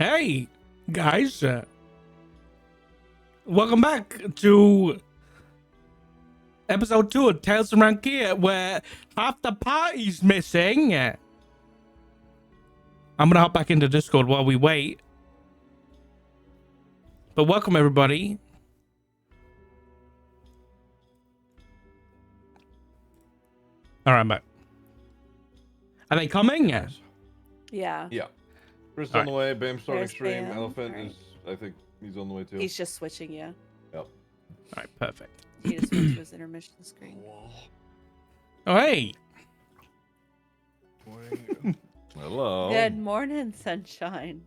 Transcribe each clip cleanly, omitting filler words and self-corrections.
Hey, guys. Welcome back to episode 2 of Tales from Rankia, where half the party's missing. I'm gonna hop back into Discord while we wait. But welcome, everybody. All right, I'm back. Are they coming? Yeah. Yeah. Chris All on the way. Bam starting There's stream. Bam. Elephant All is, I think he's on the way too. He's just switching, yeah. Yep. All right, perfect. He just went to his intermission screen. Oh, hey. Hello. Good morning, sunshine.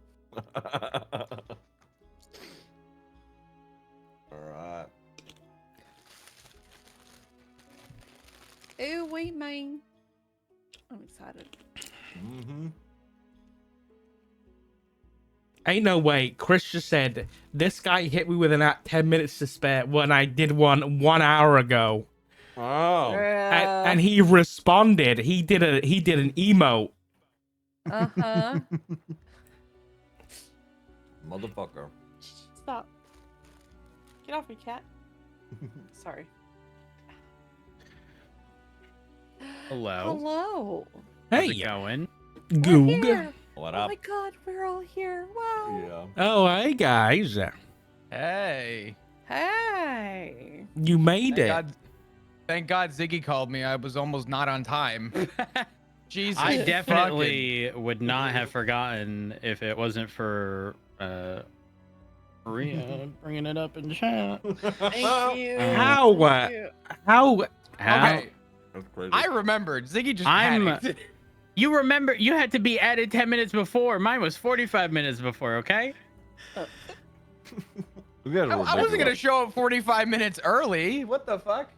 Alright. Ooh, wait, mine. I'm excited. Mm-hmm. Ain't no way. Chris just said, this guy hit me with an at 10 minutes to spare when I did one 1 hour ago. Oh. And he responded. He did an emote. Uh-huh. Motherfucker. Stop. Get off me, cat. Sorry. Hello. Hello. How's Hey, it going? We're Goog. here. What Oh up? my god, we're all here. Wow. Yeah. Oh, hey, guys. Hey. Hey. You made it. Thank God Ziggy called me. I was almost not on time. Jesus. I fucking- definitely would not have forgotten if it wasn't for Maria bringing it up in chat. Thank you. How? Thank you. How? Okay. That's crazy. I remembered. Ziggy just I'm- panicked. You remember you had to be added 10 minutes before. Mine was 45 minutes before, okay? We got I wasn't going to show up 45 minutes early. What the fuck?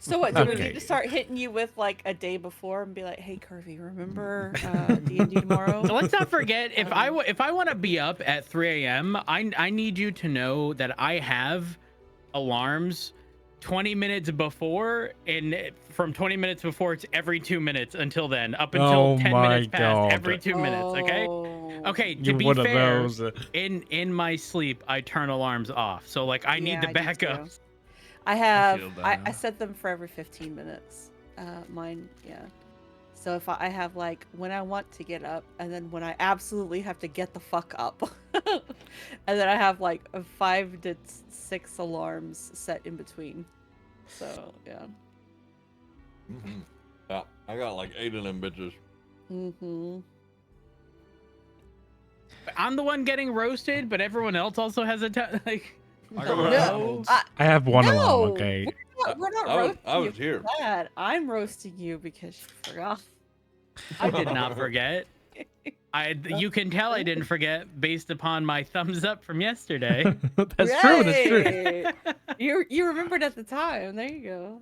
So what, do we Okay. need to start hitting you with like a day before and be like, hey, Curvy, remember D&D tomorrow? So let's not forget if I want to be up at 3 a.m., I need you to know that I have alarms 20 minutes before, and from 20 minutes before to every 2 minutes until then, up until Oh 10 my minutes past God. every 2 minutes, okay? Oh. Okay, to You're be one fair, of those. in my sleep, I turn alarms off. So like I need Yeah, the I do backup. too. I have, feel I that. set them for every 15 minutes. Mine, yeah. So if I have like when I want to get up, and then when I absolutely have to get the fuck up. And then I have like 5 to 6 alarms set in between. So, yeah. Mm-hmm. Yeah. I got like 8 of them bitches. Mm-hmm. I'm the one getting roasted, but everyone else also has a like. I got No, McDonald's. I have one no, alarm, okay? We're not I was- roasting I you was here. for that. I'm roasting you because you forgot. I did not forget. You can tell I didn't forget based upon my thumbs up from yesterday. That's true. That's true. Right. You remembered at the time. There you go.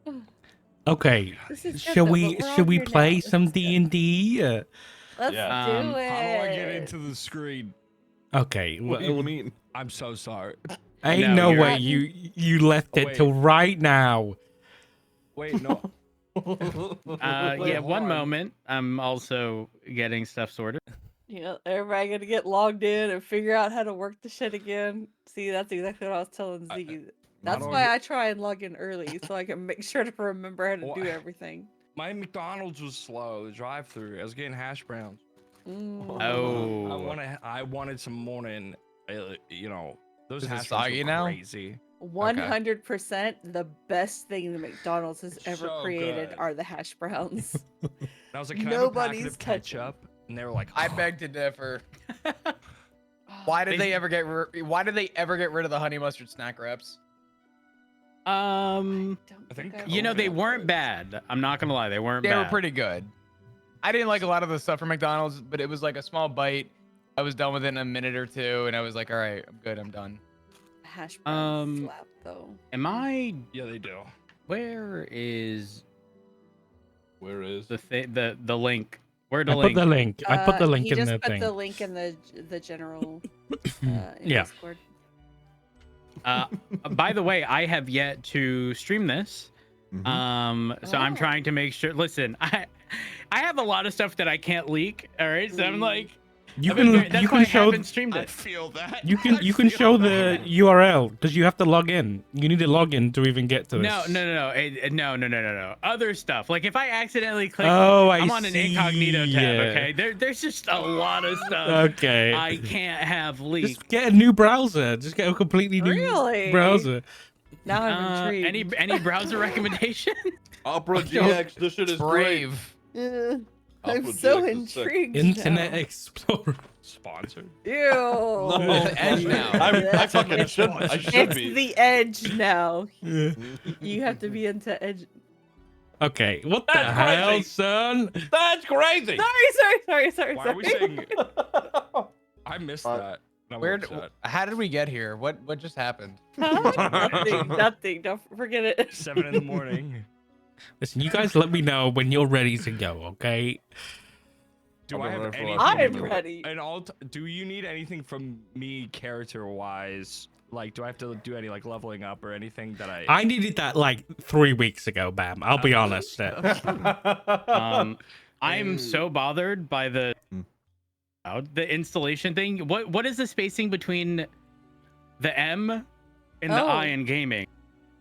Yeah. Okay. This is good, Shall though, we but we're all should we here play now. some This is good. D&D? Let's Yeah. do Um, it. How do I get into the screen? Okay. What do you Well, mean? I'm so sorry. ain't No, no you're- way you left Oh, it wait. till right now. Wait, no. Yeah, Wait, one hold on. moment. I'm also getting stuff sorted. Yeah, everybody gonna get logged in and figure out how to work the shit again. See, that's exactly what I was telling Ziggy. That's do I why get- I try and log in early so I can make sure to remember how to Well, do everything. My McDonald's was slow. The drive-through. I was getting hash browns. Mm. Oh. I wanted some morning. Those Is it hash browns soggy were now? crazy. 100% the best thing that McDonald's has ever So created good. are the hash browns. And I was like, can I have a packet Nobody's of touching. ketchup? And they were like, I "Oh." beg to differ. Why did they ever get rid of the honey mustard snack wraps? I I think think You know, they Okay. weren't bad. I'm not gonna lie, they weren't They bad. were pretty good. I didn't like a lot of the stuff from McDonald's, but it was like a small bite. I was done with it in a minute or two, and I was like, all right, I'm good, I'm done. Hash browns Um, slap though. Am I? Yeah, they do. Where is Where is? the link? Where I the put link? the link. I put the link he in just the put thing. the link in the general in Yeah. Discord. By the way, I have yet to stream this. Mhm. So I'm Oh. trying to make sure. Listen, I have a lot of stuff that I can't leak. All right, so I'm like, You I've been can very- that's you why can I show haven't streamed I it. feel that. you can show the URL because you have to log in. You need to log in to even get to this. No. Other stuff. Like if I accidentally click, Oh, I'm on an incognito tab. see. Okay, there's just a lot of stuff Okay. I can't have leaked. Just get a new browser. Just get a completely new Really? browser. Now I'm intrigued. Any browser recommendation? Opera GX, this shit is great. Brave. I'm Opera so GX is sick. intrigued. Internet now. Explorer. Sponsored. Ew. No, Edge now. I fucking should. I should It's be. the edge now. Yeah. You have to be into edge. Okay, what the That's hell, crazy. son? That's crazy. Sorry. Why are we saying? I missed that. I'm Where? upset. How did we get here? What just happened? Nothing. Don't forget it. 7 in the morning. Listen, you guys let me know when you're ready to go, okay? Do I've I been have ready for anything? like I'm 20 minutes. ready. And all do you need anything from me character wise? Like, do I have to do any like leveling up or anything that I needed that like 3 weeks ago, Bam. I'll be honest. I am so bothered by the installation thing. What is the spacing between the M and the I Oh. in gaming?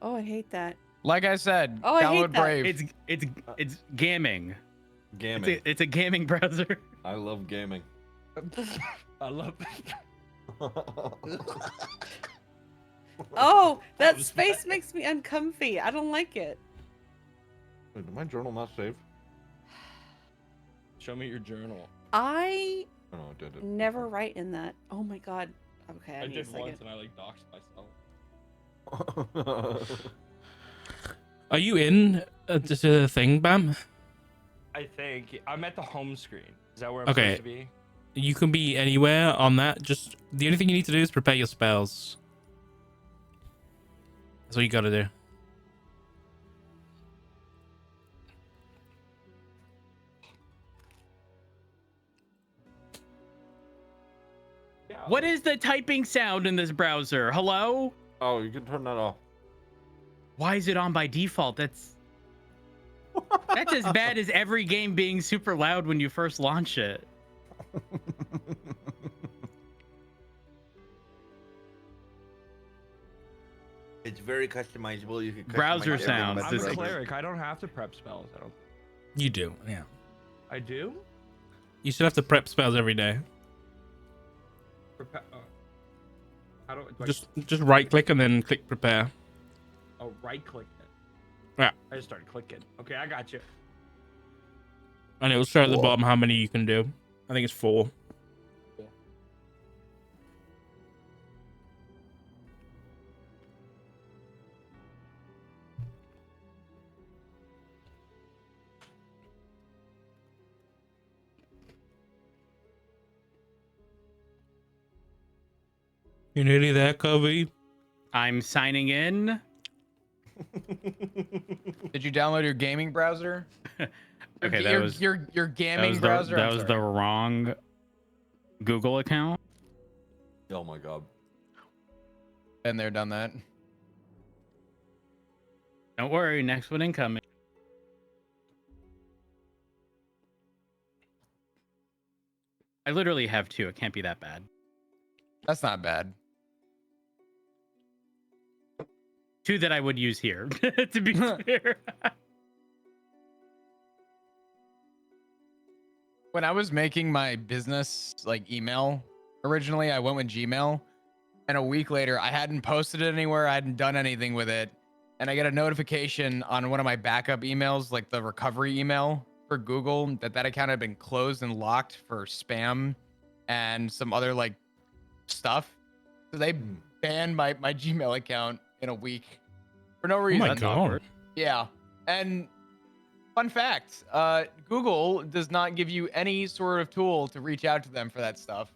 Oh, I hate that. Like I said, Oh, I hate download that. Brave. It's gaming. Gaming. It's a gaming browser. I love gaming. I love. Oh, that space makes me uncomfy. I don't like it. Wait, did my journal not save? Show me your journal. I Oh, no, it did. never write in that. Oh my god. Okay, I I need a did once second. and I like doxed myself. Are you in this thing, Bam? I think I'm at the home screen. Is that where I'm Okay. supposed to be? You can be anywhere on that. Just the only thing you need to do is prepare your spells. That's what you gotta do. Yeah. What is the typing sound in this browser? Hello? Oh, you can turn that off. Why is it on by default? That's as bad as every game being super loud when you first launch it. It's very customizable. You can customize Browser everything sounds, about I'm the a this is- browser. cleric. I don't have to prep spells. I don't. You do, yeah. I do. You should have to prep spells every day. How do I Just right click and then click prepare. right click it? Yeah. I just started clicking. Okay, I got you. And it will show at the Cool. bottom how many you can do. I think it's 4. You nearly there, Curvy? I'm signing in. Did you download your gaming browser? Okay, your, that was your that gaming was browser. the, I'm that was sorry. the wrong Google account. Oh my god. Been there, done that. Don't worry, next one incoming. I literally have 2. It can't be that bad. That's not bad. 2 that I would use here, to be clear. When I was making my business like email originally, I went with Gmail, and a week later, I hadn't posted it anywhere. I hadn't done anything with it, and I get a notification on one of my backup emails, like the recovery email for Google, that account had been closed and locked for spam and some other like stuff. So they banned my Gmail account in a week for no Oh reason. my god. Yeah. And fun fact, Google does not give you any sort of tool to reach out to them for that stuff.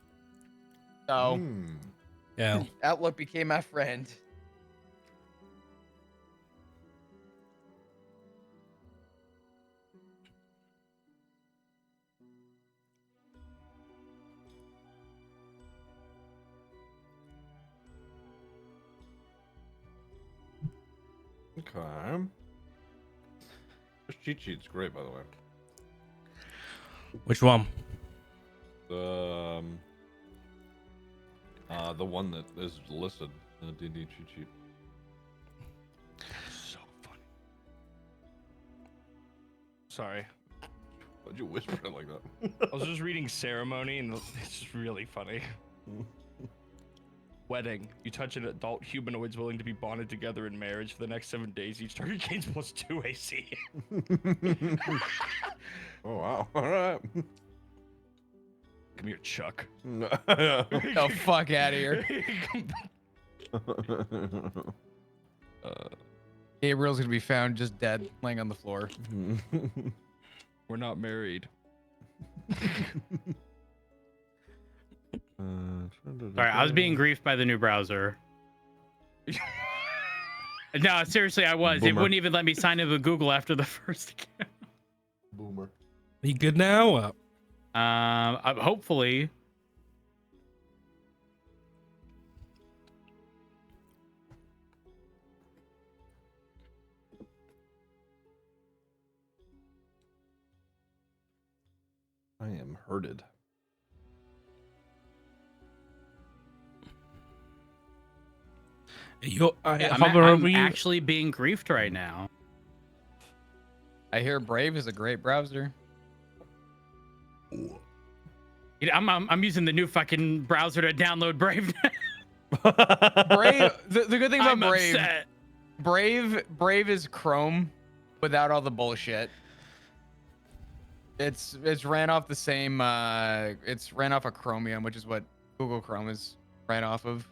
So Hmm. Yeah. Outlook became my friend. Okay. This cheat sheet's great, by the way. Which one? The one that is listed in the D&D cheat sheet. So funny. Sorry. Why'd you whisper it like that? I was just reading ceremony and it's just really funny. Wedding. You touch an adult humanoids willing to be bonded together in marriage for the next 7 days. Each target gains +2 AC. Oh, wow. All right. Come here, Chuck. The fuck out of here. Gabriel's gonna be found just dead, laying on the floor. We're not married. Sorry, I was being griefed by the new browser. No, seriously, I was. It Boomer. wouldn't even let me sign in with Google after the first account. Boomer. Are you good now? Hopefully. I am hurted. I'm actually being griefed right now. I hear Brave is a great browser. I'm using the new fucking browser to download Brave. Brave. The good thing about I'm Brave, upset. Brave is Chrome without all the bullshit. It's ran off the same. It's ran off of Chromium, which is what Google Chrome is ran off of.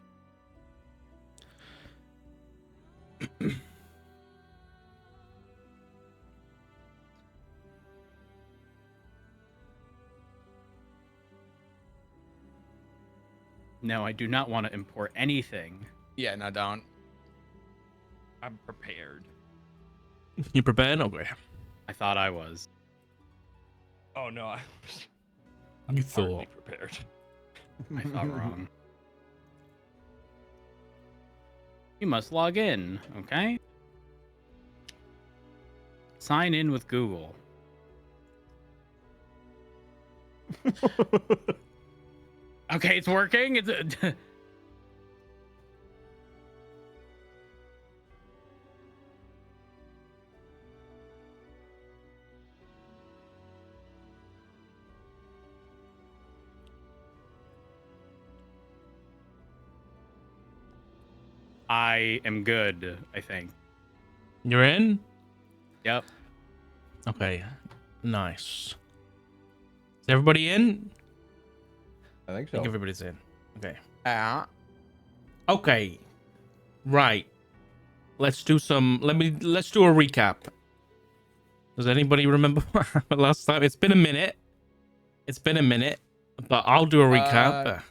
No, I do not want to import anything. Yeah, no, don't. I'm prepared. You prepared? Okay. I thought I was. Oh no, You hardly thought. prepared. I thought wrong. You must log in, okay? Sign in with Google. Okay, it's working. It's I am good, I think. You're in? Yep. Okay. Nice. Is everybody in? I think I so. think everybody's in. Okay. Yeah. Okay. Right. Let's do a recap. Does anybody remember what happened last time? It's been a minute. But I'll do a recap.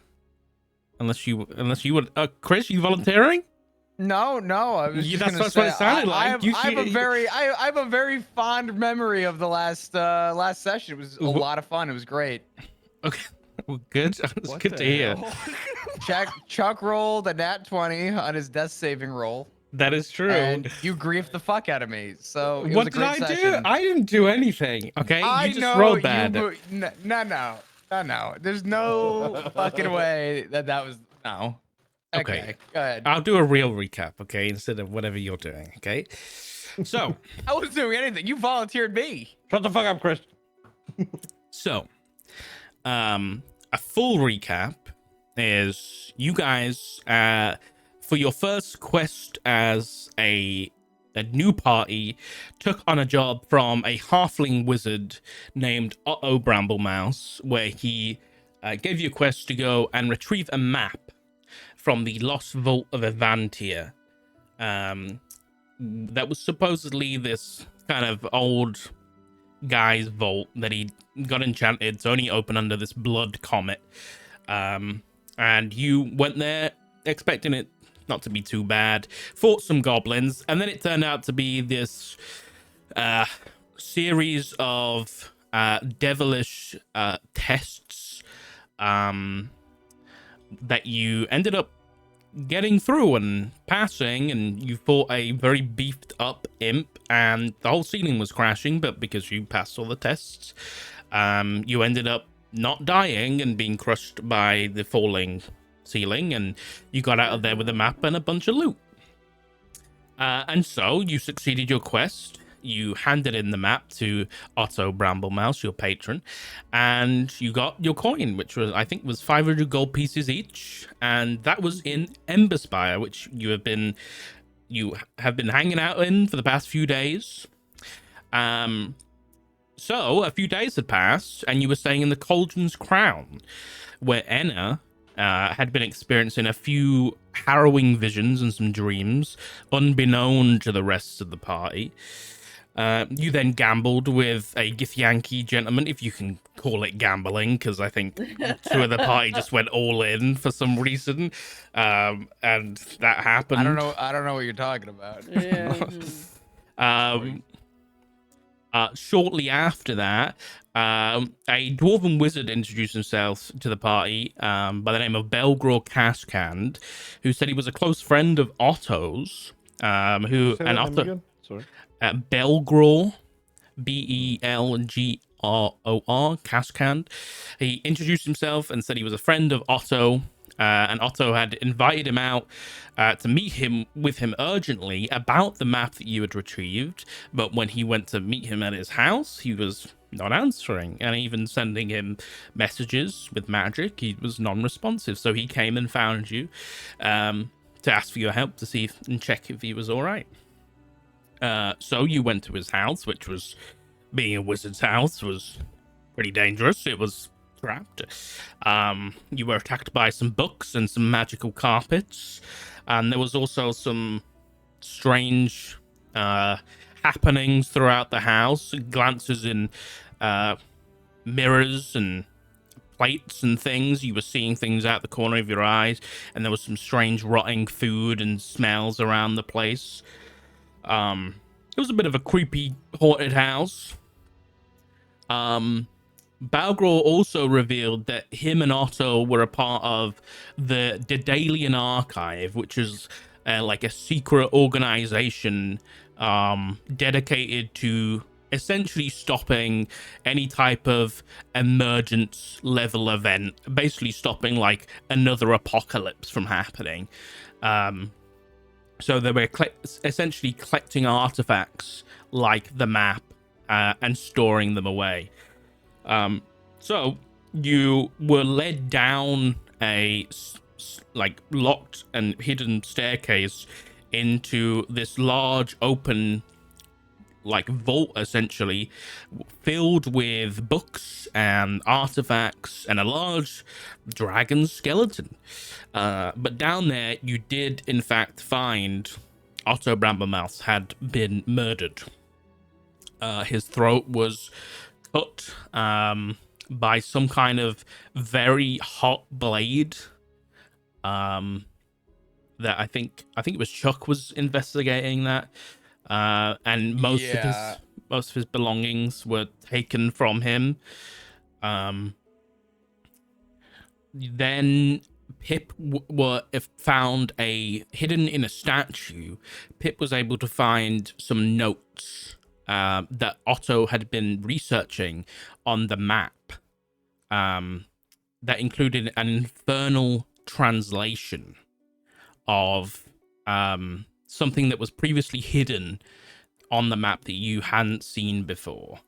Unless you would Chris, you volunteering? No, I was just That's gonna what say, it sounded like. I have a very fond memory of the last session. It was a lot of fun. It was great. Okay. Well, good. It's What good the to hear. hell? Chuck rolled a nat 20 on his death saving roll, That is true. and you griefed the fuck out of me. So it was What a did great I session. do? I didn't do anything. Okay, I you just know rolled bad. No. There's no fucking way that was no. Okay. Go ahead. I'll do a real recap, okay, instead of whatever you're doing, okay? So, I wasn't doing anything. You volunteered me. Shut the fuck up, Chris. so, a full recap is you guys, for your first quest as a new party, took on a job from a halfling wizard named Otto Bramblemouse, where he gave you a quest to go and retrieve a map from the Lost Vault of Evantia. That was supposedly this kind of old guy's vault that he got enchanted. It's only open under this blood comet. And you went there expecting it not to be too bad, fought some goblins, and then it turned out to be this series of devilish tests that you ended up getting through and passing, and you fought a very beefed up imp, and the whole ceiling was crashing, but because you passed all the tests, you ended up not dying and being crushed by the falling ceiling, and you got out of there with a map and a bunch of loot. And so you succeeded your quest. You handed in the map to Otto Bramblemouse, your patron, and you got your coin, which was, I think, was 500 gold pieces each, and that was in Emberspire, which you have been hanging out in for the past few days. So a few days had passed, and you were staying in the Cauldron's Crown, where Enna had been experiencing a few harrowing visions and some dreams, unbeknown to the rest of the party. You then gambled with a Githyanki gentleman, if you can call it gambling, because I think two of the party just went all in for some reason, and that happened. I don't know what you're talking about. Yeah. Shortly after that, a dwarven wizard introduced himself to the party by the name of Belgraw Cascand, who said he was a close friend of Otto's. Who Say and that name Otto again? Sorry. Belgraw, Belgror, Cascand. He introduced himself and said he was a friend of Otto. And Otto had invited him out to meet with him urgently about the map that you had retrieved. But when he went to meet him at his house, he was not answering, and even sending him messages with magic, he was non-responsive. So he came and found you to ask for your help to see and check if he was all right. So you went to his house, which was, being a wizard's house, was pretty dangerous. It was trapped. You were attacked by some books and some magical carpets, and there was also some strange happenings throughout the house. Glances in mirrors and plates and things. You were seeing things out the corner of your eyes, and there was some strange rotting food and smells around the place. It was a bit of a creepy, haunted house. Balgror also revealed that him and Otto were a part of the Daedalian Archive, which is like a secret organization dedicated to essentially stopping any type of emergence level event, basically stopping like another apocalypse from happening. So they were essentially collecting artifacts like the map and storing them away. So you were led down a like locked and hidden staircase into this large open like vault, essentially filled with books and artifacts and a large dragon skeleton. But down there you did in fact find Otto Bramblemouse had been murdered. His throat was cut by some kind of very hot blade that I think it was Chuck was investigating that, and most of his belongings were taken from him. Then Pip found hidden in a statue. Pip was able to find some notes that Otto had been researching on the map, that included an infernal translation of something that was previously hidden on the map that you hadn't seen before.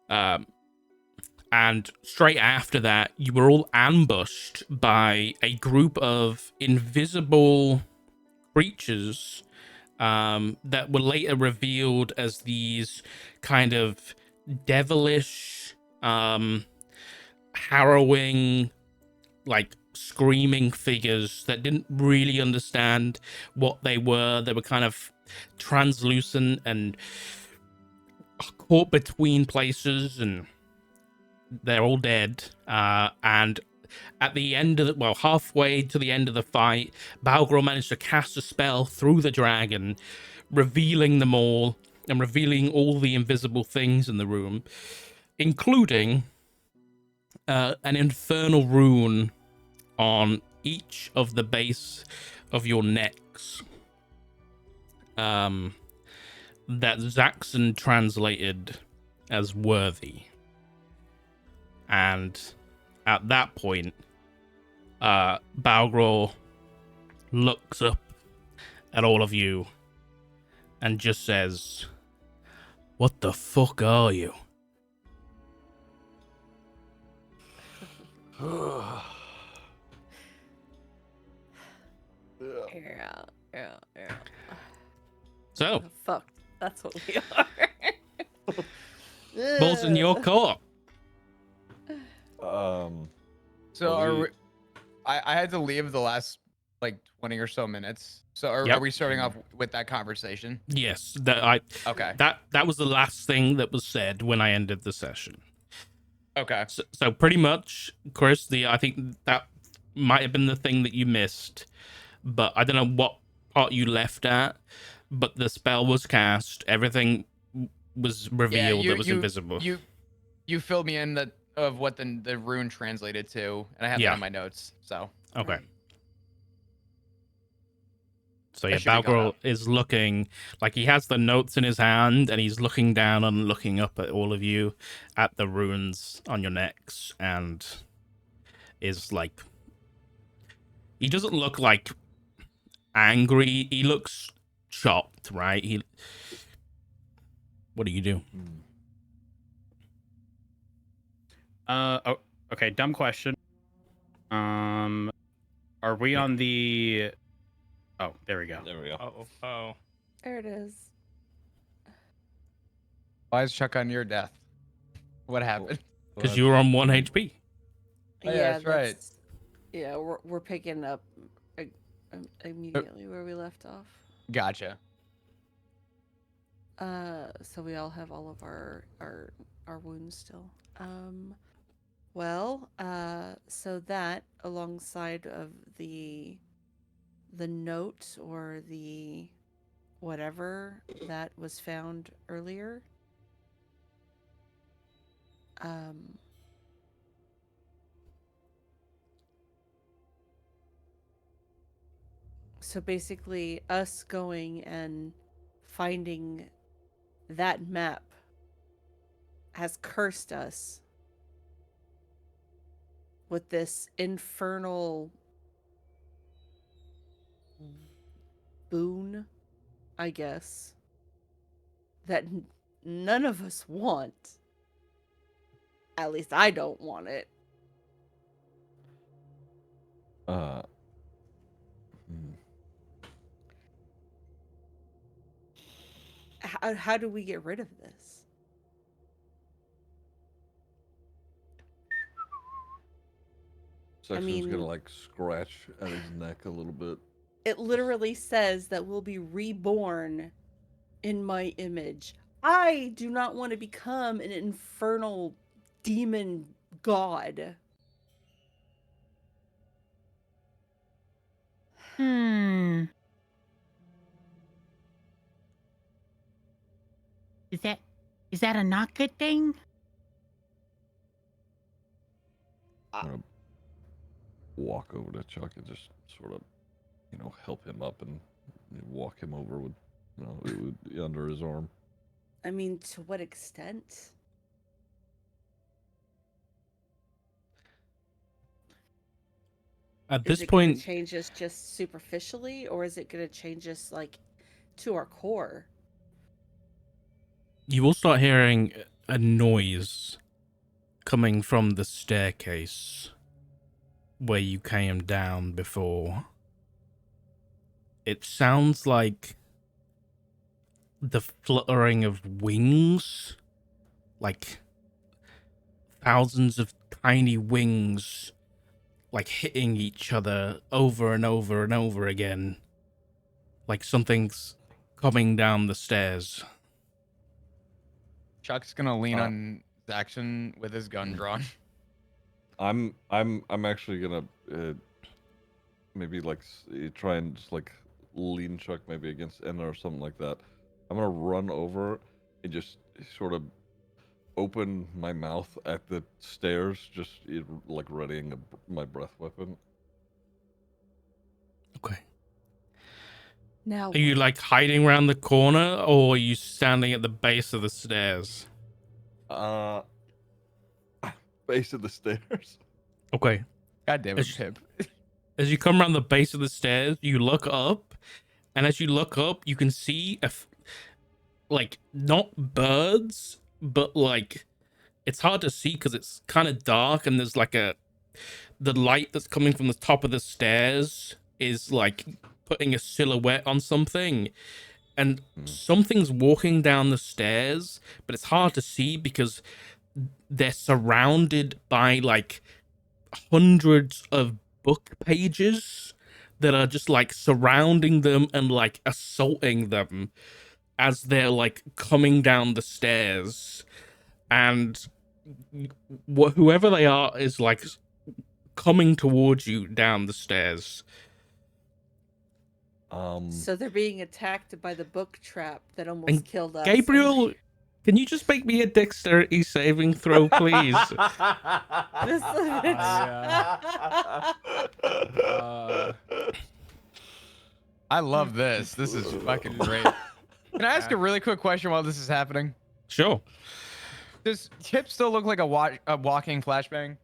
And straight after that, you were all ambushed by a group of invisible creatures that were later revealed as these kind of devilish, harrowing, like screaming figures that didn't really understand what they were. They were kind of translucent and caught between places, and they're all dead. And at the end of halfway to the end of the fight, Balgror managed to cast a spell through the dragon, revealing them all and revealing all the invisible things in the room, including an infernal rune on each of the base of your necks, that Zaxxon translated as worthy. And at that point, Balgor looks up at all of you and just says, "What the fuck are you?" Yeah. So, Oh, fuck. That's what we are. balls in your court. So Are are we- we, I had to leave the last like 20 or so minutes. So are Yep. we starting off with that conversation? Yes, Okay. that was the last thing that was said when I ended the session. Okay. So pretty much, Chris, I think that might have been the thing that you missed, but I don't know what part you left at. But the spell was cast, everything was revealed that was invisible. You filled me in of what the rune translated to, and I have Yeah. that on my notes. So Okay. Right. So I yeah, should be caught Balgor up. is looking like he has the notes in his hand, and he's looking down and looking up at all of you, at the runes on your necks, and is like, he doesn't look like angry. He looks shocked, right? What do you do? Oh, okay. Dumb question. Are we on the? Oh, there we go. There we go. Oh. There it is. Why is Chuck on your death? What happened? Because you were on 1 HP. Oh, yeah, that's right. Yeah, we're picking up immediately where we left off. Gotcha. So we all have all of our wounds still. Well, so that alongside of the note or the whatever that was found earlier. So basically us going and finding that map has cursed us with this infernal boon, I guess, that none of us want. At least I don't want it. How do we get rid of this? Sexton's gonna like scratch at his neck a little bit. It literally says that we'll be reborn in my image. I do not want to become an infernal demon god. Is that a not good thing? I'm gonna walk over to Chuck and just sort of, help him up and walk him over with, under his arm. I mean, to what extent? At Is this it going point, to change us just superficially, or is it going to change us like to our core? you will start hearing a noise coming from the staircase where you came down before. It sounds like the fluttering of wings, like thousands of tiny wings, like hitting each other over and over and over again, like something's coming down the stairs. Chuck's gonna lean on his action with his gun drawn. I'm actually gonna maybe like try and just like lean Chuck maybe against Enna or something like that. I'm gonna run over and just sort of open my mouth at the stairs, just like readying my breath weapon. Okay. Now, Are you like hiding around the corner, or are you standing at the base of the stairs? base of the stairs. Okay. God damn it, It's- Pip. As you come around the base of the stairs, you look up, and as you look up, you can see like not birds, but like it's hard to see because it's kind of dark, and there's like the light that's coming from the top of the stairs is like putting a silhouette on something, and something's walking down the stairs, but it's hard to see because they're surrounded by like hundreds of book pages that are just like surrounding them and like assaulting them as they're like coming down the stairs, and whoever they are is like coming towards you down the stairs. So they're being attacked by the book trap that almost And killed us. Gabriel, can you just make me a dexterity saving throw, please? This I love this. This is fucking great. Can I ask a really quick question while this is happening? Sure. Does Chip still look like a walking flashbang?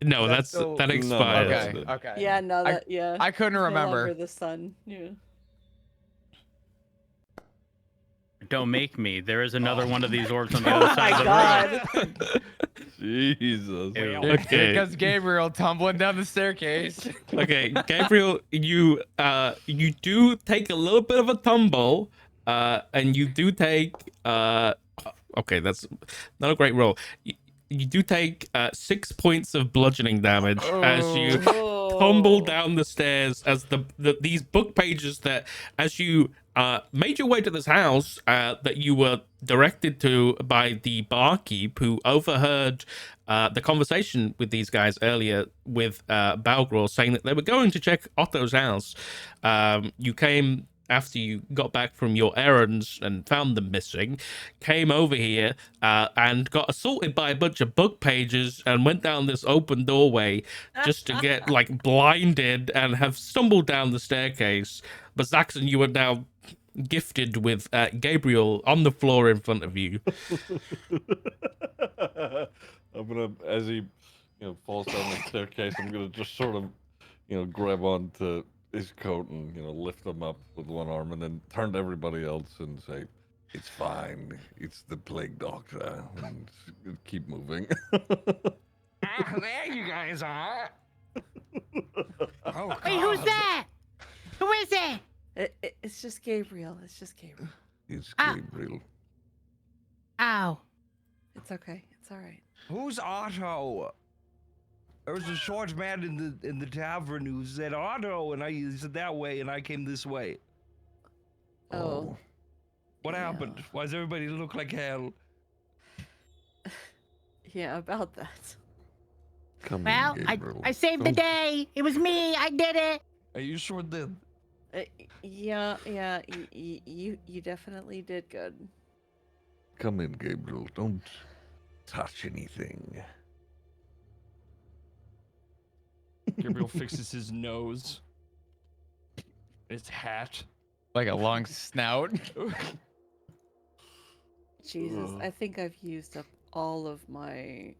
No, That's so- that No, expired. that's Okay, good. okay. Yeah, no, that yeah. I couldn't No remember. longer the sun. Yeah. Don't make me. There is another one of these orbs on the Oh other my side of the room. god. Jesus. Ew. Here Okay. comes Gabriel tumbling down the staircase. Okay, Gabriel, you do take a little bit of a tumble, and you do take okay, that's not a great roll. You do take 6 points of bludgeoning damage as you tumble down the stairs as these book pages that as you made your way to this house that you were directed to by the barkeep who overheard the conversation with these guys earlier with Balgor saying that they were going to check Otto's house. You came after you got back from your errands and found them missing, came over here and got assaulted by a bunch of book pages and went down this open doorway just to get like blinded and have stumbled down the staircase. But Zaxxon, you are now gifted with Gabriel on the floor in front of you. I'm gonna, as he, falls down the staircase, I'm gonna just sort of, grab onto his coat and lift him up with one arm, and then turn to everybody else and say, "It's fine. It's the plague doctor." And keep moving. There you guys are. Oh, Wait, who's God. that? Who is it? It's just Gabriel. It's just Gabriel. It's Ah. Gabriel. Ow. It's okay. It's all right. Who's Otto? There was a short man in the tavern who said Otto, and I said that way, and I came this way. Oh. What Yeah. happened? Why does everybody look like hell? Yeah, about that. Come Well, in, Gabriel. I saved the Don't- day. It was me. I did it. Are you sure did? Yeah. You definitely did good. Come in, Gabriel. Don't touch anything. Gabriel fixes his nose. His hat. Like a long snout. Jesus, Ugh. I think I've used up all of my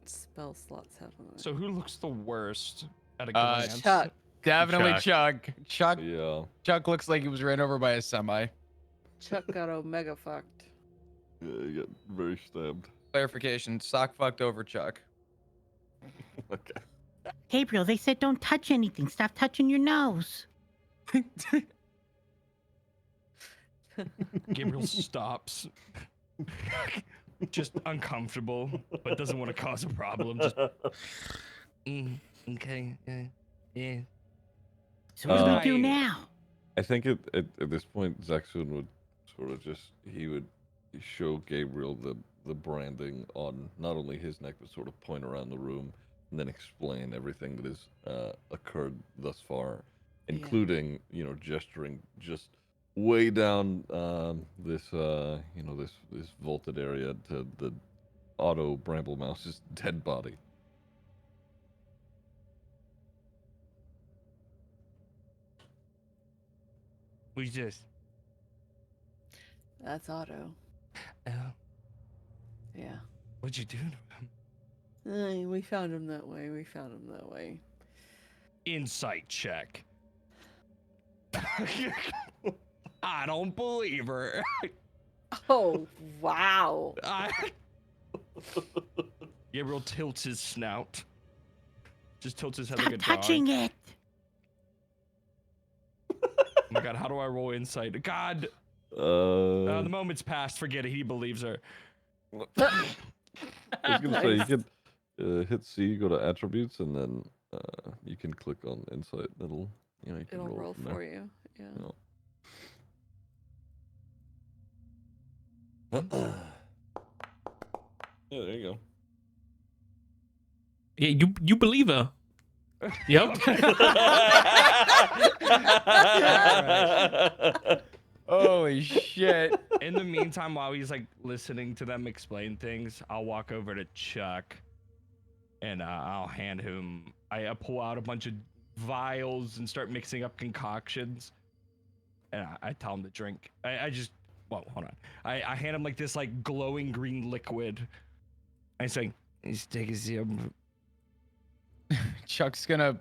spell slots, haven't I? So who looks the worst at a Uh, glance? Chuck. Definitely Chuck. Chuck Yeah. looks like he was ran over by a semi. Chuck got omega fucked. Yeah, you got very stabbed. Clarification, sock fucked over Chuck. Okay. Gabriel, they said don't touch anything. Stop touching your nose. Gabriel stops. Just uncomfortable, but doesn't want to cause a problem. Just, okay, yeah. So what do we Uh, do now? I think at this point, Zaxxon would sort of he would show Gabriel the branding on not only his neck, but sort of point around the room and then explain everything that has occurred thus far, including, gesturing just way down this vaulted area to the Otto Bramblemouse's dead body. Who's this? That's Otto. Oh, Yeah. what'd you do to him? We found him that way. We found him that way. Insight check. I don't believe her. Oh, wow. Gabriel tilts his snout. Just tilts his head Stop like a touching dog. it. Oh my god, how do I roll insight? God, the moment's passed. Forget it. He believes her. I was gonna say you Nice. can hit C, go to attributes, and then you can click on insight. It'll you can It'll roll from for there. you. Yeah. Yeah, there you go. Yeah, you believe her. Yep. Holy shit. In the meantime, while he's like listening to them explain things, I'll walk over to Chuck and I'll hand him. I pull out a bunch of vials and start mixing up concoctions. And I tell him to drink. Well, hold on. I hand him like this like glowing green liquid. I say, "Just take a sip." Chuck's gonna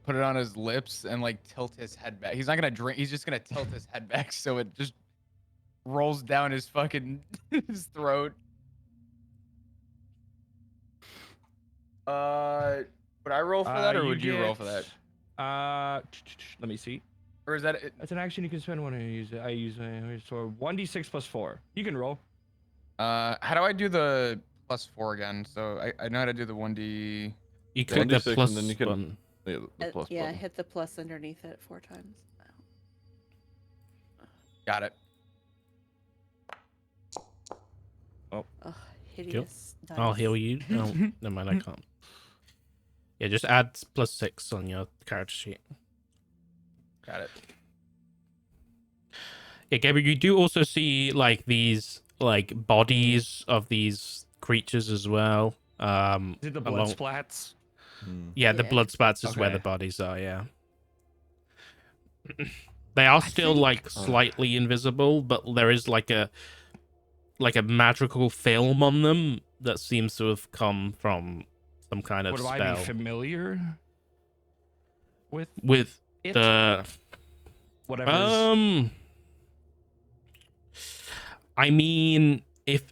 put it on his lips and like tilt his head back. He's not gonna drink. He's just gonna tilt his head back so it just rolls down his fucking his throat. Would I roll for that, or would you roll for that? Let me see. Or is that it? That's an action you can spend when I use it. I use it. So 1d6 plus 4. You can roll. How do I do the +4 again? So I know how to do the 1d. You click the 1d6 plus and then you can button. yeah, the plus Yeah, button. hit the plus underneath it 4 times. Got it. Ugh, hideous. I'll dice. heal you. Oh, never mind, I can't. Yeah, just add +6 on your character sheet. Got it. Yeah, Gabriel, you do also see like these like bodies of these creatures as well. Is it the blood along- splats? Yeah, the Yeah. blood spats is where Okay. the bodies are, yeah. They are still like slightly invisible, but there is like a magical film on them that seems to have come from some kind of Would I spell. be familiar with With it? the Whatever. I mean, if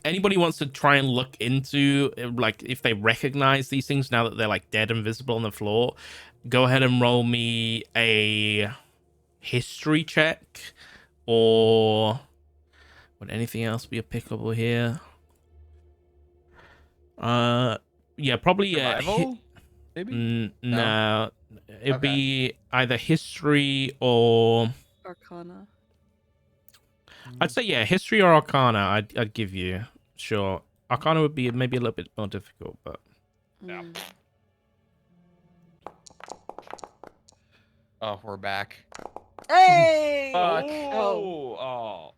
anybody wants to try and look into like if they recognize these things now that they're like dead and visible on the floor, go ahead and roll me a history check, or would anything else be applicable here? Yeah, probably Survival? Maybe. no, it'd Okay. be either history or Arcana. I'd say yeah, history or arcana. I'd give you sure. Arcana would be maybe a little bit more difficult, but Yeah. Mm. Oh, we're back. Hey! Fuck. Oh.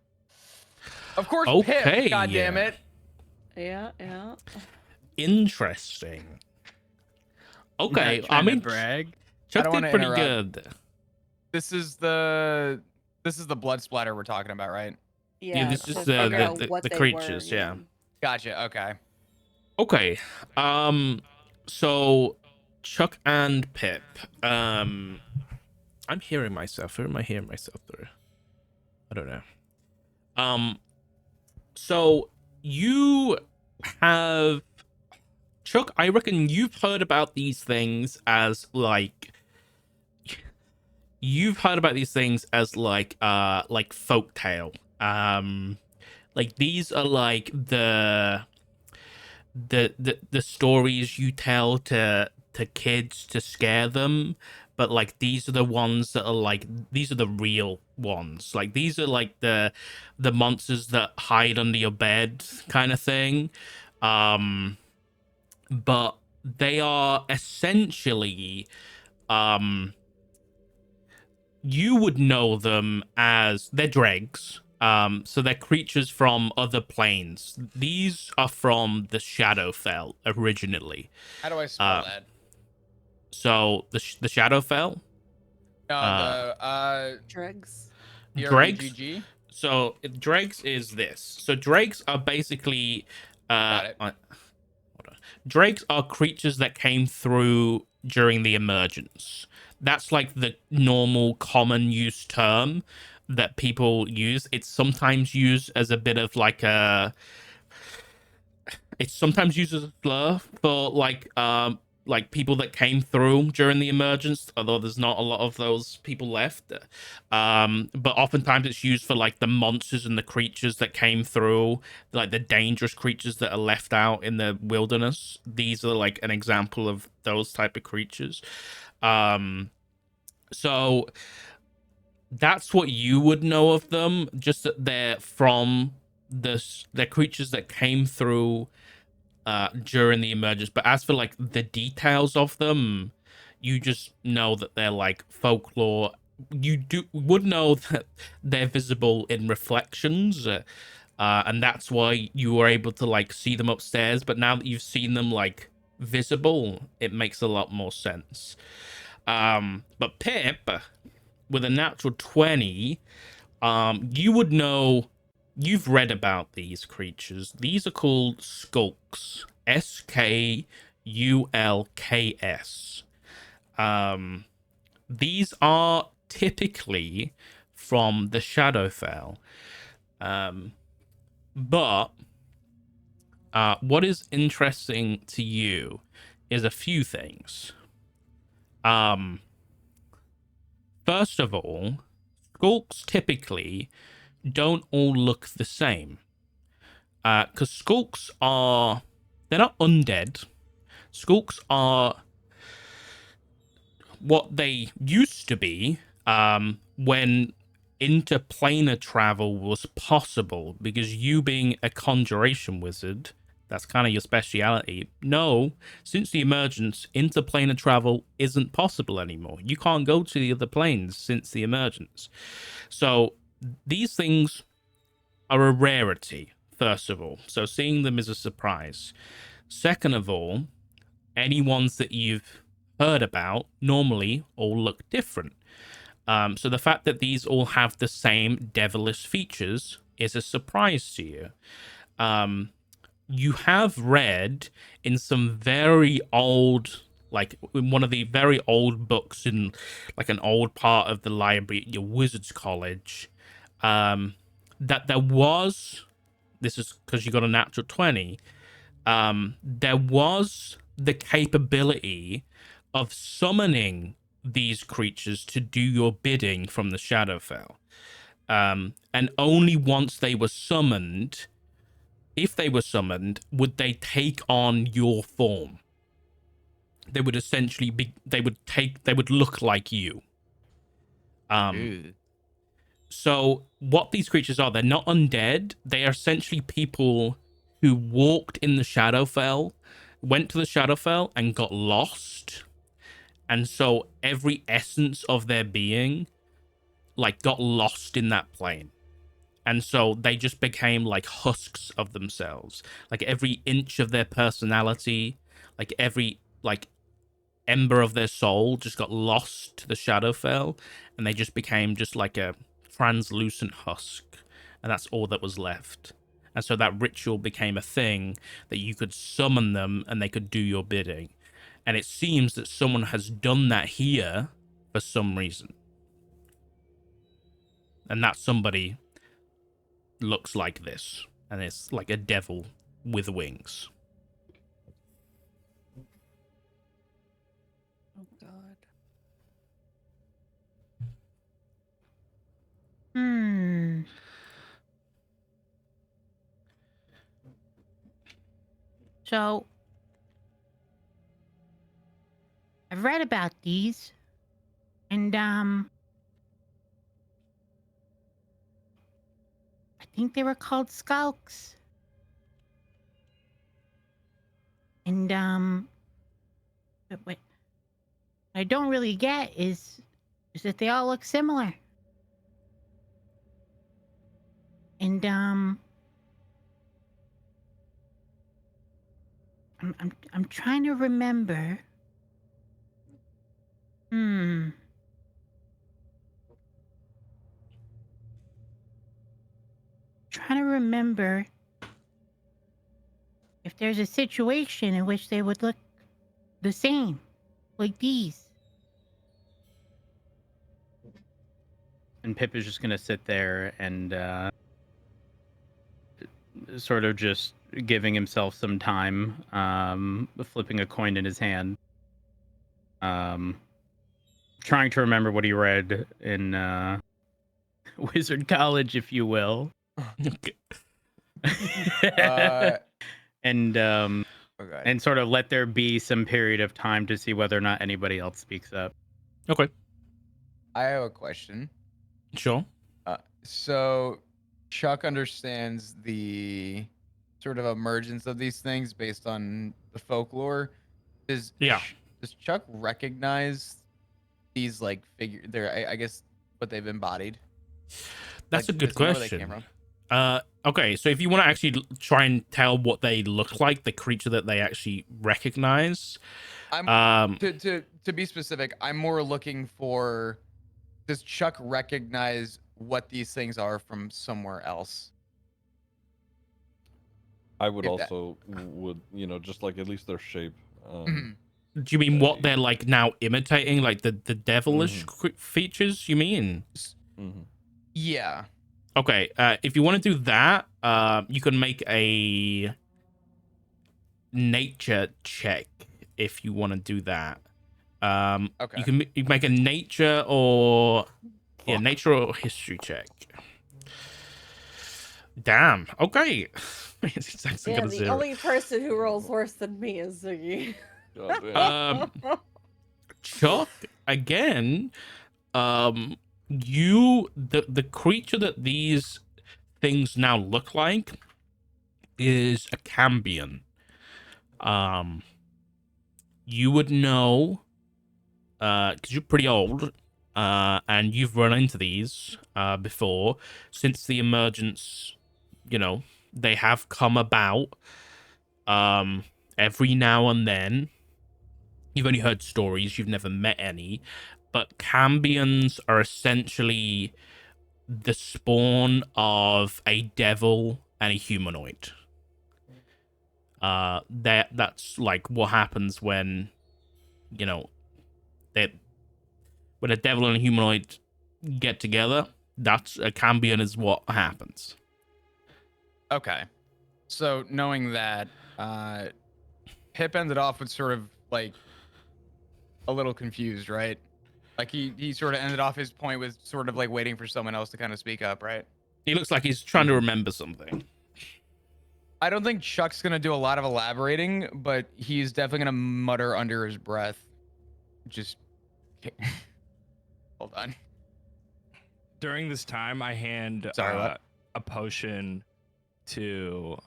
Of course, Okay, Pip. God damn yeah. it. Yeah. interesting. Okay, Not I trying to mean, brag. Chuck don't did wanna pretty interrupt. good. This is the blood splatter we're talking about, right? Yeah. this to is figure out the what they creatures, were, yeah. Gotcha. Okay. Okay. So Chuck and Pip. I'm hearing myself. Who am I hearing myself through? I don't know. So you have Chuck, I reckon you've heard about these things as like folktale. Like these are like the stories you tell to kids to scare them, but like these are the ones that are like these are the real ones. Like these are like the monsters that hide under your bed kind of thing. But they are essentially you would know them as they're dregs. So they're creatures from other planes. These are from the Shadowfell originally. How do I spell that? So the Shadowfell, No, the Dregs. dregs. DRGG? So dregs is this. So dregs are basically Got it. hold on. Dregs are creatures that came through during the emergence. That's like the normal common use term that people use. It's sometimes used as a bit of it's sometimes used as a slur for like people that came through during the emergence, although there's not a lot of those people left. But oftentimes it's used for like the monsters and the creatures that came through, like the dangerous creatures that are left out in the wilderness. These are like an example of those type of creatures. So that's what you would know of them, just that they're from they're creatures that came through during the emergence. But as for like the details of them, you just know that they're like folklore. You would know that they're visible in reflections, and that's why you were able to like see them upstairs. But now that you've seen them like visible, it makes a lot more sense. But Pip, with a natural 20, you would know. You've read about these creatures. These are called skulks. Skulks. These are typically from the Shadowfell. But what is interesting to you is a few things. First of all, skulks typically don't all look the same. Because skulks they're not undead. Skulks are what they used to be when interplanar travel was possible, because you being a conjuration wizard, that's kind of your speciality. No, since the emergence, interplanar travel isn't possible anymore. You can't go to the other planes since the emergence. So these things are a rarity, first of all. So seeing them is a surprise. Second of all, any ones that you've heard about normally all look different. So the fact that these all have the same devilish features is a surprise to you. You have read in some very old, like in one of the very old books in like an old part of the library at your wizard's college, that there was, this is because you got a natural 20, there was the capability of summoning these creatures to do your bidding from the Shadowfell. And only once they were summoned, if they were summoned, would they take on your form. They would essentially be, they would look like you. So what these creatures are, they're not undead. They are essentially people who walked in the Shadowfell, went to the Shadowfell and got lost. And so every essence of their being like got lost in that plane. And so they just became like husks of themselves. Like every inch of their personality, like every like ember of their soul just got lost to the Shadowfell, and they just became just like a translucent husk, and that's all that was left. And so that ritual became a thing that you could summon them and they could do your bidding. And it seems that someone has done that here for some reason. And that somebody looks like this, and it's like a devil with wings. Oh God. So, I've read about these, and I think they were called skulks. And but what I don't really get is that they all look similar. And I'm trying to remember. trying to remember if there's a situation in which they would look the same, like these. And Pip is just gonna sit there and sort of just giving himself some time, flipping a coin in his hand, trying to remember what he read in Wizard College, if you will. And Okay. and sort of let there be some period of time to see whether or not anybody else speaks up. Okay. I have a question. Sure. So Chuck understands the sort of emergence of these things based on the folklore. Does Chuck recognize these like figure? I guess what they've embodied. That's Like, a good does he know where they came question. from? Okay, so if you want to actually try and tell what they look like, the creature that they actually recognize, To be specific, I'm more looking for, does Chuck recognize what these things are from somewhere else? I would If that- also would just like at least their shape. Mhm. do you mean what they're like now imitating, like the devilish features? You mean? Mhm. Yeah. Okay, if you want to do that, you can make a nature check if you want to do that. Okay. You can make a nature or nature or history check. Damn. Okay. It's actually Yeah, got a the 0. only person who rolls worse than me is Ziggy. God damn. Chuck, again, the creature that these things now look like is a Cambion. You would know, because you're pretty old, and you've run into these before, since the emergence, they have come about every now and then. You've only heard stories, you've never met any, but Cambions are essentially the spawn of a devil and a humanoid. That's like what happens when, when a devil and a humanoid get together. That's a Cambion is what happens. Okay. So knowing that, Pip ended off with sort of like a little confused, right? Like he sort of ended off his point with sort of like waiting for someone else to kind of speak up, right? He looks like he's trying to remember something. I don't think Chuck's gonna do a lot of elaborating, but he's definitely gonna mutter under his breath. Just hold on. During this time, I hand Sorry, what? a potion to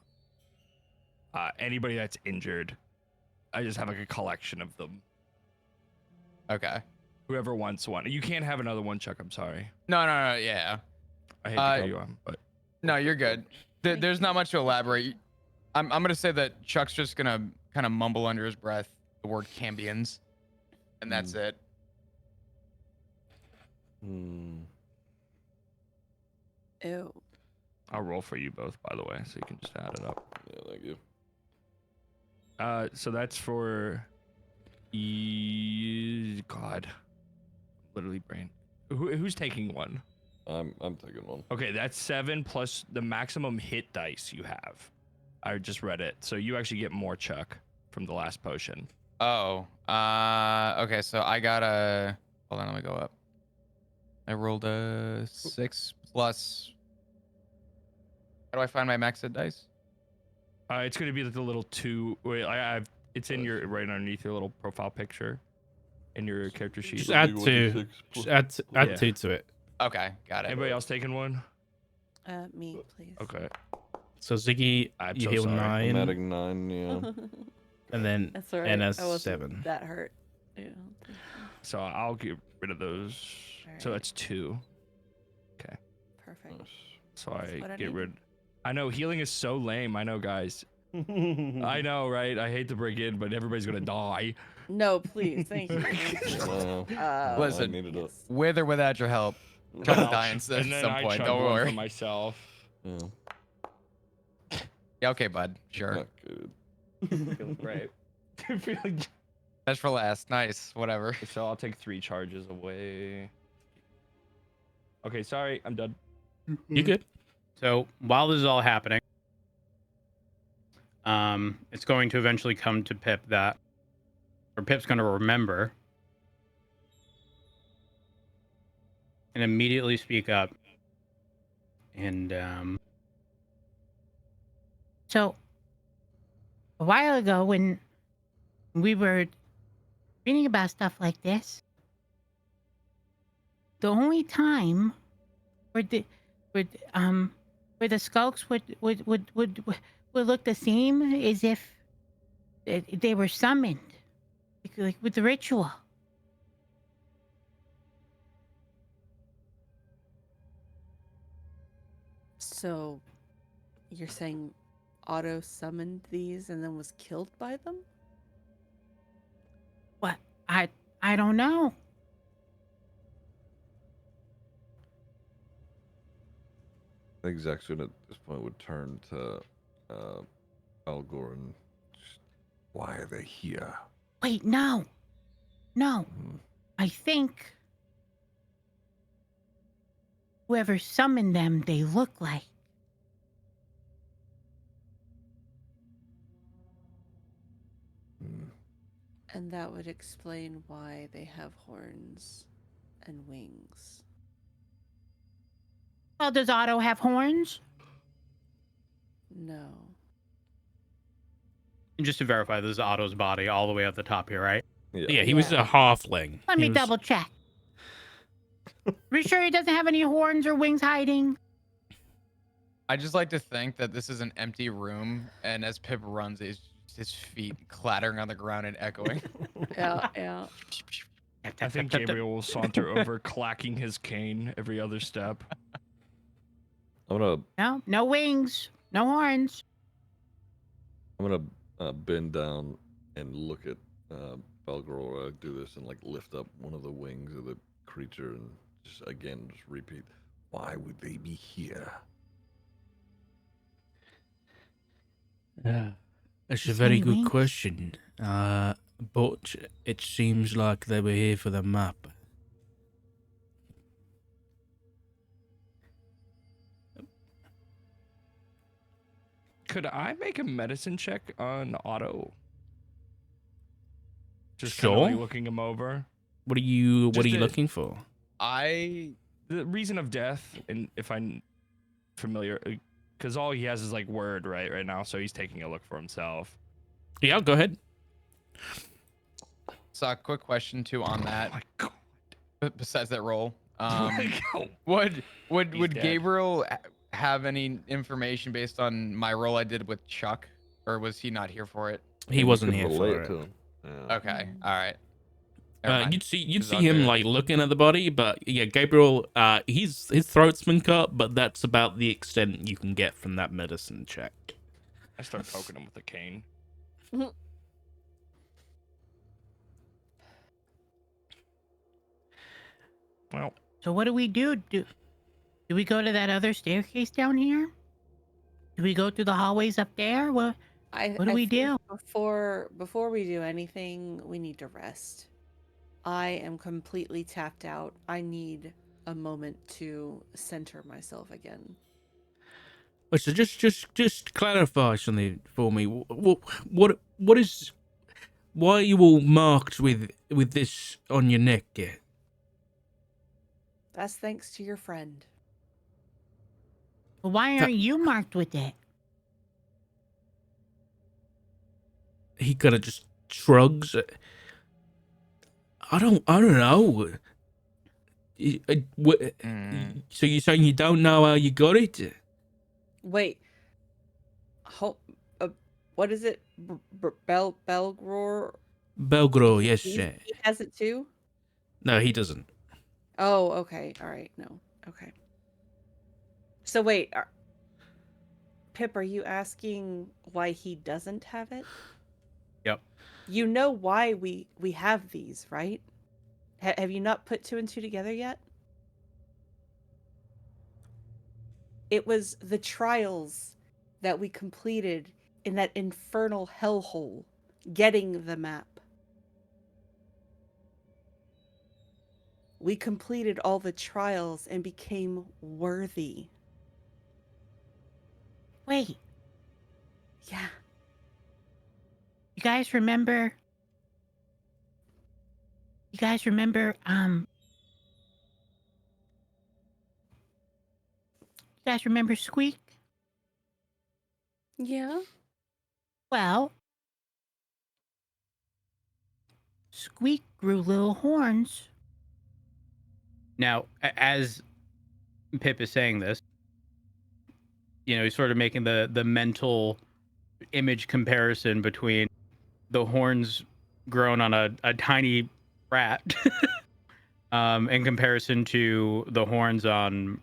anybody that's injured. I just have like a collection of them. Okay. Whoever wants one. You can't have another one, Chuck. I'm sorry. No, yeah. I hate to cut you on, but No, you're good. There's not much to elaborate. I'm gonna say that Chuck's just gonna kind of mumble under his breath the word Cambions, and that's it. Ew. I'll roll for you both, by the way, so you can just add it up. Yeah, thank you. So that's for God, literally brain. Who's taking one? I'm taking one. Okay, that's 7 plus the maximum hit dice you have. I just read it, so you actually get more, Chuck, from the last potion. Oh, okay. So I got a. Hold on, let me go up. I rolled a 6 plus. How do I find my max hit dice? It's gonna be like the little 2. Wait, it's in your right underneath your little profile picture, in your character sheet. Just add 2. Just add Yeah. 2 to it. Okay, got it. Anybody else taking one? Me, please. Okay. So Ziggy, I'm you so heal sorry. I'm 9, adding 9, yeah. and then That's all right. and a I wasn't 7. that hurt. Yeah. So I'll get rid of those. So Alright. that's 2. Perfect. So That's I what I get need. rid. I know healing is so lame. I know, guys. I know, right? I hate to break in, but everybody's gonna die. No, please. Thank you. Listen, I needed it. With or without your help, Chuck's dying at And some then I point. chug Don't one worry. for myself. Yeah. Yeah, okay, bud. Sure. Not good. Feels right. That's for last. Nice. Whatever. So I'll take 3 charges away. Okay, sorry, I'm done. You good? So while this is all happening, it's going to eventually come to Pip that, or Pip's going to remember and immediately speak up. And So, a while ago, when we were reading about stuff like this, the only time where the skulks would look the same is if they were summoned, like with the ritual. So, you're saying Otto summoned these and then was killed by them? What? I don't know. I think Zaxxon at this point would turn to Algor and just, why are they here? Wait, no. I think whoever summoned them, they look like. And that would explain why they have horns and wings. Well, does Otto have horns? No. and just to verify, this is Otto's body all the way at the top here, right? Yeah, he was a halfling. Let He me was- double check. Are you sure he doesn't have any horns or wings hiding? I just like to think that this is an empty room, and as Pip runs, his feet clattering on the ground and echoing. Yeah. I think Gabriel will saunter over, clacking his cane every other step. I'm No wings, no horns. gonna bend down and look at Belgror do this and like lift up one of the wings of the creature and just repeat, why would they be here? That's a Is very any good wings? question. But it seems like they were here for the map. Could I make a medicine check on Otto? Just Sure. kinda, like, looking him over. What are you Just a- looking for? The reason of death, and if I'm familiar, because all he has is like word right now, so he's taking a look for himself. Yeah, go ahead. So, a quick question too on that. Oh my god! Besides that roll, Like, oh, would He's dead. Gabriel have any information based on my role I did with Chuck, or was he not here for it? He You wasn't could here relate for it. to him. Yeah. Okay, all right. Never mind. You'd see It's all him good. like looking at the body, but yeah, Gabriel, his throat's been cut, but that's about the extent you can get from that medicine check. I start poking him with a cane. Well, So what do we do? Do we go to that other staircase down here? Do we go through the hallways up there? What do we think do? Before we do anything, we need to rest. I am completely tapped out. I need a moment to center myself again. Wait, so just clarify something for me. What is? Why are you all marked with this on your neck? Yeah? That's thanks to your friend. Why aren't you marked with it? He kind of just shrugs. I don't know. So you're saying you don't know how you got it? Wait. What is it? Belgror? Belgro, yes. He has it too? No, he doesn't. Oh, okay. All right. No. Okay. So wait, Pip, are you asking why he doesn't have it? Yep. You know why we have these, right? Have you not put 2 and 2 together yet? It was the trials that we completed in that infernal hellhole, getting the map. We completed all the trials and became worthy. Wait, Yeah. you guys remember? You guys remember? You guys remember Squeak? Yeah. Well, Squeak grew little horns. Now, as Pip is saying this, he's sort of making the mental image comparison between the horns grown on a tiny rat in comparison to the horns on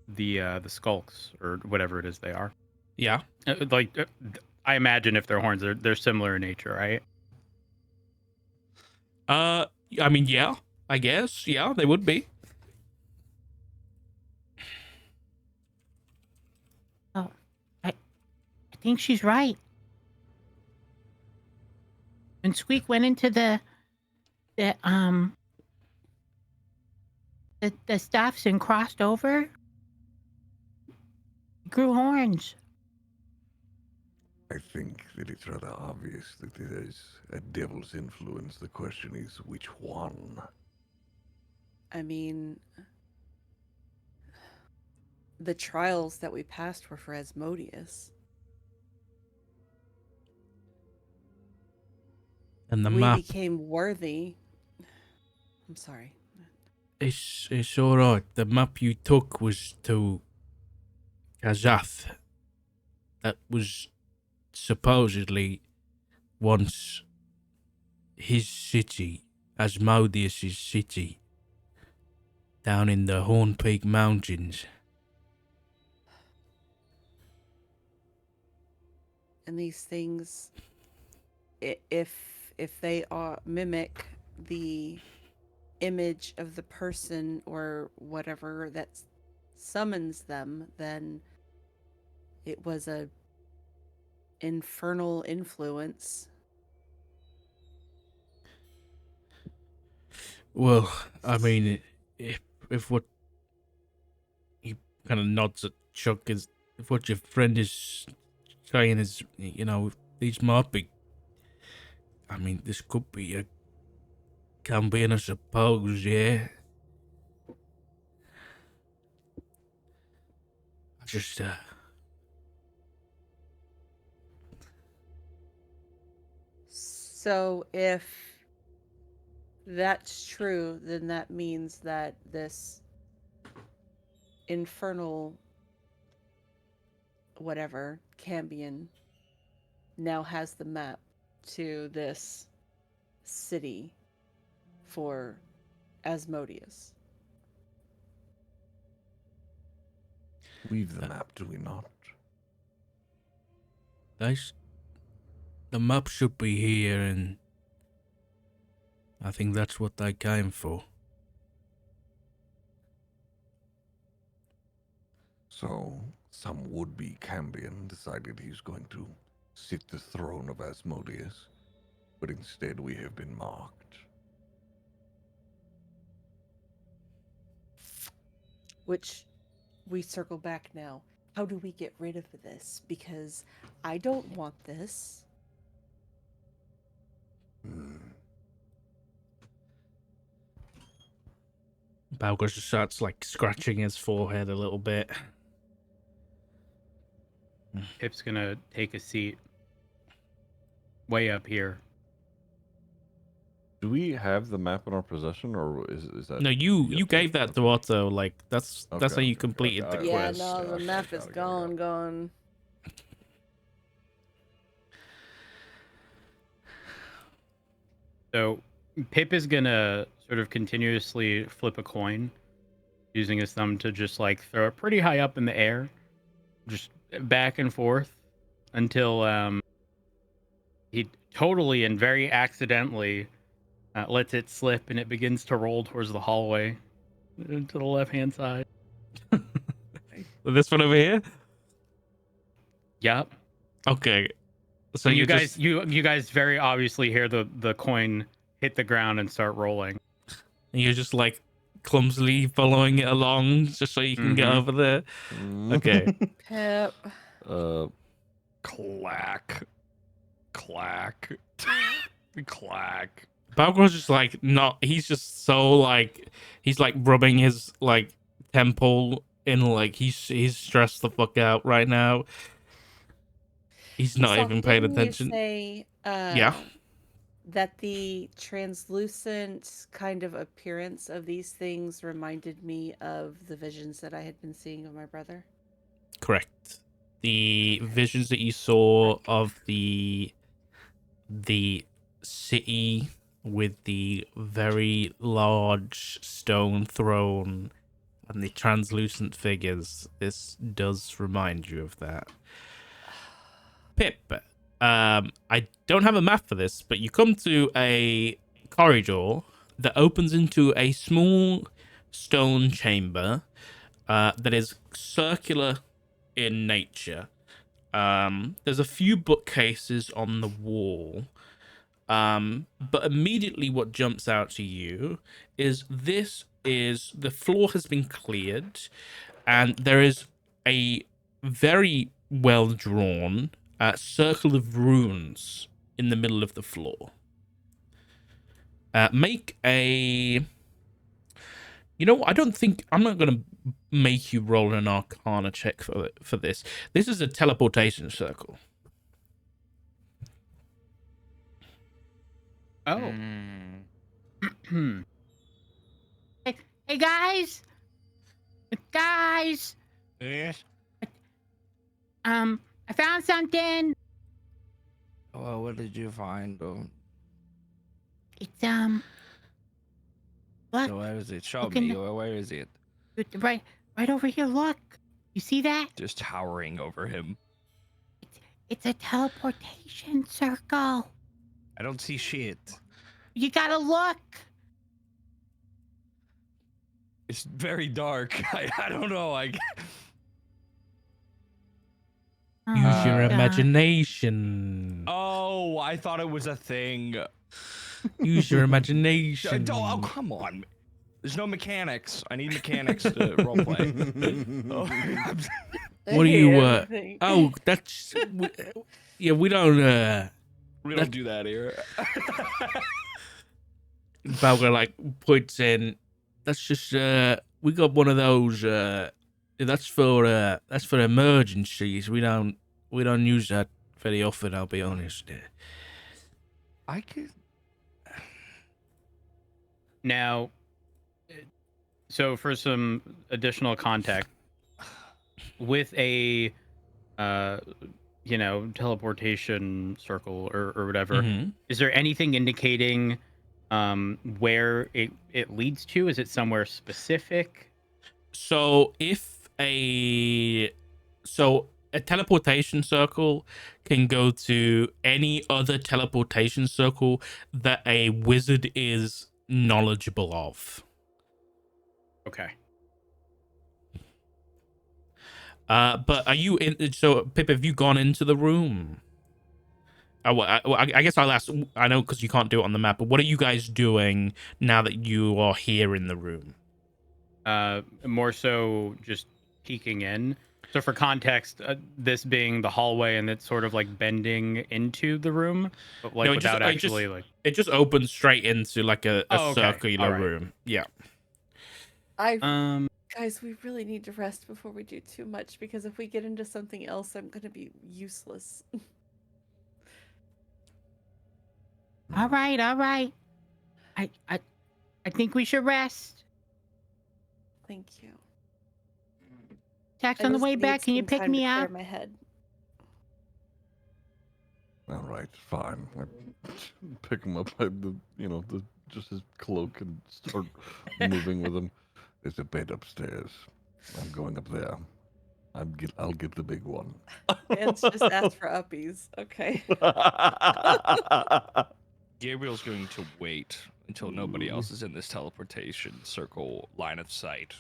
the skulks or whatever it is they are. Yeah. I imagine if they're horns, they're similar in nature, right? I mean, yeah, I guess. Yeah, they would be. Oh, I think she's right. When Squeak went into the stuffs and crossed over, he grew horns. I think that it's rather obvious that there's a devil's influence. The question is, which one? I mean, the trials that we passed were for Asmodeus. And the We map. became worthy. I'm sorry. It's all right. The map you took was to Kazath. That was supposedly once his city, Asmodeus' city, down in the Horn Peak Mountains. And these things, if they are mimic the image of the person or whatever that summons them, then it was a infernal influence. Well, I mean, if what he kind of nods at Chuck is, if what your friend is saying is, these might be. I mean, this could be a campaign, I suppose. Yeah. I just So if that's true, then that means that this infernal whatever Cambion now has the map to this city for Asmodeus. We've the map, do we not? the map should be here, and I think that's what they came for. So, some would-be Cambion decided he's going to sit the throne of Asmodeus, but instead we have been marked. Which we circle back now. How do we get rid of this? Because I don't want this. Balgos just starts like scratching his forehead a little bit. Pip's gonna take a seat way up here. Do we have the map in our possession, or is that? No, you gave that to Otto. Like that's how Okay, you completed the okay. Yeah, quest. no, the Okay, map is got it. gone. So Pip is gonna sort of continuously flip a coin, using his thumb to just like throw it pretty high up in the air, just back and forth until he totally and very accidentally lets it slip, and it begins to roll towards the hallway to the left-hand side. This one over here. Yep. Okay. So you guys, just, you guys very obviously hear the coin hit the ground and start rolling. you're just like clumsily following it along just so you can get Mhm. over there. Okay. Pip. Clack. Clack. Clack. Balgor's just like not. He's just so like he's like rubbing his like temple in like he's stressed the fuck out right now. He's not So even paying didn't you attention. say Yeah. that the translucent kind of appearance of these things reminded me of the visions that I had been seeing of my brother? Correct. The visions that you saw of the city with the very large stone throne and the translucent figures, this does remind you of that. Pip, I don't have a map for this, but you come to a corridor that opens into a small stone chamber that is circular in nature. There's a few bookcases on the wall, but immediately what jumps out to you is the floor has been cleared, and there is a very well drawn circle of runes in the middle of the floor. Make a. You know, I don't think I'm not gonna make you roll an Arcana check for this. This is a teleportation circle. Oh. Hey guys, guys. Yes. I found something. Well, what did you find? It's look, Where is it? Show look in me. the- Where is it? right over here. Look, you see that? Just towering over him. It's a teleportation circle. I don't see shit. You gotta look. It's very dark. I don't know. Use your God. imagination. Oh, I thought it was a thing. Use your imagination. Oh, come on. There's no mechanics. I need mechanics to roleplay. What do you? Everything. Oh, that's. Yeah, we don't. We don't do that here. Balga like points in. That's just. We got one of those. That's for emergencies. We don't use that very often. I'll be honest. I could. Now, so for some additional context, with a, teleportation circle or whatever, Mhm. is there anything indicating where it leads to? Is it somewhere specific? So a teleportation circle can go to any other teleportation circle that a wizard is knowledgeable of. Okay. But are you in? So Pip, have you gone into the room? I guess I'll ask. I know because you can't do it on the map. But what are you guys doing now that you are here in the room? More so just peeking in. So for context, this being the hallway and it's sort of like bending into the room, but like No, without actually like. It just opens straight into like a Oh, okay. circular All right. room. Yeah. Guys, we really need to rest before we do too much because if we get into something else, I'm gonna be useless. All right. I think we should rest. Thank you. Tax I on the just way need back. Can you some pick time me to clear up? my head. All right, fine. I pick him up by just his cloak and start moving with him. There's a bed upstairs. I'm going up there. I'll get the big one. It's just asked for uppies. Okay. Gabriel's going to wait until nobody else is in this teleportation circle line of sight.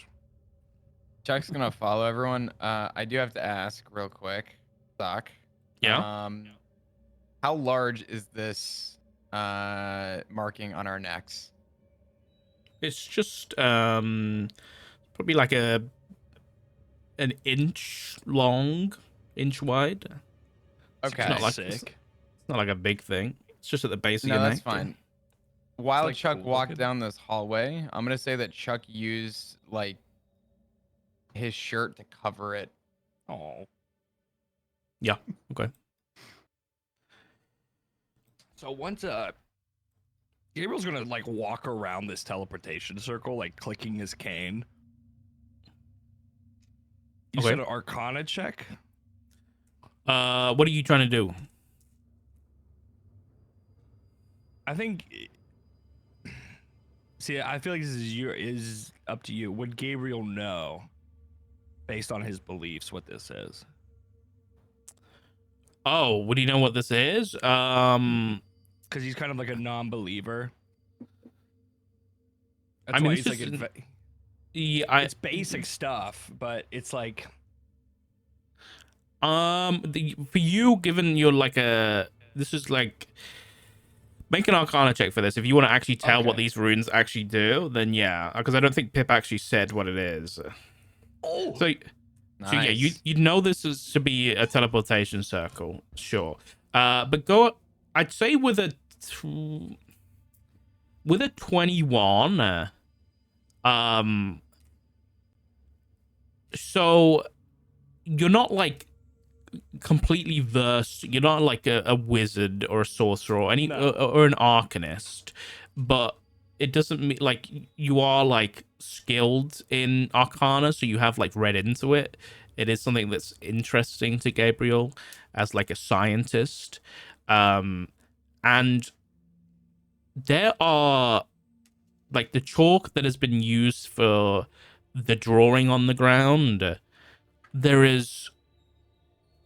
Chuck's gonna follow everyone. I do have to ask real quick. stock. Yeah. How large is this marking on our necks? It's just probably like an inch long, inch wide. Okay. It's not like Sick. it's not like a big thing. It's just at the base of No, your that's neck. fine. While like Chuck cool walked looking. down this hallway, I'm gonna say that Chuck used like his shirt to cover it. Oh. Yeah. Okay. So once Gabriel's gonna like walk around this teleportation circle, like clicking his cane. You Okay. said an Arcana check? What are you trying to do? I think. See, I feel like this is up to you. Would Gabriel know, based on his beliefs, what this is? Oh, would you know what this is? Because he's kind of like a non-believer. That's I mean, why it's he's just like. yeah, It's basic stuff, but it's like. for you, given you're like this is like, make an Arcana check for this. If you want to actually tell what Okay. these runes actually do, then yeah, because I don't think Pip actually said what it is. Oh. So yeah, you know this is to be a teleportation circle, sure. But go, I'd say with a 21, so you're not like completely versed. You're not like a wizard or a sorcerer or any No. or an arcanist, but it doesn't mean like you are like skilled in Arcana, so you have like read into it. It is something that's interesting to Gabriel as like a scientist, and there are like the chalk that has been used for the drawing on the ground. There is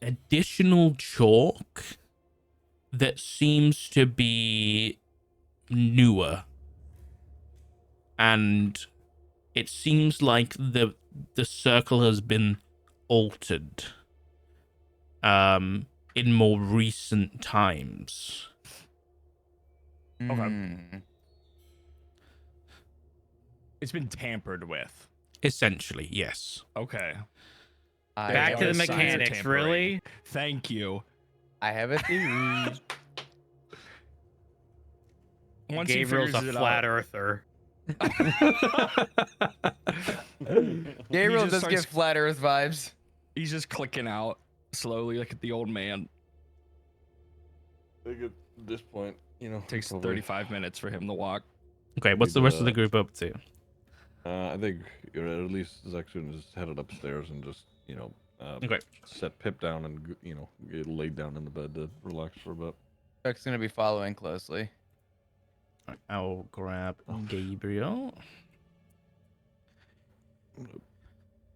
additional chalk that seems to be newer, and it seems like the circle has been altered in more recent times. Hmm. It's been tampered with. Essentially, yes. Okay. I Back have to the a Signs of theory. mechanics, tampering. really? Thank you. I have a theory. Once Gabriel's he a figures it flat out, earther. Gabriel just does starts- give flat Earth vibes. he's just clicking out slowly, like at the old man. I think at this point, you know, Takes probably, 35 minutes for him to walk. Okay, what's the rest of the group up to? I think at least Zexun is headed upstairs and just, you know, Okay. set Pip down and, you know, get laid down in the bed to relax for a bit. Chuck's gonna be following closely. I'll grab Gabriel.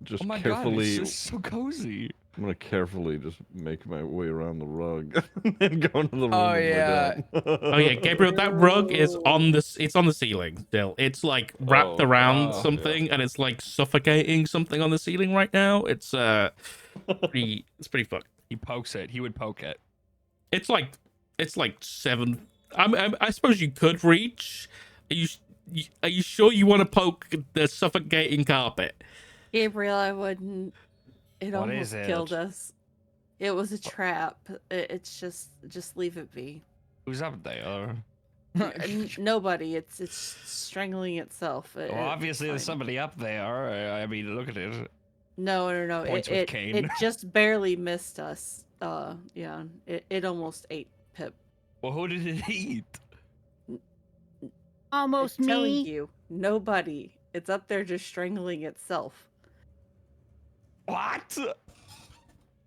Just Oh my carefully, god, it's just so cozy. I'm gonna carefully just make my way around the rug and then go into the room. Oh, and lay yeah. down. Oh yeah, Gabriel, that rug is on this. It's on the ceiling still. It's like wrapped Oh, around wow. something, and it's like suffocating something on the ceiling right now. It's pretty. It's pretty fucked. He pokes it. He would poke it. It's like 7. I suppose you could reach. Are you sure you want to poke the suffocating carpet? Gabriel, I wouldn't. It What almost is killed it? us. It's a trap. It's just leave it be. Who's up there? Nobody. It's strangling itself. Well, It's obviously there's fine. somebody up there. I mean, look at it. No. Points with It cane. just barely missed us. Yeah. It almost ate Pip. Well, who did it eat? Almost I'm telling me. you, nobody. It's up there just strangling itself. What?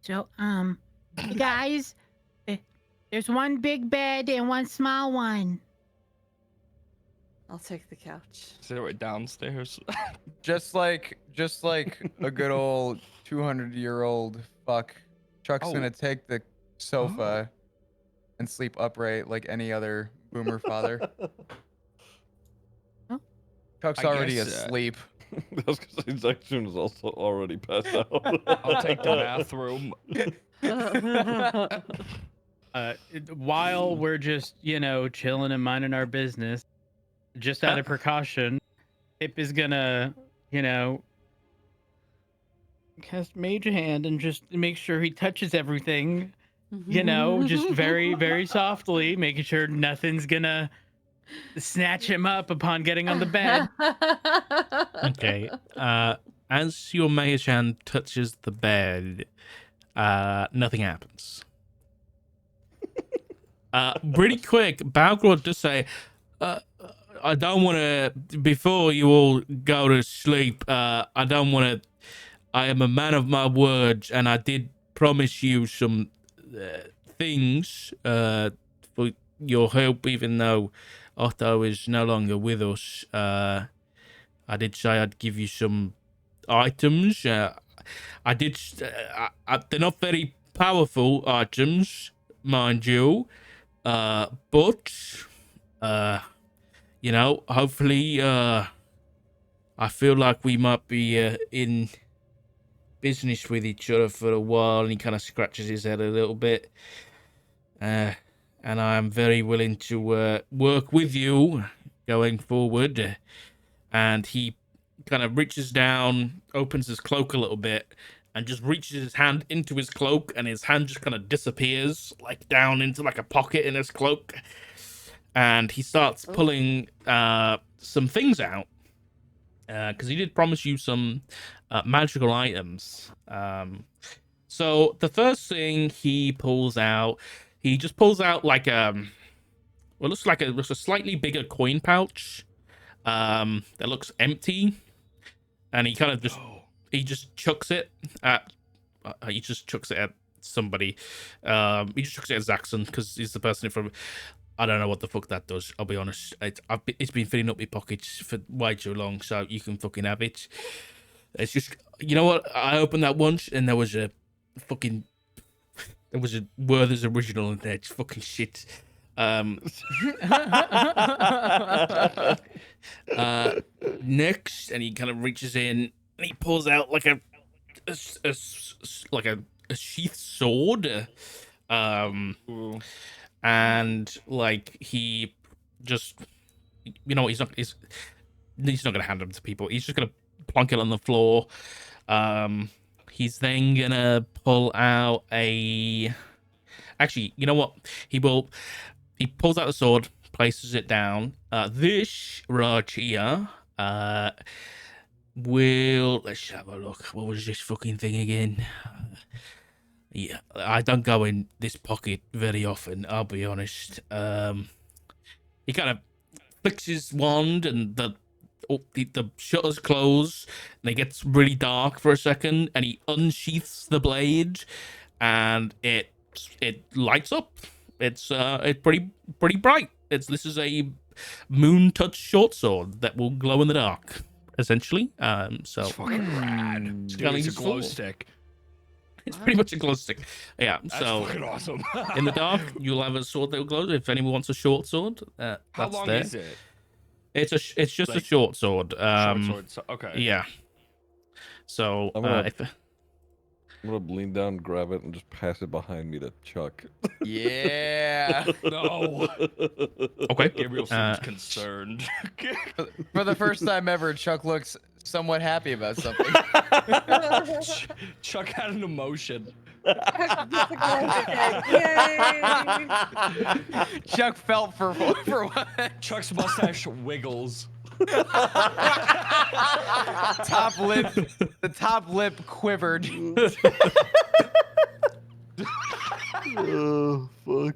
So, you guys, there's one big bed and one small one. I'll take the couch. Is it downstairs? Just like a good old 200-year-old fuck, Chuck's Oh. gonna take the sofa and sleep upright like any other boomer father. Oh. Chuck's I already guess, asleep. I was gonna say Zexun is also already passed out. I'll take the bathroom. While we're just, chilling and minding our business, just out of precaution, Hip is gonna, cast Mage Hand and just make sure he touches everything, just very, very softly, making sure nothing's gonna snatch him up upon getting on the bed. Okay. As your mage hand touches the bed, nothing happens. Pretty quick, Balgrod does say, I don't want to, before you all go to sleep, I don't want to, I am a man of my words, and I did promise you some things for your help, even though Otto is no longer with us. I did say I'd give you some items. I did. They're not very powerful items, mind you, but hopefully, I feel like we might be in business with each other for a while. And he kind of scratches his head a little bit. And I am very willing to work with you going forward. And he kind of reaches down, opens his cloak a little bit, and just reaches his hand into his cloak, and his hand just kind of disappears, like down into like a pocket in his cloak. And he starts pulling some things out, because he did promise you some magical items. So the first thing he pulls out, he just pulls out like looks like a slightly bigger coin pouch that looks empty, and he kind of just chucks it at somebody. He just chucks it at Zaxxon because he's the person from. I don't know what the fuck that does. I'll be honest. It's been filling up my pockets for way too long, so you can fucking have it. It's just, you know what? I opened that once and there was a Werther's original in there. It's fucking shit. Next, and he kind of reaches in and he pulls out like a sheath sword. And like he just, he's not gonna hand them to people. He's just gonna plonk it on the floor. He's then gonna pull out actually, you know what? He pulls out the sword, places it down. This right here, let's have a look. What was this fucking thing again? Yeah, I don't go in this pocket very often, I'll be honest. He kind of flicks his wand and the shutters close and it gets really dark for a second, and he unsheaths the blade and it lights up. It's pretty bright. This is a moon touch short sword that will glow in the dark, essentially. So it's fucking rad. It's a glow stick. It's pretty much a glow stick. Yeah, That's so fucking awesome. in the dark, you'll have a sword that will glow. If anyone wants a short sword, How that's long there. is it? It's just a Like, short sword. Short sword. Okay. Yeah. So I'm gonna lean down, grab it, and just pass it behind me to Chuck. Yeah. No. Okay. Gabriel seems concerned. For the first time ever, Chuck looks somewhat happy about something. Chuck had an emotion. Yay! Chuck felt for one. Chuck's mustache wiggles. The top lip quivered. Oh fuck!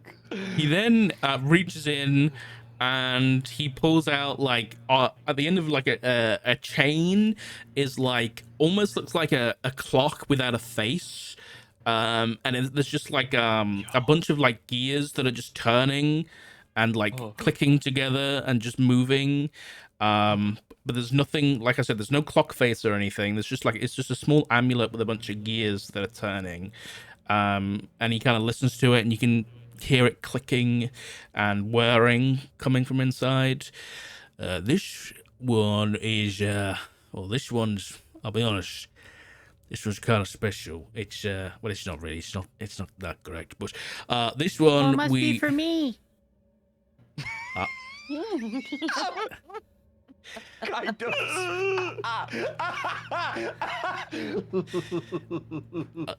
He then reaches in and he pulls out like at the end of like a chain is like almost looks like a clock without a face. And there's just like a bunch of like gears that are just turning and like clicking together and just moving. But there's nothing, like I said, there's no clock face or anything. There's just like, it's just a small amulet with a bunch of gears that are turning. And he kind of listens to it and you can hear it clicking and whirring coming from inside. This one is, this one's, I'll be honest, This one's kind of special. It's well, it's not really. It's not that correct. But this one Well, it must be for me. Kind of.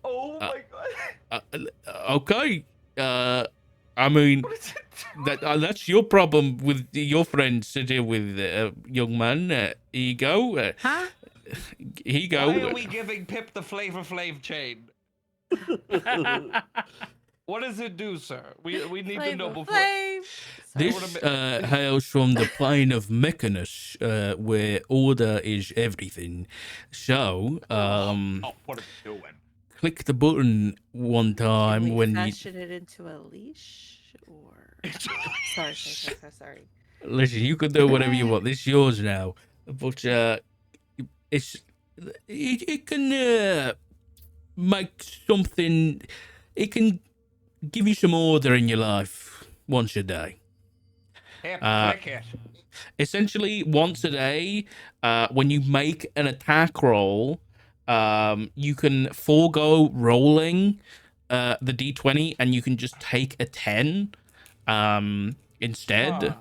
Oh my god. Okay. I mean, that's your problem with your friend sitting with young man. Here you go. Huh? Here you go. Why are we giving Pip the Flavor Flav chain? What does it do, sir? We need to know before. This hails from the plane of Mechanus, where order is everything. So, what are we doing? click the button one time Can we when you. fashion it into a leash, or sorry. Listen, you can do whatever you want. This is yours now. But it can make something. It can give you some order in your life once a day. Pip, click it. Essentially, once a day, when you make an attack roll, you can forego rolling the d20 and you can just take a 10 instead.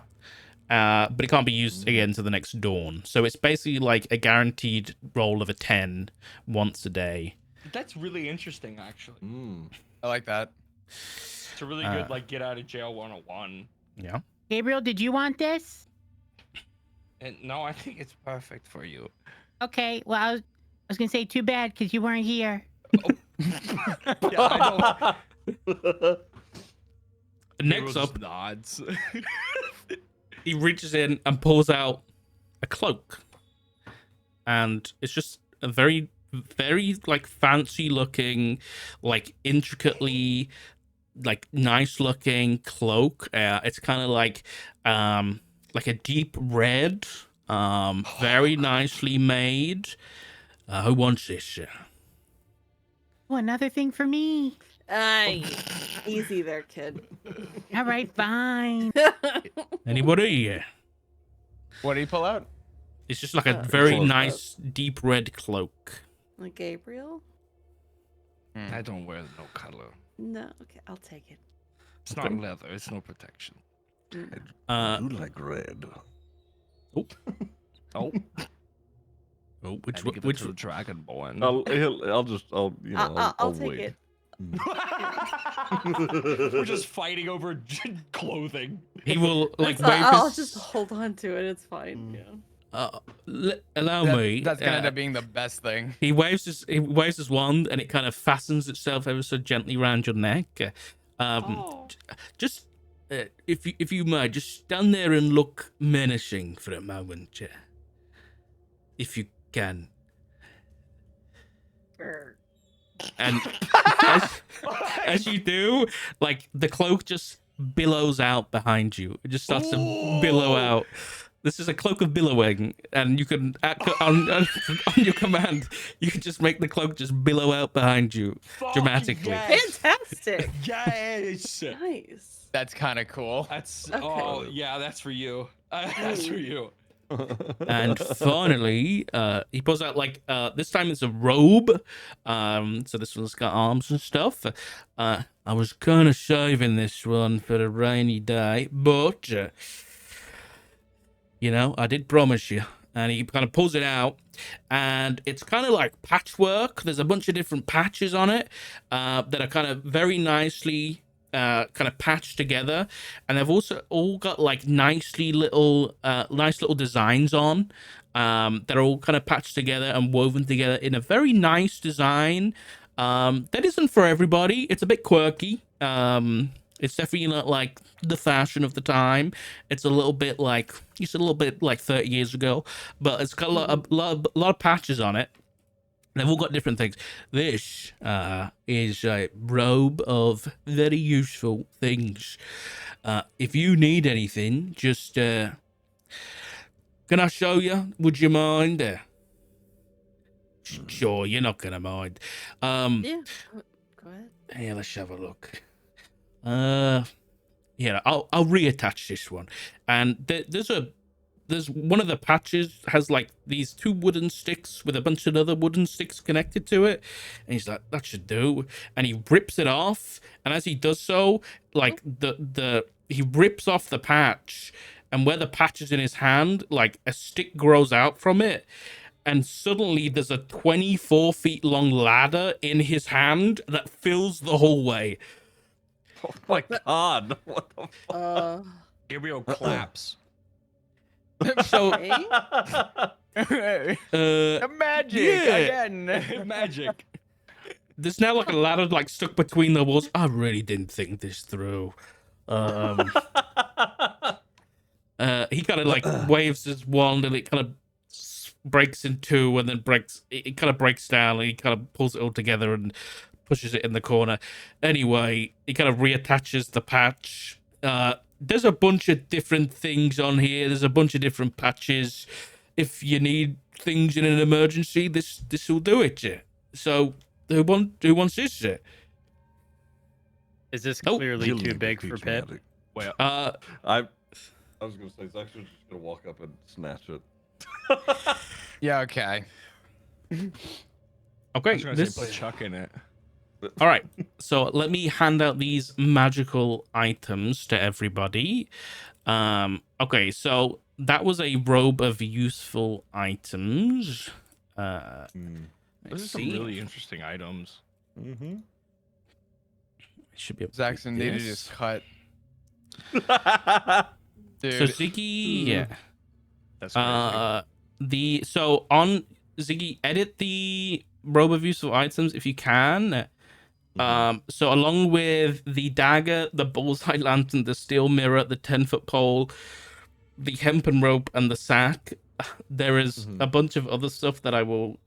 But it can't be used again to the next dawn. So it's basically like a guaranteed roll of a 10 once a day. That's really interesting, actually. I like that. It's a really good like get out of jail 101. Yeah. Gabriel, did you want this? And no, I think it's perfect for you. Okay. Well, I was gonna say too bad because you weren't here. Yeah, I don't. Next up, nods. he reaches in and pulls out a cloak. And it's just a very, very like fancy looking, like intricately, like nice looking cloak. It's kind of like a deep red, very nicely made. Who wants this? Oh, another thing for me. Easy there, kid. All right, fine. Anybody? What do you pull out? It's just like a very Close nice deep red cloak. Like Gabriel? I don't wear no color. No, okay, I'll take it. It's not leather. It's no protection. I do like red. Oh, Oh, which which which the Dragonborn? I'll take wait. it. We're just fighting over clothing. he will like That's- wave I'll his. just hold on to it. It's fine. Yeah. Allow me. That's gonna end up being the best thing. He waves his wand, and it kind of fastens itself ever so gently around your neck. Just if you might, just stand there and look menacing for a moment, if you can. And as you do, like the cloak just billows out behind you. It just starts to billow out. This is a cloak of billowing, and you can on your command, you can just make the cloak just billow out behind you dramatically. Yes. Fantastic. Yes. Nice. That's kind of cool. That's Okay. yeah, that's for you. That's for you. And finally, he pulls out like this time it's a robe. So this one's got arms and stuff. I was kind of saving this one for a rainy day, but I did promise you. And he kind of pulls it out, and it's kind of like patchwork. There's a bunch of different patches on it that are kind of very nicely kind of patched together, and they've also all got like nice little designs on that are all kind of patched together and woven together in a very nice design that isn't for everybody. It's a bit quirky. It's definitely not like the fashion of the time. It's a little bit like 30 years ago, but it's got a lot of patches on it. They've all got different things. This is a robe of very useful things. If you need anything, just can I show you? Would you mind? Sure, you're not gonna mind. Yeah. Go ahead. Here, let's have a look. Yeah, I'll reattach this one, and there's a there's one of the patches has like these 2 wooden sticks with a bunch of other wooden sticks connected to it, and he's like, that should do. And he rips it off, and as he does so, like he rips off the patch, and where the patch is in his hand, like a stick grows out from it, and suddenly there's a 24 feet long ladder in his hand that fills the hallway. Oh my god! What the fuck? Gabriel claps. So Okay. Magic yeah. again. Magic. There's now like a ladder like stuck between the walls. I really didn't think this through. He kind of like waves his wand and it kind of breaks in 2 and then it kind of breaks down, and he kind of pulls it all together and pushes it in the corner. Anyway, he kind of reattaches the patch. There's a bunch of different things on here. There's a bunch of different patches. If you need things in an emergency, this will do it. Yeah. So who wants this shit? Is this Oh. clearly You'll too never big teach for me Pip? magic. Well, I was gonna say Zach's just gonna walk up and snatch it. Yeah, okay. I Okay, was gonna say put Chuck in it. all right. So let me hand out these magical items to everybody. Okay, so that was a robe of useful items. Those are some really interesting items. Mm-hmm. Should be able to Zaxxon do needed this. his cut. Dude. So Ziggy, yeah. That's crazy. So on Ziggy, edit the robe of useful items if you can. So along with the dagger, the bullseye lantern, the steel mirror, the 10-foot pole, the hempen rope, and the sack, there is a bunch of other stuff that I will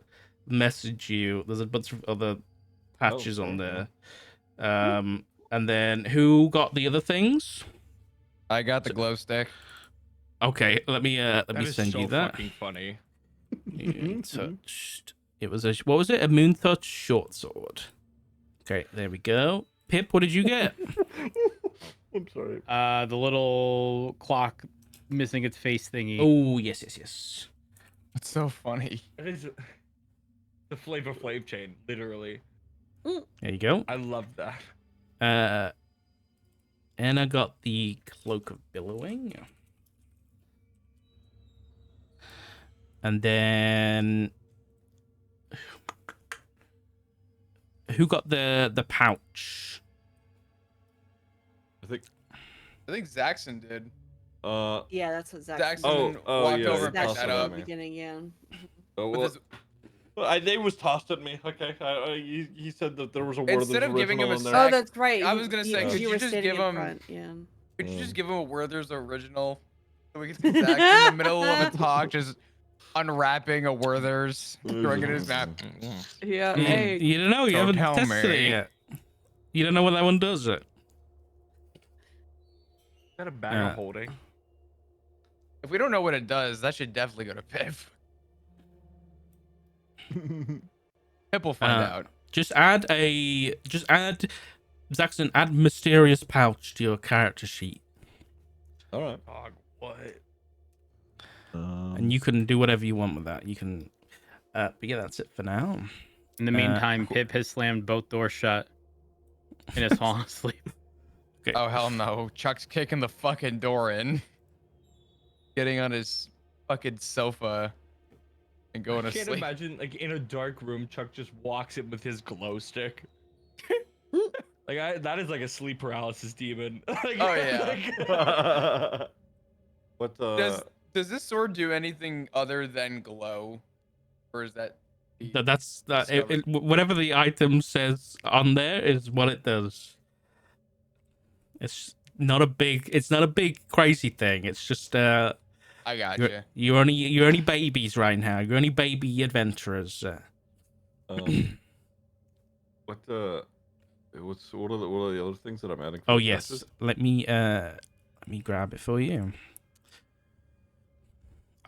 message you. There's a bunch of other patches on there. And then who got the other things? I got the glow stick. Okay, let me That is send so you that. fucking funny. Moon touched. It was what was it? A moon touch short sword. Okay, there we go. Pip, what did you get? I'm sorry. The little clock missing its face thingy. Oh yes. It's so funny. It is the Flavor Flav chain, literally. There you go. I love that. Anna got the cloak of billowing. And then who got the pouch? I think. I think Zaxxon did. Yeah, that's what Zach. Zaxxon Oh, walked yeah, over he and picked tossed that it at up. me. Beginning, yeah. Oh, But well, this- they was tossed at me. Okay, he said that there was a word Instead of giving him a in there. Oh, sack, that's right. I was gonna say, could you were just sitting give in him- front, yeah. Could you just give him a Werther's original? So we can see Zach in the middle of a talk, just unwrapping a Werther's, throwing it in his map. Yeah. Mm, Hey. you don't know. You Don't haven't tell tested me. it yet. You don't know what that one does. It. Is that a bag Yeah. of holding? If we don't know what it does, that should definitely go to Pip. Pip will find out. Just add Zaxxon, add mysterious pouch to your character sheet, All right. Dog, what? and you can do whatever you want with that. You can. But yeah, that's it for now. In the meantime, Pip has slammed both doors shut and is falling asleep. Okay. Oh hell no! Chuck's kicking the fucking door in, getting on his fucking sofa, and going I to can't sleep. imagine, like, in a dark room, Chuck just walks in with his glow stick. That is like a sleep paralysis demon. Like, Oh, yeah. What Does this sword do anything other than glow, or is that? That's that. Discovered. Whatever the item says on there is what it does. It's not a big crazy thing. It's just I got you. you're only babies right now. You're only baby adventurers. what are the other things that I'm adding? for Oh the yes, patches? let me grab it for you.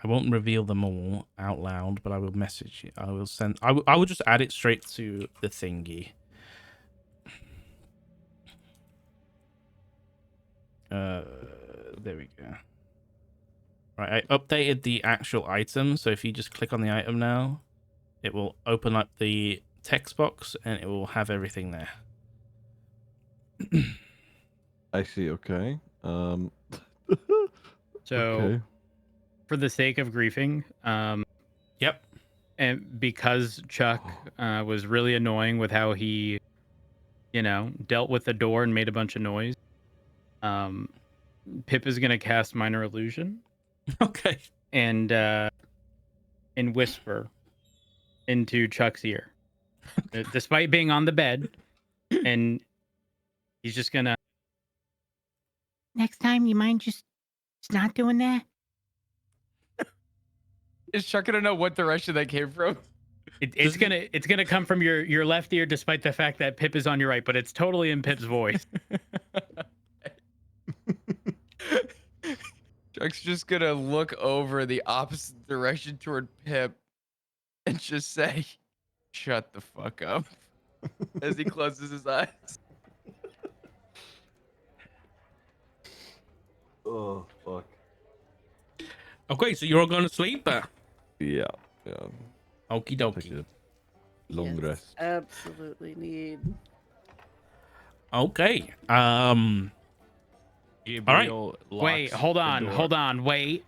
I won't reveal them all out loud, but I will message you. I will send. I will just add it straight to the thingy. There we go. Right, I updated the actual item, so if you just click on the item now, it will open up the text box and it will have everything there. I see. Okay. So, Okay. for the sake of griefing, Yep. and because Chuck was really annoying with how he, dealt with the door and made a bunch of noise, Pip is gonna cast Minor Illusion Okay. and whisper into Chuck's ear, despite being on the bed, and he's just gonna. Next time, you mind just not doing that? Is Chuck gonna know what direction that came from? It's gonna come from your left ear, despite the fact that Pip is on your right, but it's totally in Pip's voice. Chuck's just gonna look over the opposite direction toward Pip and just say, "Shut the fuck up," as he closes his eyes. Oh fuck. Okay, so you're all going to sleep? Yeah. Yeah. Okie Take dokie. a long Yes, rest. absolutely need. Okay. Gabriel Wait, locks hold the on, door. hold on, wait.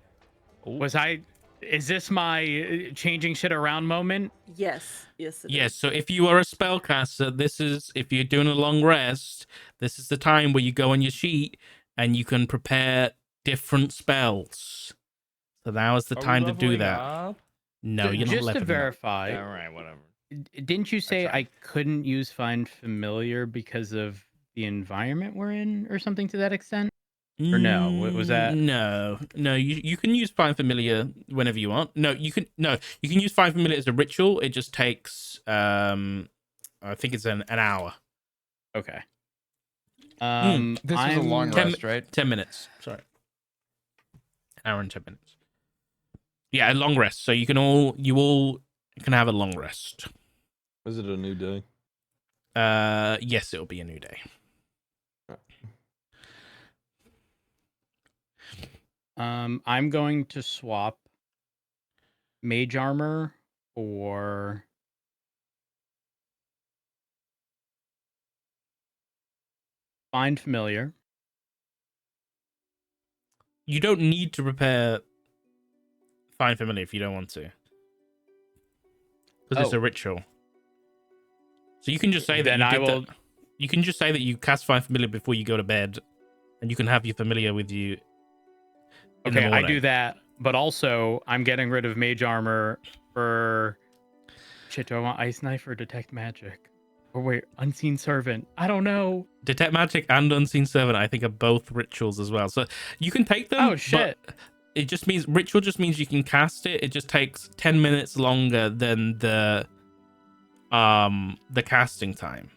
Is this my changing shit around moment? Yes, yes, it is. Yes, so if you are a spellcaster, this is, if you're doing a long rest, this is the time where you go on your sheet and you can prepare different spells. So now is the Are we time to do leveling that. up? No, you're not Just to leveling up. verify, All right, whatever. didn't you say tried. I couldn't use Find Familiar because of the environment we're in, or something to that extent? Or no? Was that? No, you can use Find Familiar whenever you want. You can use Find Familiar as a ritual. It just takes I think it's an hour. Okay. This was a long Ten- rest, right? 10 minutes. Sorry. An hour and 10 minutes. Yeah, a long rest. So you all can have a long rest. Is it a new day? Yes, it'll be a new day. I'm going to swap Mage Armor for Find Familiar. You don't need to prepare Find Familiar if you don't want to. Because it's Oh. a ritual. So you can just say that Then I will. You can just say that you cast Find Familiar before you go to bed, and you can have your familiar with you. In the Okay, I morning. do that, but also I'm getting rid of Mage Armor for. Shit, do I want Ice Knife or Detect Magic? Or wait, Unseen Servant? I don't know. Detect Magic and Unseen Servant, I think, are both rituals as well. So you can take them. Oh shit! But it just means ritual just means you can cast it. It just takes 10 minutes longer than the casting time.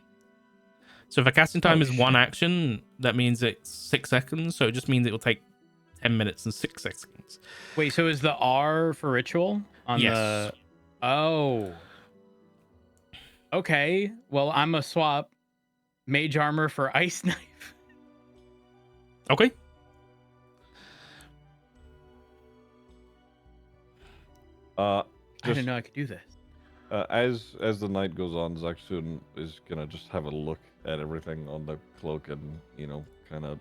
So if a casting time is one action, that means it's 6 seconds. So it just means it will take 10 minutes and 6 seconds. Wait, so is the R for ritual on Yes. the? Oh. Okay. Well, I'm a swap Mage Armor for Ice Knife. Okay. I Just, didn't know I could do this. as the night goes on, Zaksun is gonna just have a look at everything on the cloak and kind of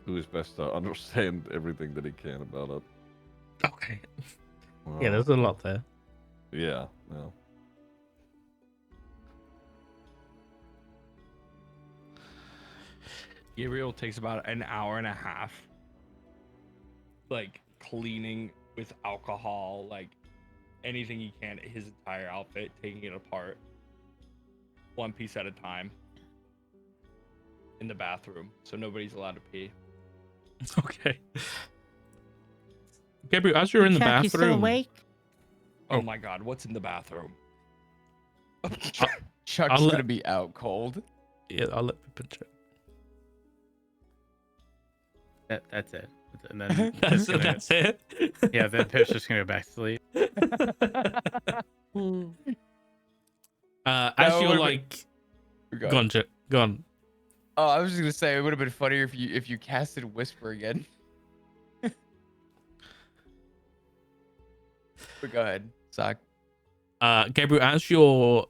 do his best to understand everything that he can about it. Okay. Yeah, there's a lot there. Yeah. Yeah. Gabriel takes about an hour and a half, like cleaning with alcohol, like anything he can, his entire outfit, taking it apart, one piece at a time, in the bathroom, so nobody's allowed to pee. Okay. Gabriel, as you're in the Chuck, you still bathroom, awake? Oh my God, what's in the bathroom? Chuck's I'll let- gonna be out cold. yeah, I'll let Pippin check. That's it. And then That's it. yeah, then Pip's just gonna go back to sleep. As No, you're wait, like, Go. go on, Chip. Go on. Oh, I was just gonna say it would have been funnier if you casted Whisper again. But go ahead, Sock. Gabriel, as you're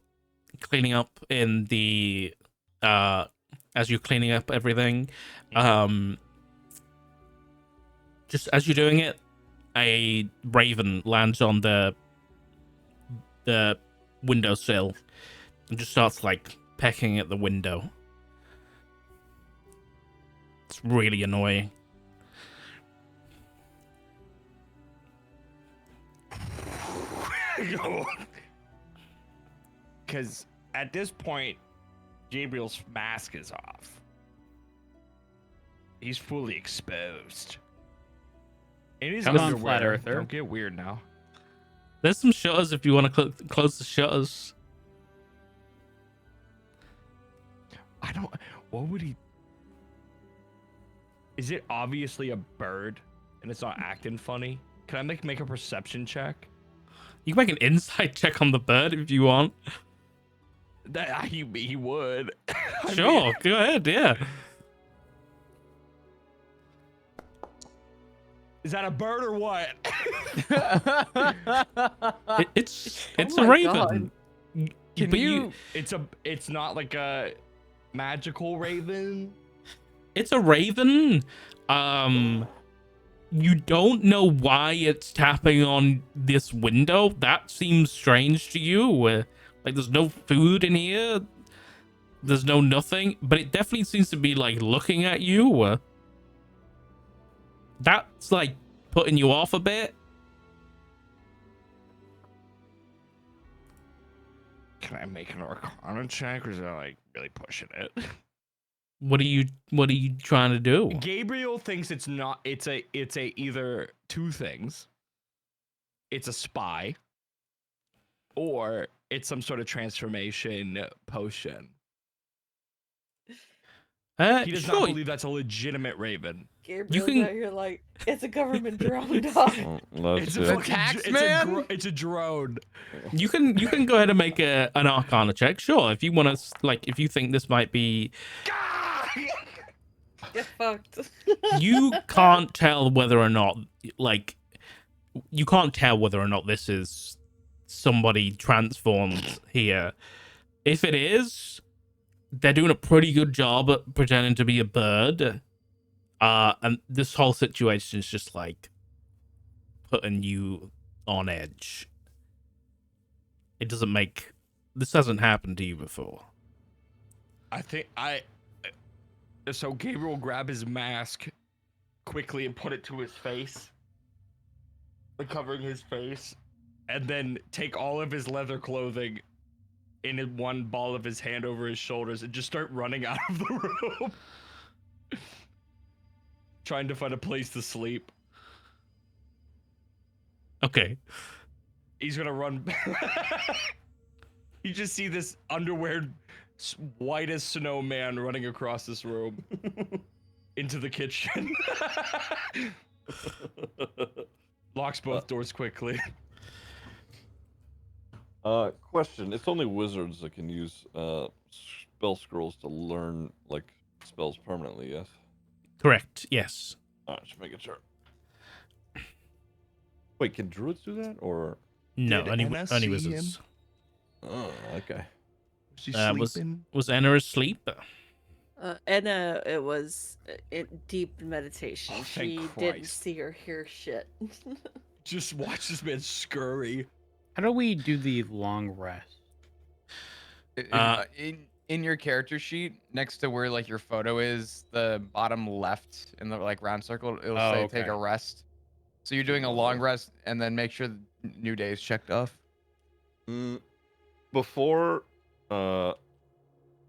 cleaning up in the as you're cleaning up everything, just as you're doing it, a raven lands on the windowsill and just starts like pecking at the window. It's really annoying. Because at this point, Gabriel's mask is off. He's fully exposed. It is Come on, underwear. Flat Earther. Don't get weird now. There's some shutters if you want to close the shutters. I don't. What would he? Is it obviously a bird and it's not acting funny? Can I make a perception check? You can make an insight check on the bird if you want. That he would. I Sure, mean, go ahead. Yeah. is that a bird or what? It's Oh a my raven. God. Can But you? It's not like a magical raven. It's a raven. You don't know why it's tapping on this window. That seems strange to you. Like there's no food in here. There's no nothing, but it definitely seems to be like looking at you. That's like putting you off a bit. Can I make an Arcana check, or is that like really pushing it? What are you trying to do? Gabriel thinks it's not. It's a either two things. It's a spy, or it's some sort of transformation potion. He does not believe that's a legitimate raven. Gabriel's can- out here like, it's a government drone, dog. It's a Let's fucking tax it's man? it's a drone. You can go ahead and make an Arcana check, sure. If you want to, like, if you think this might be, Get fucked. you can't tell whether or not, like, you can't tell whether or not this is somebody transformed here. If it is, they're doing a pretty good job at pretending to be a bird. And this whole situation is just like putting you on edge. This hasn't happened to you before. So Gabriel will grab his mask quickly and put it to his face, like covering his face, and then take all of his leather clothing in one ball of his hand over his shoulders and just start running out of the room. Trying to find a place to sleep. Okay. He's gonna run. You just see this underwear, white as snow man running across this room into the kitchen. Locks both doors quickly. Question. It's only wizards that can use spell scrolls to learn like spells permanently, yes? Correct. Yes. Alright, just making sure. Wait, can druids do that or No, Did only Anna only see wizards. oh okay. She's Was sleeping. Anna asleep? Anna, it was in deep meditation. Oh, thank She didn't Christ. see or hear shit. Just watch this man scurry. How do we do the long rest? In your character sheet, next to where like your photo is, the bottom left in the like round circle, it'll Oh, say take okay. a rest. So you're doing a long rest, and then make sure the new day is checked off. Before or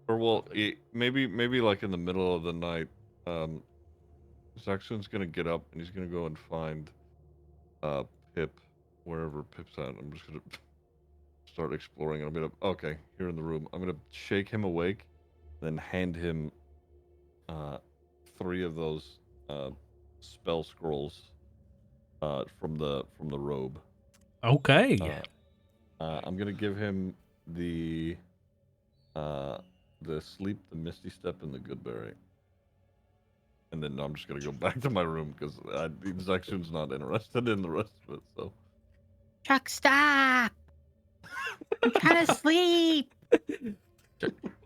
well maybe like in the middle of the night, Zaxxon's gonna get up and he's gonna go and find Pip wherever Pip's at. I'm just gonna start exploring. I'm gonna okay, here in the room. I'm gonna shake him awake, then hand him 3 of those spell scrolls from the robe. Okay. I'm gonna give him the sleep, the misty step, and the goodberry. And then I'm just gonna go back to my room because Zaxxon's not interested in the rest of it. So Chuck, stop. I'm trying to sleep.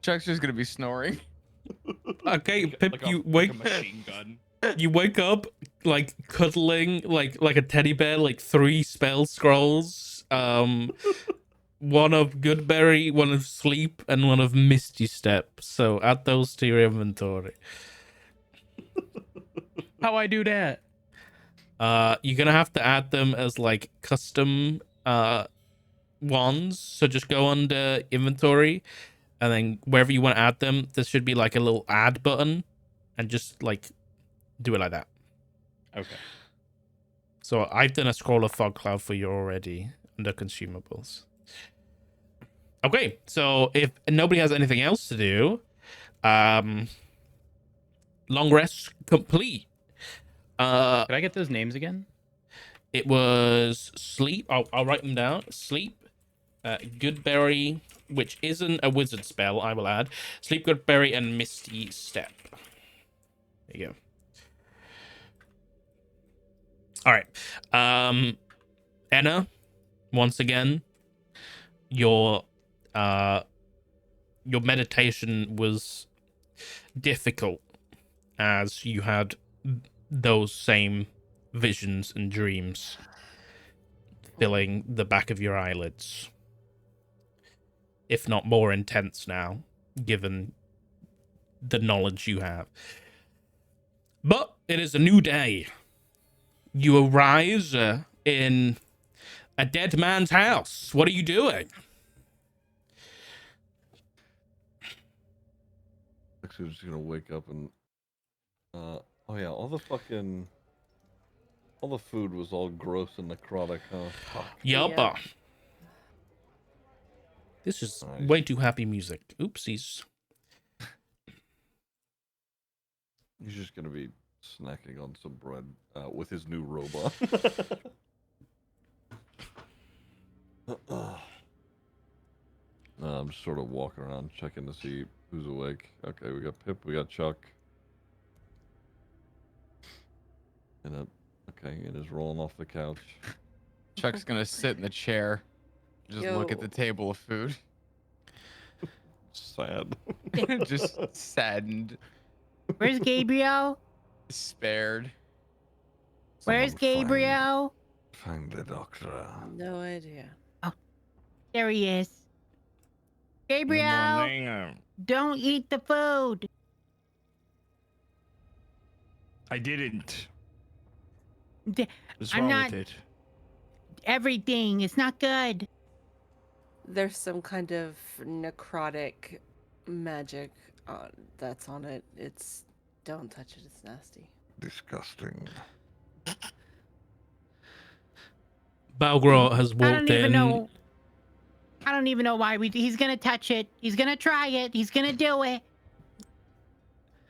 Chuck's just gonna be snoring. Okay, Pip, Like a, you like wake a machine gun. you wake up like cuddling like a teddy bear, like 3 spell scrolls. One of Goodberry, one of Sleep, and one of Misty Step. So add those to your inventory. How I do that? You're gonna have to add them as like custom ones. So just go under inventory, and then wherever you want to add them, there should be like a little add button, and just like do it like that. Okay. So I've done a scroll of fog cloud for you already under consumables. Okay, so if nobody has anything else to do, long rest complete. Could I get those names again? It was Sleep. I'll write them down. Sleep, Goodberry, which isn't a wizard spell, I will add. Sleep, Goodberry, and Misty Step. There you go. All right. Enna, once again, your meditation was difficult as you had those same visions and dreams filling the back of your eyelids, if not more intense now, given the knowledge you have. But it is a new day. You arise in a dead man's house. What are you doing? Actually, I'm just gonna wake up and oh yeah, all the food was all gross and necrotic, huh? Fuck. Yup. Yeah. This is Nice. way too happy music. Oopsies. He's just gonna be snacking on some bread with his new robot. I'm just sort of walking around checking to see who's awake. Okay, we got Pip, we got Chuck. And and is rolling off the couch. Chuck's gonna sit in the chair, just look at Yo. the table of food, Sad. just saddened, Where's Gabriel? spared. Where's Someone Gabriel? Find the doctor. No idea. There he is. Good Gabriel, morning. don't eat the food. I didn't. D- What's I'm wrong not- with it? Everything. It's not good. There's some kind of necrotic magic that's on it. Don't touch it. It's nasty. Disgusting. Balgro has I don't walked even in. know. I don't even know why he's gonna touch it. He's gonna try it. He's gonna do it.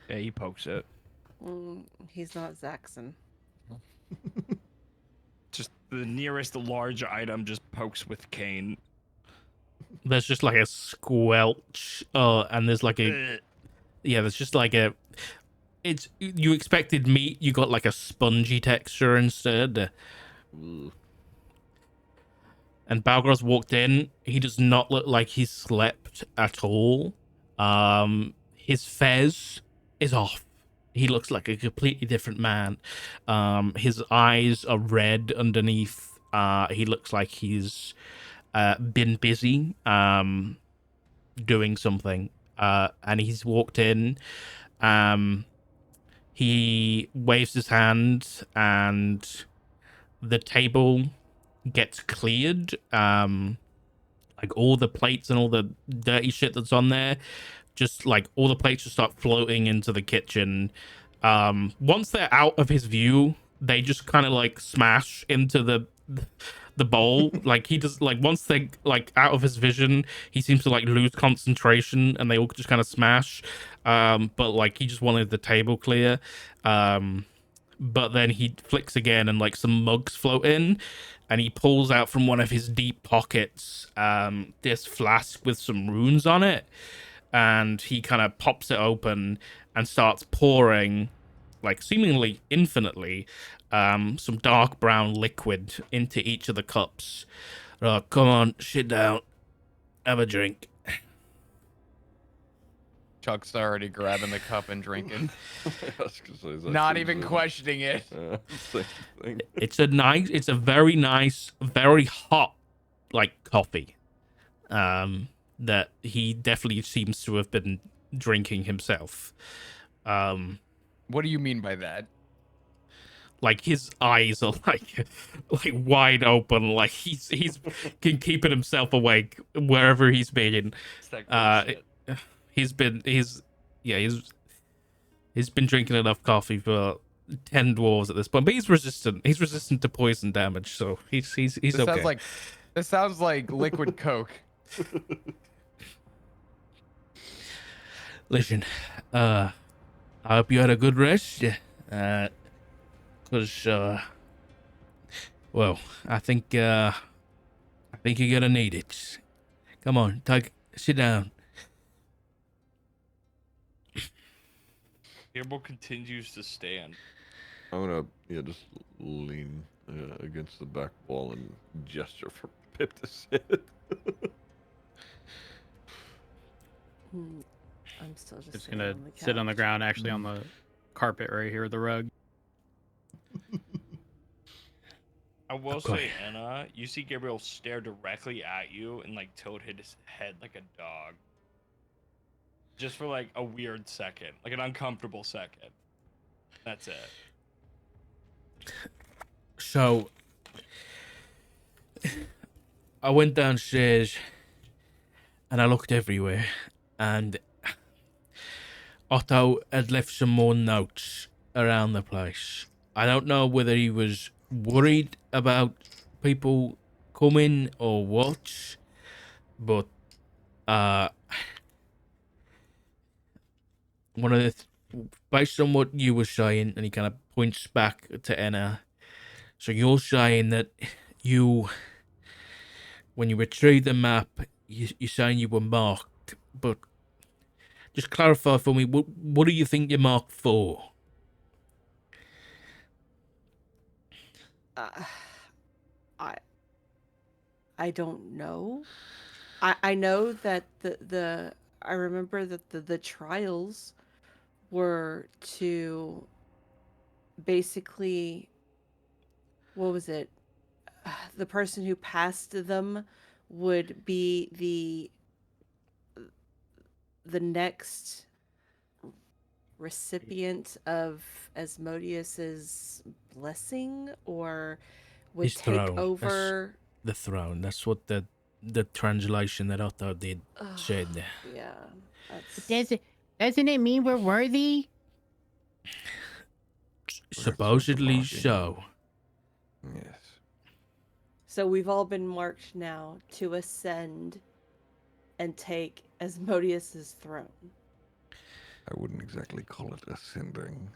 Yeah, he pokes it. He's not Zaxxon. Just the nearest large item just pokes with cane. There's just like a squelch. And there's like a Ugh. yeah. There's just like a. It's you expected meat. You got like a spongy texture instead. Ugh. And Balgros walked in. He does not look like he's slept at all. His fez is off. He looks like a completely different man. His eyes are red underneath. He looks like he's been busy doing something. And he's walked in. He waves his hand, and the table gets cleared. Like all the plates and all the dirty shit that's on there, just like all the plates just start floating into the kitchen. Once they're out of his view, they just kind of like smash into the bowl. Like he does, like once they like out of his vision, he seems to like lose concentration, and they all just kind of smash. But like he just wanted the table clear. But then he flicks again, and like some mugs float in, and he pulls out from one of his deep pockets this flask with some runes on it, and he kind of pops it open and starts pouring, like seemingly infinitely, some dark brown liquid into each of the cups. Come on, sit down, have a drink. Chuck's already grabbing the cup and drinking. I was gonna say, is that Not seems even in- questioning it. Same thing. It's a very nice, very hot, like coffee. That he definitely seems to have been drinking himself. What do you mean by that? Like his eyes are like wide open, like he's keeping himself awake wherever he's been. It's that good shit. He's been drinking enough coffee for 10 dwarves at this point, but he's resistant. He's resistant to poison damage, so he's This okay. sounds like liquid coke. Listen, I hope you had a good rest. Cause well, I think you're gonna need it. Come on, sit down. Gabriel continues to stand. I'm gonna just lean against the back wall and gesture for Pip to sit. I'm still Just sitting gonna on the sit on the couch. ground, actually on the carpet right here, the rug. I will Okay. say, Anna, you see Gabriel stare directly at you and like tilt his head like a dog. Just for like a weird second, like an uncomfortable second. That's it. So I went downstairs and I looked everywhere, and Otto had left some more notes around the place. I don't know whether he was worried about people coming or what, but one of the based on what you were saying, and he kind of points back to Enna. So you're saying that when you retrieved the map, you're saying you were marked, but just clarify for me, what do you think you're marked for? I don't know. I know that I remember that the trials were to basically, what was it? The person who passed them would be the next recipient of Asmodeus's blessing, or would His take throne. over. The throne. That's what the translation that Otto did Ugh, said. yeah, that's... Doesn't it mean we're worthy? Supposedly Marking. so. Yes. So we've all been marked now to ascend and take Asmodeus's throne. I wouldn't exactly call it ascending.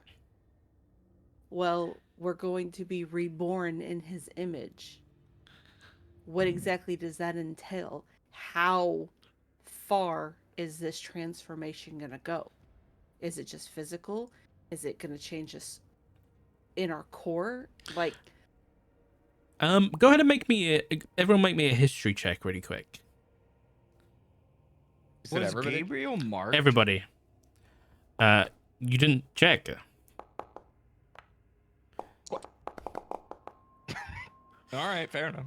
Well, we're going to be reborn in his image. What exactly does that entail? How far is this transformation going to go? Is it just physical? Is it going to change us in our core? Like, Go ahead and everyone make me a history check really quick. You said Was everybody? Gabriel marked? Everybody. You didn't check. All right, fair enough.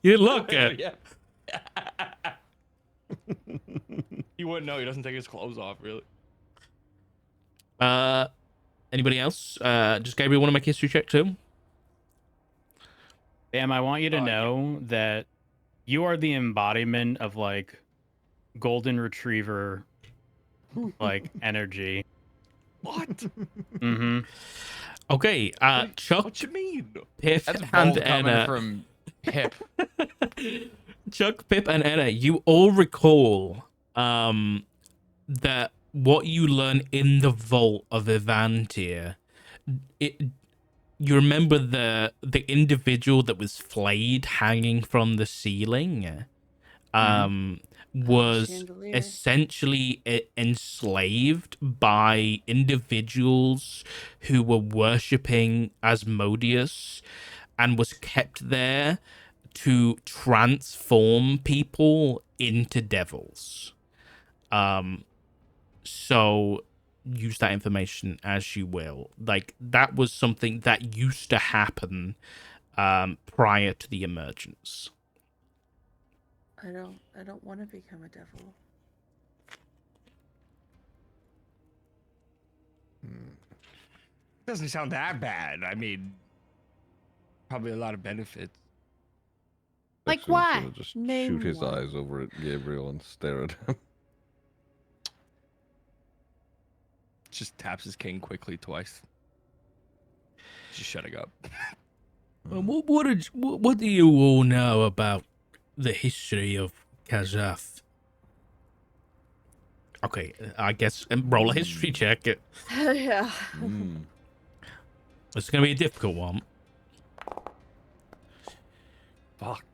You look at. Yeah. He wouldn't know. He doesn't take his clothes off, really. Anybody else? Just Gabriel want to make a history check too? Bam, I want you to Yeah. know that you are the embodiment of like golden retriever like energy. What? Mm-hmm. Okay. Chuck, What you mean? Pip, That's and bold coming Anna. from Pip. Chuck, Pip, and Anna, you all recall that what you learn in the vault of Evantia, you remember the individual that was flayed hanging from the ceiling? was Chandelier. essentially enslaved by individuals who were worshipping Asmodeus and was kept there to transform people into devils. So use that information as you will. Like, that was something that used to happen prior to the emergence. I don't want to become a devil. Doesn't sound that bad. I mean, probably a lot of benefits. Like Actually, I'm what? gonna just Name shoot his one. eyes over at Gabriel and stare at him. Just taps his cane quickly twice. Just shutting up. What do you all know about the history of Kazath? Okay, I guess roll a history check. Yeah. It's gonna be a difficult one. Fuck.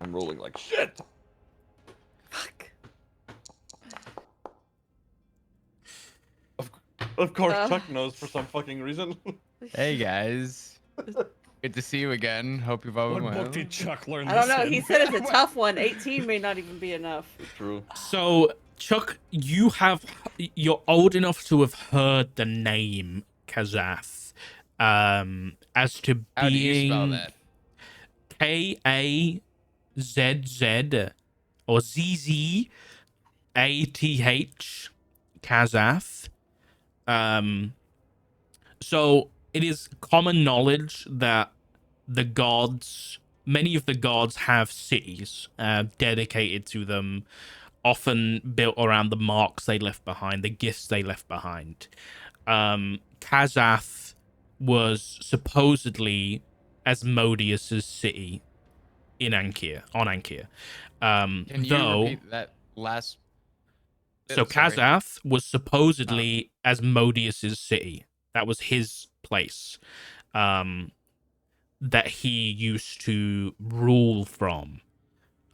I'm rolling like shit. Fuck. Of course, Chuck knows for some fucking reason. Hey guys. Good to see you again. Hope you've all What been well. book did Chuck learn I don't this know. in? He said it's a tough one. 18 may not even be enough. True. So, Chuck, you're old enough to have heard the name Kazath, as to How do you spell being that? Kazz or ZZATH, Kazath. So it is common knowledge that many of the gods have cities dedicated to them, often built around the marks they left behind, the gifts they left behind. Kazath was supposedly Asmodeus's city on Ankyr. Can you repeat that last bit? So Sorry. Kazath was supposedly Asmodeus's city. That was his place that he used to rule from.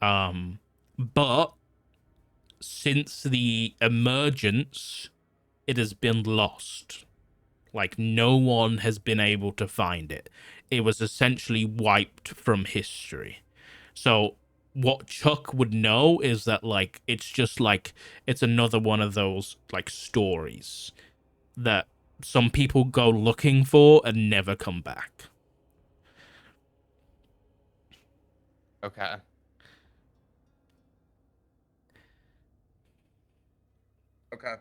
But since the emergence, it has been lost. Like, no one has been able to find it. It was essentially wiped from history. So what Chuck would know is that, like, it's just like, it's another one of those, like, stories that some people go looking for and never come back. Okay. Okay.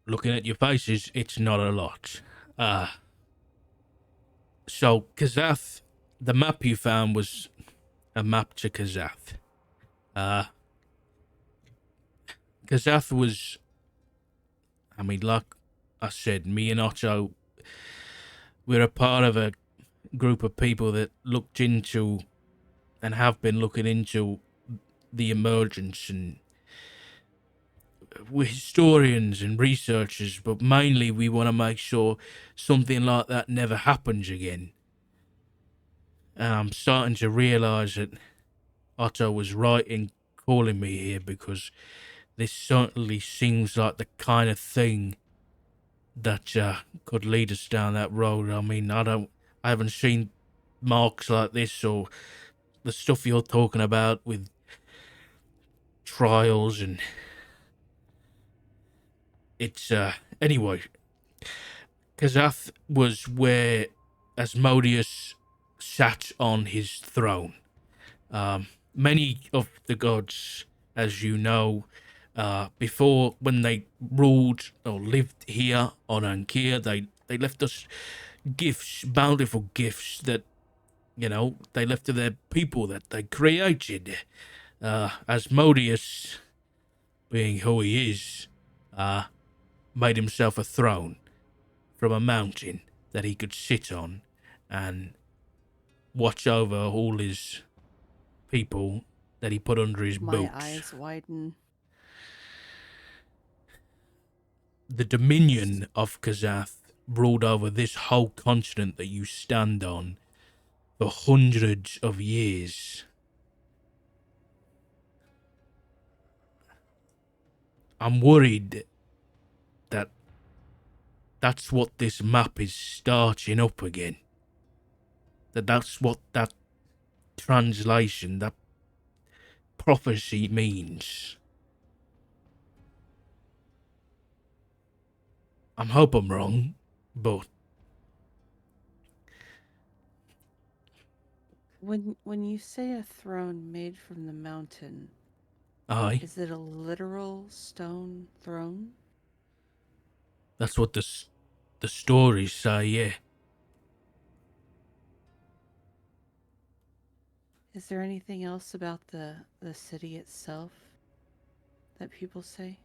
Looking at your faces, it's not a lot. So Kazath, the map you found was a map to Kazath. Kazath was, I mean, like I said, me and Otto, we're a part of a group of people that looked into and have been looking into the emergence, and we're historians and researchers, but mainly we want to make sure something like that never happens again. And I'm starting to realize that Otto was right in calling me here, because this certainly seems like the kind of thing that could lead us down that road. I mean, I haven't seen marks like this or the stuff you're talking about with trials, and it's anyway. Kazath was where Asmodeus sat on his throne. Many of the gods, as you know, before, when they ruled or lived here on Ankyr, they left us gifts, bountiful gifts that, you know, they left to their people that they created. Asmodeus, being who he is, made himself a throne from a mountain that he could sit on and watch over all his people that he put under his My boots. eyes widen. The dominion of Kazath ruled over this whole continent that you stand on for hundreds of years. I'm worried that that's what this map is starting up again. That's what that translation, that prophecy means. I hope I'm wrong, but When you say a throne made from the mountain, aye, is it a literal stone throne? that's what the stories say, yeah. Is there anything else about the city itself that people say?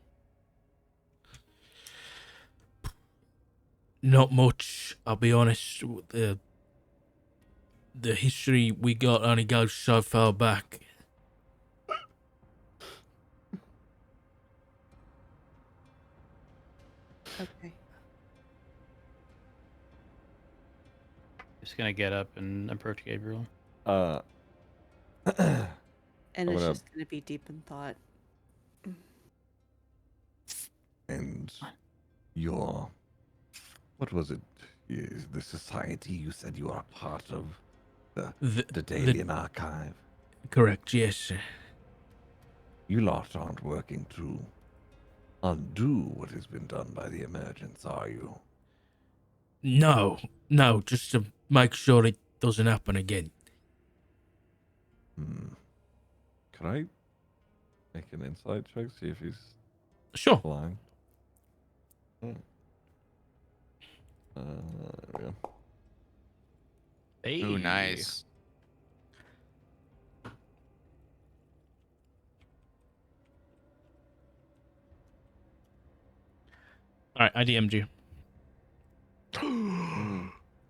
Not much, I'll be honest. The history we got only goes so far back. Okay. Just gonna get up and approach Gabriel. Uh, And I'm it's gonna- just going to be deep in thought. And your, what was it? The society you said you are a part of? The Dalian Archive? Correct, yes. You lot aren't working to undo what has been done by the emergence, are you? No, just to make sure it doesn't happen again. Can I make an insight check? See if he's Sure. blind. There we go. Hey. Ooh, nice. Alright, I DM'd you.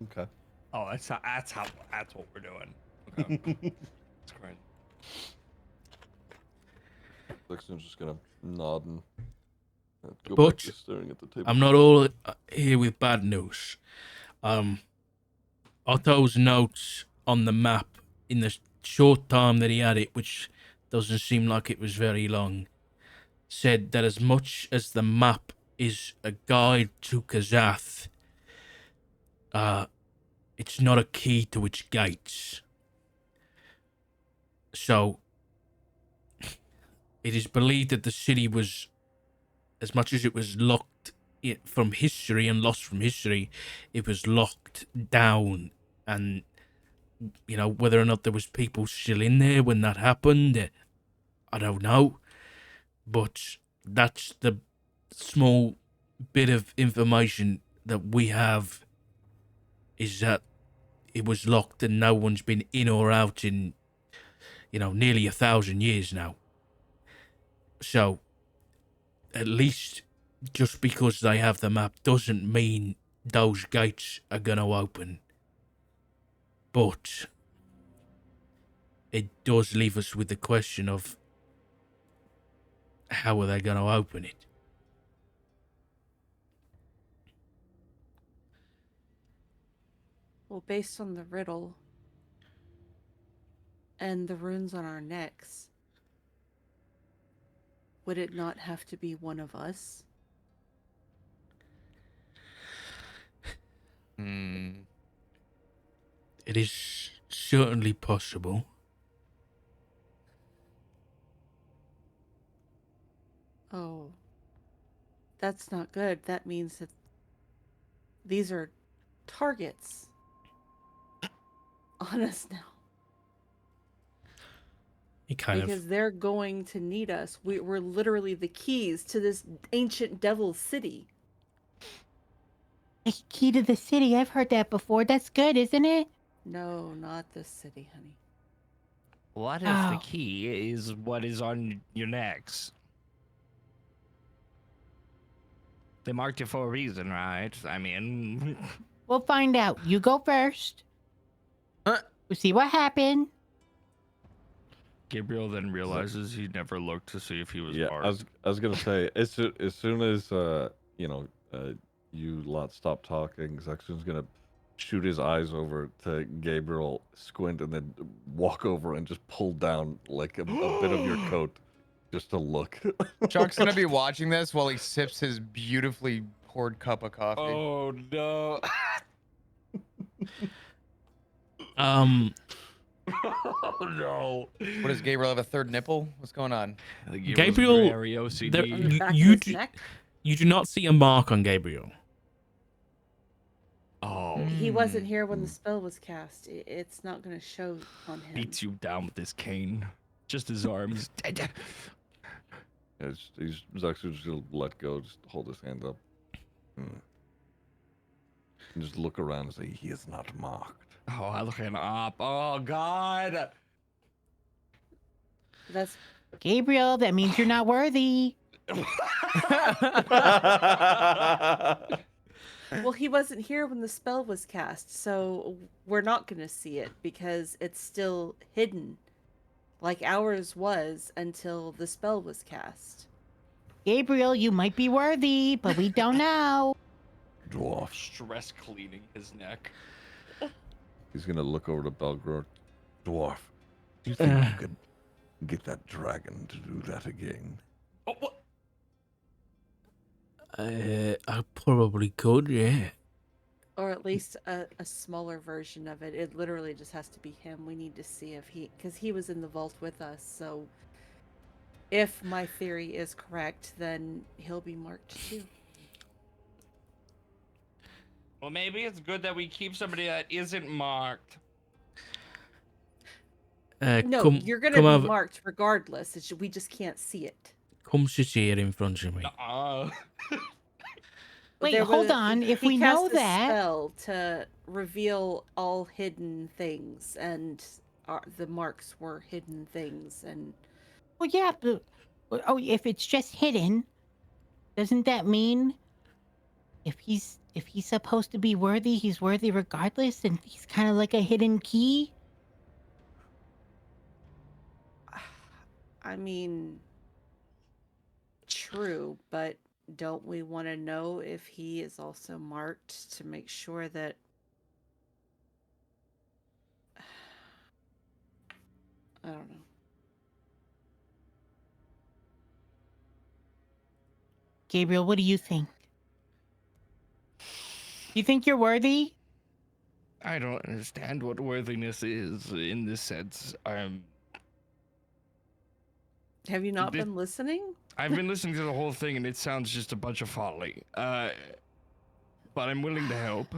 Okay. Oh, that's what we're doing. Okay. That's great. Dixon's just gonna nod and go But back to staring at the table. I'm not all here with bad news. Otto's notes on the map in the short time that he had it, which doesn't seem like it was very long, said that as much as the map is a guide to Kazath, it's not a key to its gates. So, it is believed that the city was, as much as it was locked from history and lost from history, it was locked down. And, you know, whether or not there was people still in there when that happened, I don't know. But that's the small bit of information that we have, is that it was locked and no one's been in or out in, you know, nearly 1,000 years now. So, at least just because they have the map doesn't mean those gates are going to open. But it does leave us with the question of how are they going to open it? Well, based on the riddle and the runes on our necks, would it not have to be one of us? It is certainly possible. Oh, that's not good. That means that these are targets on us now. It kind Because they're going to need us. We're literally the keys to this ancient devil city. A key to the city. I've heard that before. That's good, isn't it? No, not this city, honey. What if the Oh. key is what is on your necks? They marked it for a reason, right? I mean, We'll find out. You go first. We'll see what happened. Gabriel then realizes he never looked to see if he was Yeah, marked. I was gonna say as soon as you lot stop talking, Zexon's gonna shoot his eyes over to Gabriel, squint, and then walk over and just pull down like a bit of your coat, Just a look. Chuck's gonna be watching this while he sips his beautifully poured cup of coffee. Oh no. Um, Oh no. What does Gabriel have a third nipple? What's going on? I think Gabriel's Gabriel, very On OCD. the back you of his do- neck. you do not see a mark on Gabriel. Oh, He wasn't Mm. here when the spell was cast. It's not going to show on him. beats you down with his cane. Just his arms. Yeah, he's actually just gonna let go, just hold his hand up. And just look around and say, he is not marked. Oh, I looking up. Oh God. That's Gabriel, that means you're not worthy. well, he wasn't here when the spell was cast, so we're not going to see it because it's still hidden, like ours was until the spell was cast. Gabriel, you might be worthy, but we don't know. Dwarf. Stress cleaning his neck. He's gonna look over to Belgror. Dwarf. Do you think you could get that dragon to do that again? Oh, what? I probably could, yeah. Or at least a smaller version of it. It literally just has to be him. We need to see if because he was in the vault with us, so if my theory is correct, then he'll be marked too. Well, maybe it's good that we keep somebody that isn't marked. No, come, you're gonna come be have, marked regardless. We just can't see it. come sit here in front of me. Wait, There hold was- on. If he we cast know a that, spell to reveal all hidden things, and the marks were hidden things, and well, yeah, but if it's just hidden, doesn't that mean if he's supposed to be worthy, he's worthy regardless, and he's kind of like a hidden key? I mean, true, but don't we want to know if he is also marked to make sure that I don't know. Gabriel, what do you think? You think you're worthy? I don't understand what worthiness is in this sense. Have you not Thi- been listening? I've been listening to the whole thing and it sounds just a bunch of folly. But I'm willing to help.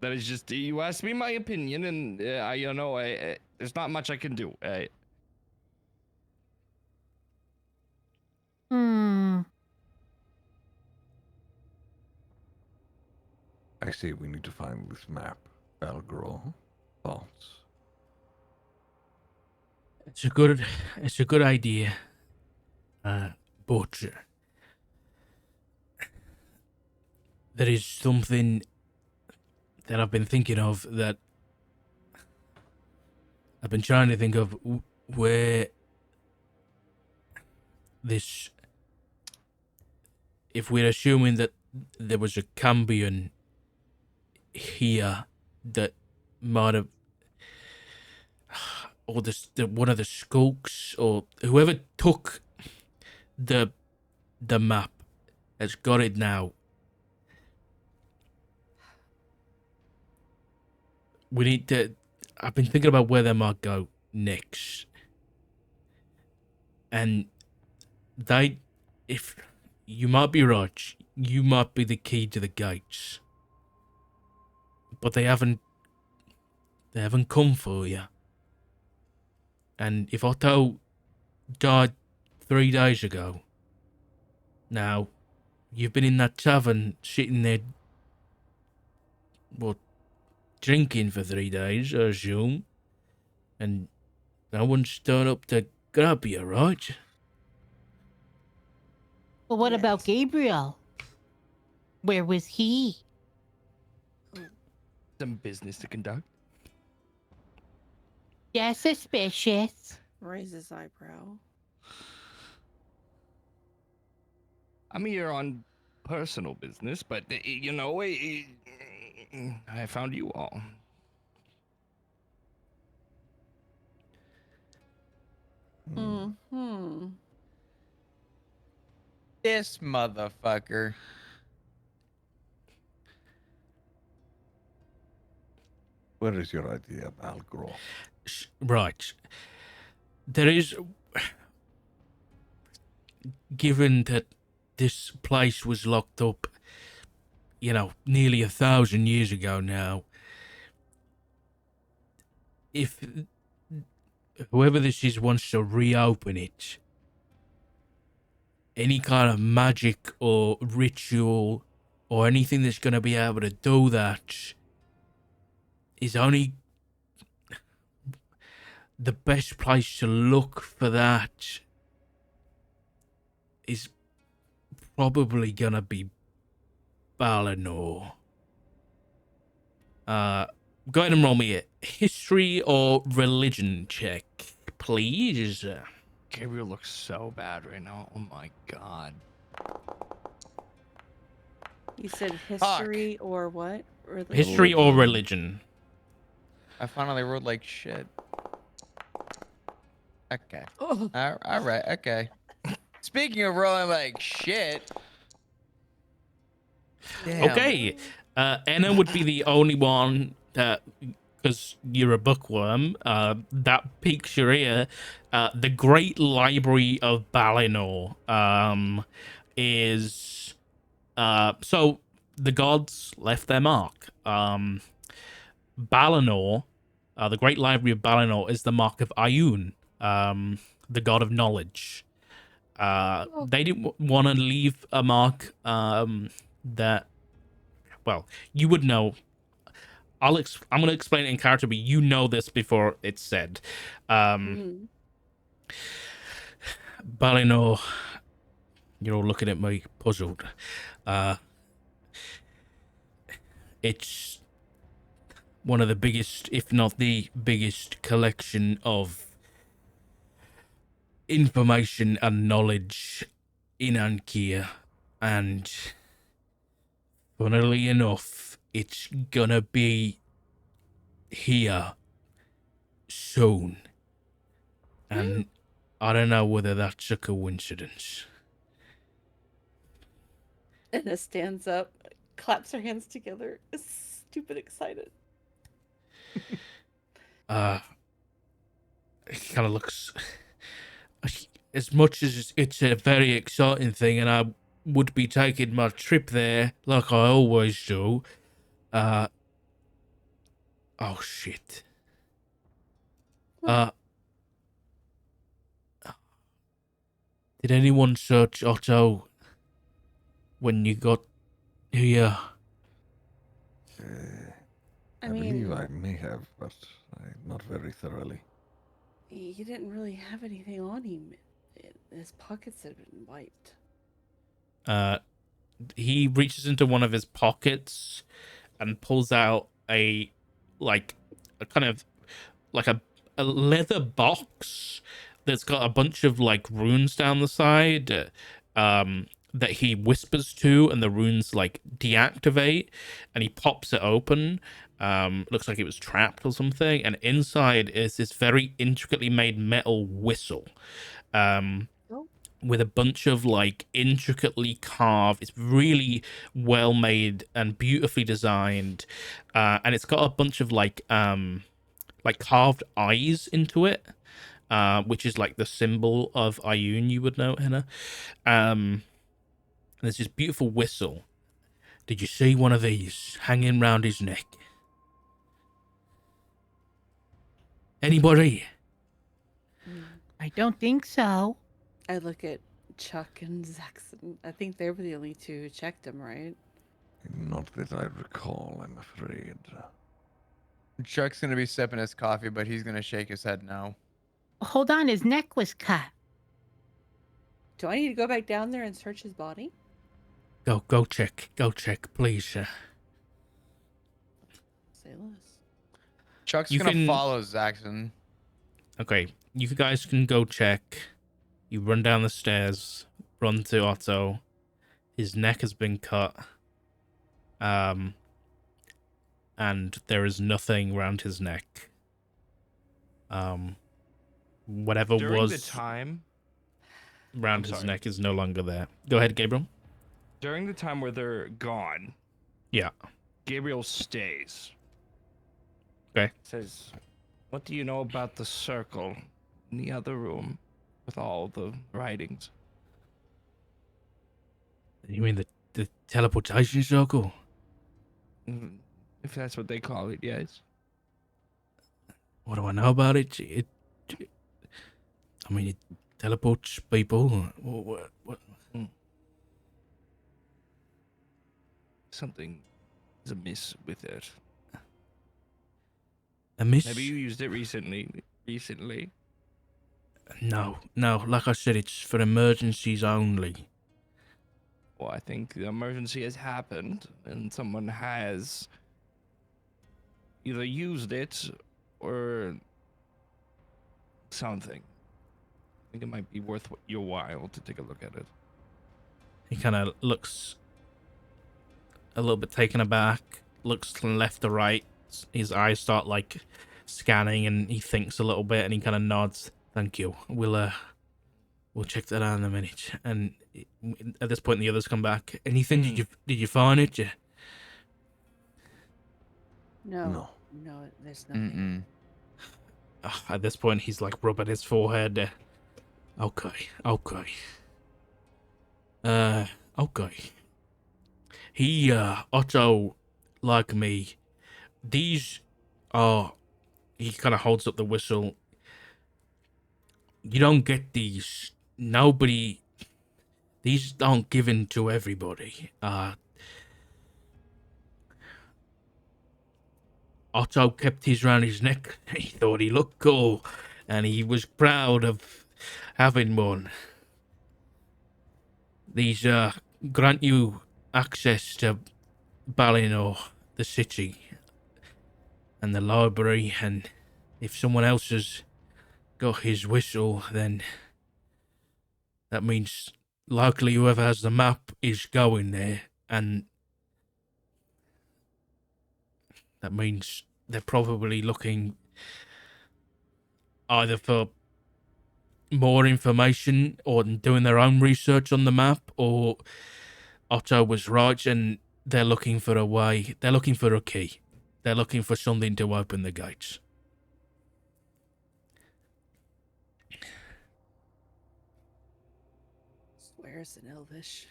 That is just, you asked me my opinion and there's not much I can do. I say we need to find this map. Belgror. Thoughts? It's a good idea. But there is something that I've been thinking of that I've been trying to think of where this, if we're assuming that there was a Cambion here that might have, or one of the skulks, or whoever took the map has got it now. We need to. I've been thinking about where they might go next, and if you might be right, you might be the key to the gates, but they haven't come for you. And if Otto died 3 days ago, now you've been in that tavern sitting there, what, drinking for 3 days, I assume, and no one's turned up to grab you, right? Well, what about Yes. Gabriel? Where was he? Some business to conduct. Yeah, suspicious. Raise his eyebrow. I'm here on personal business, but I found you all. Hmm. This motherfucker. Where is your idea, Balgro? Right. There is, given that this place was locked up, nearly 1,000 years ago now, if whoever this is wants to reopen it, any kind of magic or ritual or anything that's going to be able to do that is only the best place to look for that is probably going to be Balinor. Go ahead and roll me a history or religion check, please. Gabriel looks so bad right now. Oh my god. You said history or what? History or religion. I finally rolled like shit. Okay. Oh. All right. Okay. Speaking of rolling like shit. Damn. Okay. Anna would be the only one that, because you're a bookworm, that piques your ear. The Great Library of Balinor is... so the gods left their mark. Balinor, the Great Library of Balinor is the mark of Ayun, the god of knowledge. They didn't want to leave a mark that, well, you would know. I'm going to explain it in character, but you know this before it's said. Balinor, you're all looking at me puzzled. It's one of the biggest, if not the biggest, collection of information and knowledge in Ankia, and funnily enough, it's gonna be here soon, and I don't know whether that's a coincidence. Anna stands up, claps her hands together, is stupid excited. It kind of looks, as much as it's a very exciting thing, and I would be taking my trip there like I always do. Oh shit. Did anyone search Otto when you got here? I mean, believe I may have, but not very thoroughly. he didn't really have anything on him. His pockets had been wiped. He reaches into one of his pockets and pulls out a leather box that's got a bunch of like runes down the side that he whispers to, and the runes like deactivate, and he pops it open. Looks like it was trapped or something, and inside is this very intricately made metal whistle. With a bunch of like intricately carved, it's really well made and beautifully designed, and it's got a bunch of like carved eyes into it, which is like the symbol of Ayun, you would know, Henna. And there's this beautiful whistle. Did you see one of these hanging round his neck? Anybody? I don't think so. I look at Chuck and Zaxxon. I think they were the only two who checked him, right? Not that I recall, I'm afraid. Chuck's gonna be sipping his coffee, but he's gonna shake his head no. Hold on, his neck was cut. Do I need to go back down there and search his body? Go check, please. Say less. Chuck's You gonna can- follow Zaxxon. Okay, you guys can go check. You run down the stairs, run to Otto. His neck has been cut. And there is nothing around his neck. whatever During the was time, around I'm his sorry. neck is no longer there. Go ahead, Gabriel. during the time where they're gone, Yeah. Gabriel stays. Okay. Says, "What do you know about the circle in the other room with all the writings?" You mean the teleportation circle? If that's what they call it, yes. What do I know about it? I mean, it teleports people. What? Something is amiss with it. A miss? Maybe you used it recently. No. Like I said, it's for emergencies only. Well, I think the emergency has happened and someone has either used it or something. I think it might be worth your while to take a look at it. He kind of looks a little bit taken aback, looks to left to right. His eyes start like scanning, and he thinks a little bit, and he kind of nods. Thank you. We'll check that out in a minute. And at this point, the others come back. Anything? Did you find it? No, there's nothing. At this point, he's like rubbing his forehead. Okay. Okay. He, Otto, like me, these are, he kind of holds up the whistle. You don't get these. Nobody, these aren't given to everybody. Otto kept his round his neck. He thought he looked cool, and he was proud of having one. These, grant you access to Balinor, the city, and the library, and if someone else has got his whistle, then that means likely whoever has the map is going there, and that means they're probably looking either for more information or doing their own research on the map, or Otto was right and they're looking for a way. They're looking for a key. They're looking for something to open the gates. Swears in Elvish.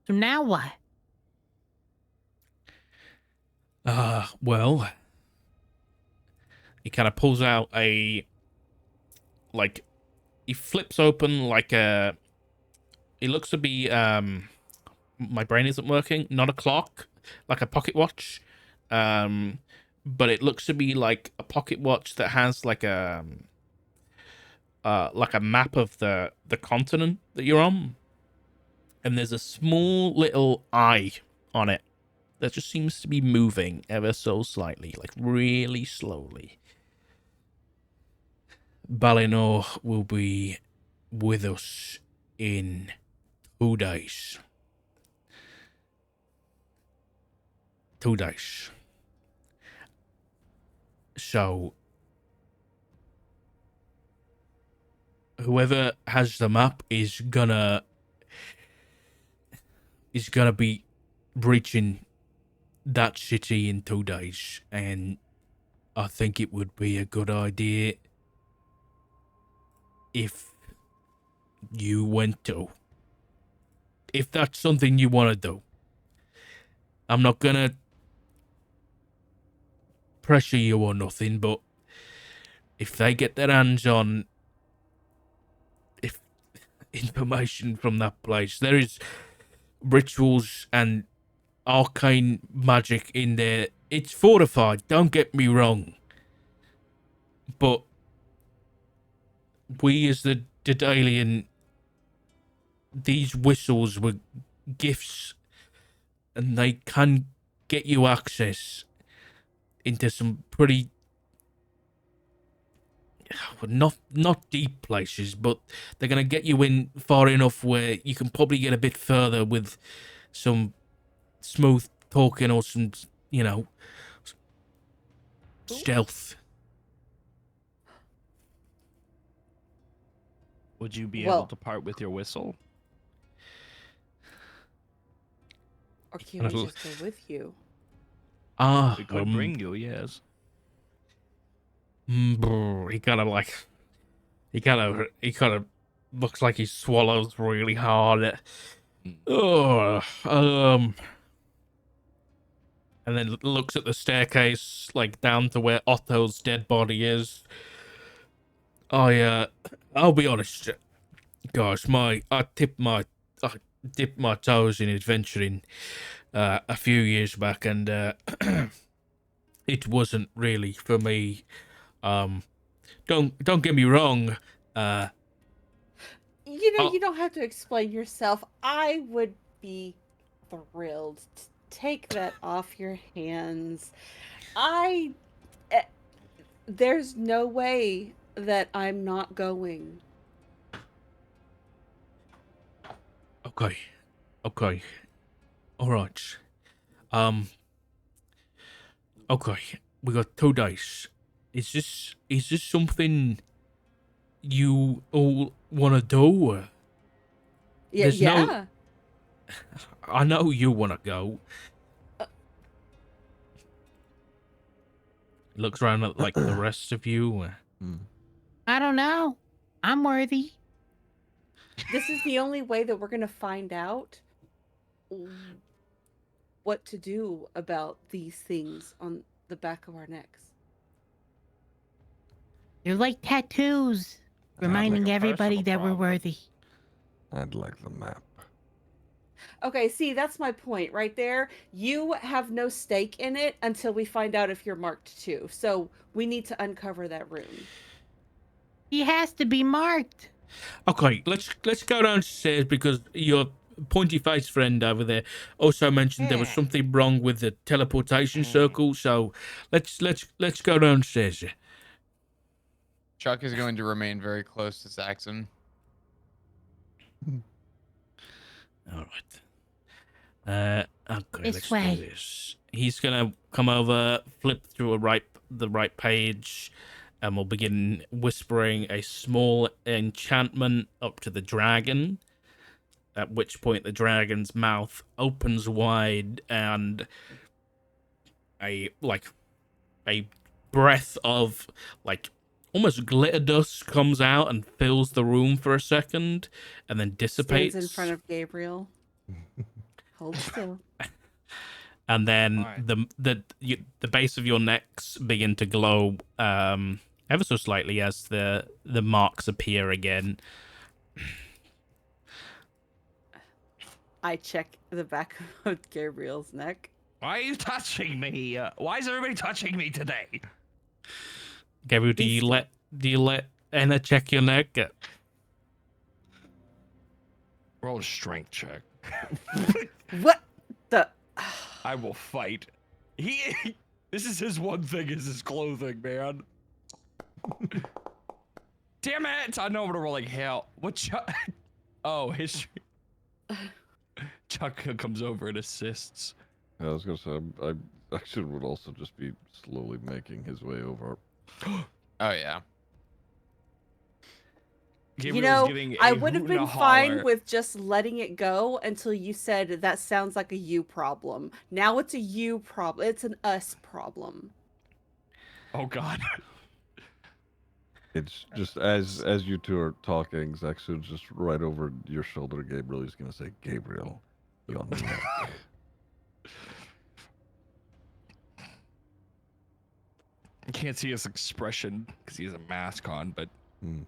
So now what? Well, he kind of pulls out he flips open like it looks to be, my brain isn't working, not a clock, like a pocket watch, but it looks to be like a pocket watch that has like a map of the continent that you're on, and there's a small little eye on it that just seems to be moving ever so slightly, like really slowly. Balinor will be with us in 2 days. 2 days. So, whoever has the map is gonna be reaching that city in 2 days, and I think it would be a good idea if you went to. If that's something you want to do. I'm not gonna pressure you or nothing, but if they get their hands on information from that place, there is rituals and arcane magic in there. It's fortified, don't get me wrong, but we as the Daedalian, these whistles were gifts, and they can get you access into some pretty not deep places, but they're gonna get you in far enough where you can probably get a bit further with some smooth talking or some, you know, stealth. Would you be Well- able to part with your whistle? Or can we It'll- just go with you? We could bring you, yes. He kind of looks like he swallows really hard. Oh, and then looks at the staircase, like down to where Otto's dead body is. I'll be honest, guys. I dipped my toes in adventuring a few years back, and it wasn't really for me. Don't get me wrong. You don't have to explain yourself. I would be thrilled to take that off your hands. There's no way that I'm not going. Okay, all right. Okay, we got 2 days. Is this something you all want to do? Yeah, There's no- yeah. I know you want to go. Looks around at like the rest of you. I don't know. I'm worthy. This is the only way that we're going to find out what to do about these things on the back of our necks. They're like tattoos, reminding like a everybody personal that we're problem. worthy. I'd like the map. Okay, see, that's my point right there. You have no stake in it until we find out if you're marked too. So we need to uncover that room. He has to be marked. Okay, let's go downstairs because your pointy faced friend over there also mentioned there was something wrong with the teleportation circle. So let's go downstairs. Chuck is going to remain very close to Saxon. All right. Okay, This let's way. do this. He's gonna come over, flip through the right page, and we'll begin whispering a small enchantment up to the dragon. At which point the dragon's mouth opens wide and a breath of like almost glitter dust comes out and fills the room for a second and then dissipates. Stands in front of Gabriel. Hold still. And then Alright. the base of your necks begin to glow ever so slightly as the marks appear again. I check the back of Gabriel's neck. Why are you touching me? Why is everybody touching me today? Gabriel, do you let Anna check your neck? Roll a strength check. What the? I will fight. This is his one thing, is his clothing, man. Damn it! I know I'm gonna roll like hell. What Chuck? Oh, history. Chuck comes over and assists. Yeah, I was gonna say, I actually would also just be slowly making his way over. Oh yeah. Gabriel's giving I a would have hoot and been a fine holler. with just letting it go until you said that sounds like a you problem. Now it's a you problem. It's an us problem. Oh God. It's just as you two are talking, Zaxu's just right over your shoulder. Gabriel, he's gonna say, Gabriel, your neck. I can't see his expression because he has a mask on, but Hmm.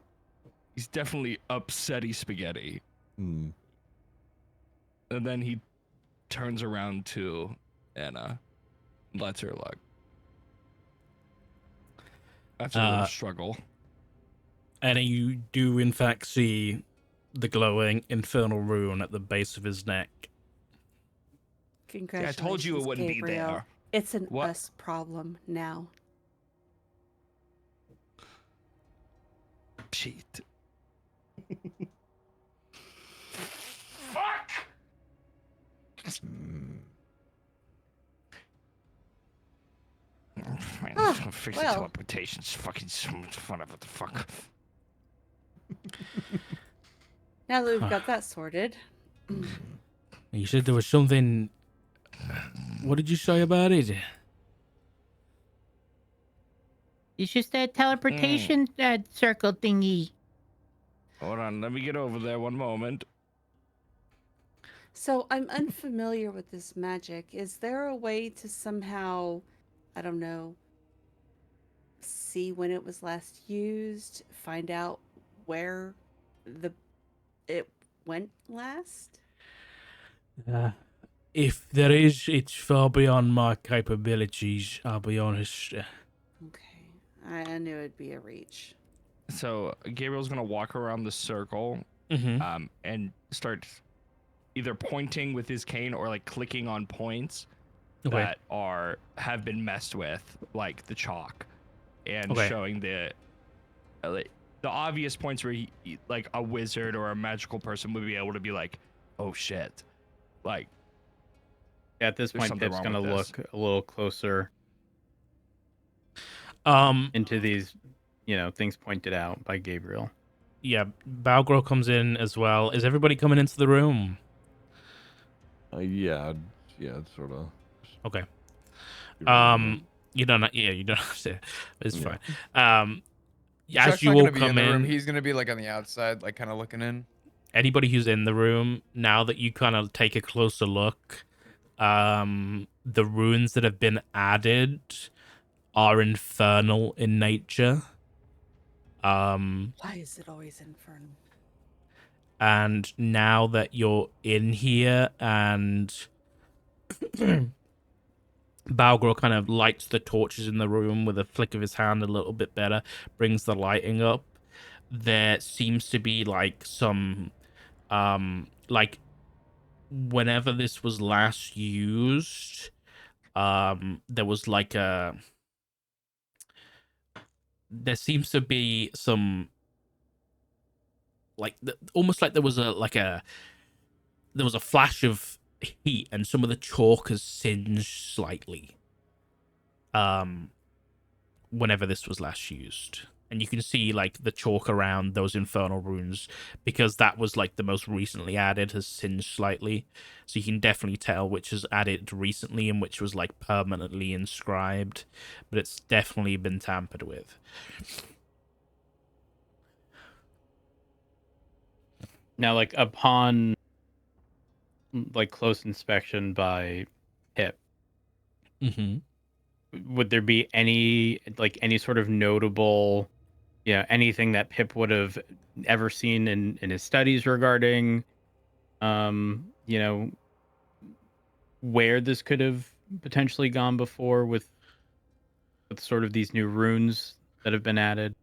he's definitely upsetty spaghetti. Hmm. And then he turns around to Anna and lets her look. After a little struggle. And you do in fact see the glowing infernal rune at the base of his neck. Yeah, I Congratulations, told you it wouldn't be Gabriel. there. It's an What? us problem now. cheat. Fuck! Hmm. Man, Ah, fix well. teleportation's fucking smooth. Whatever the fuck. Now that we've got that sorted. You said there was something. What did you say about it? It's just that teleportation circle thingy. Hold on, let me get over there one moment. So I'm unfamiliar with this magic. Is there a way to somehow, I don't know, see when it was last used, find out where it went last? If there is, it's far beyond my capabilities, I'll be honest. Okay. I knew it'd be a reach. So Gabriel's gonna walk around the circle, Mm-hmm. and start either pointing with his cane or like clicking on points Okay. that have been messed with, like the chalk, and Okay. showing the obvious points where like a wizard or a magical person would be able to be like, oh shit, like. At this There's point, something Pip's wrong gonna with this. look a little closer Um. into these, things pointed out by Gabriel. Yeah. Balgro comes in as well. Is everybody coming into the room? Yeah, sort of. Okay. You don't. Yeah, you don't have to. It's Yeah. fine. As Chuck's you not all gonna be in come the room. in, He's gonna be like on the outside, like kind of looking in. anybody who's in the room, now that you kind of take a closer look, the runes that have been added are infernal in nature. Why is it always infernal? And now that you're in here and Balgro kind of lights the torches in the room with a flick of his hand a little bit better, brings the lighting up, there seems to be like some like whenever this was last used, there was like there seems to be some like almost like there was a flash of heat and some of the chalk has singed slightly whenever this was last used, and you can see like the chalk around those infernal runes because that was like the most recently added has singed slightly, so you can definitely tell which was added recently and which was like permanently inscribed, but it's definitely been tampered with. Now, like upon like close inspection by Pip, Mm-hmm. would there be any sort of notable, anything that Pip would have ever seen in his studies regarding, where this could have potentially gone before with sort of these new runes that have been added?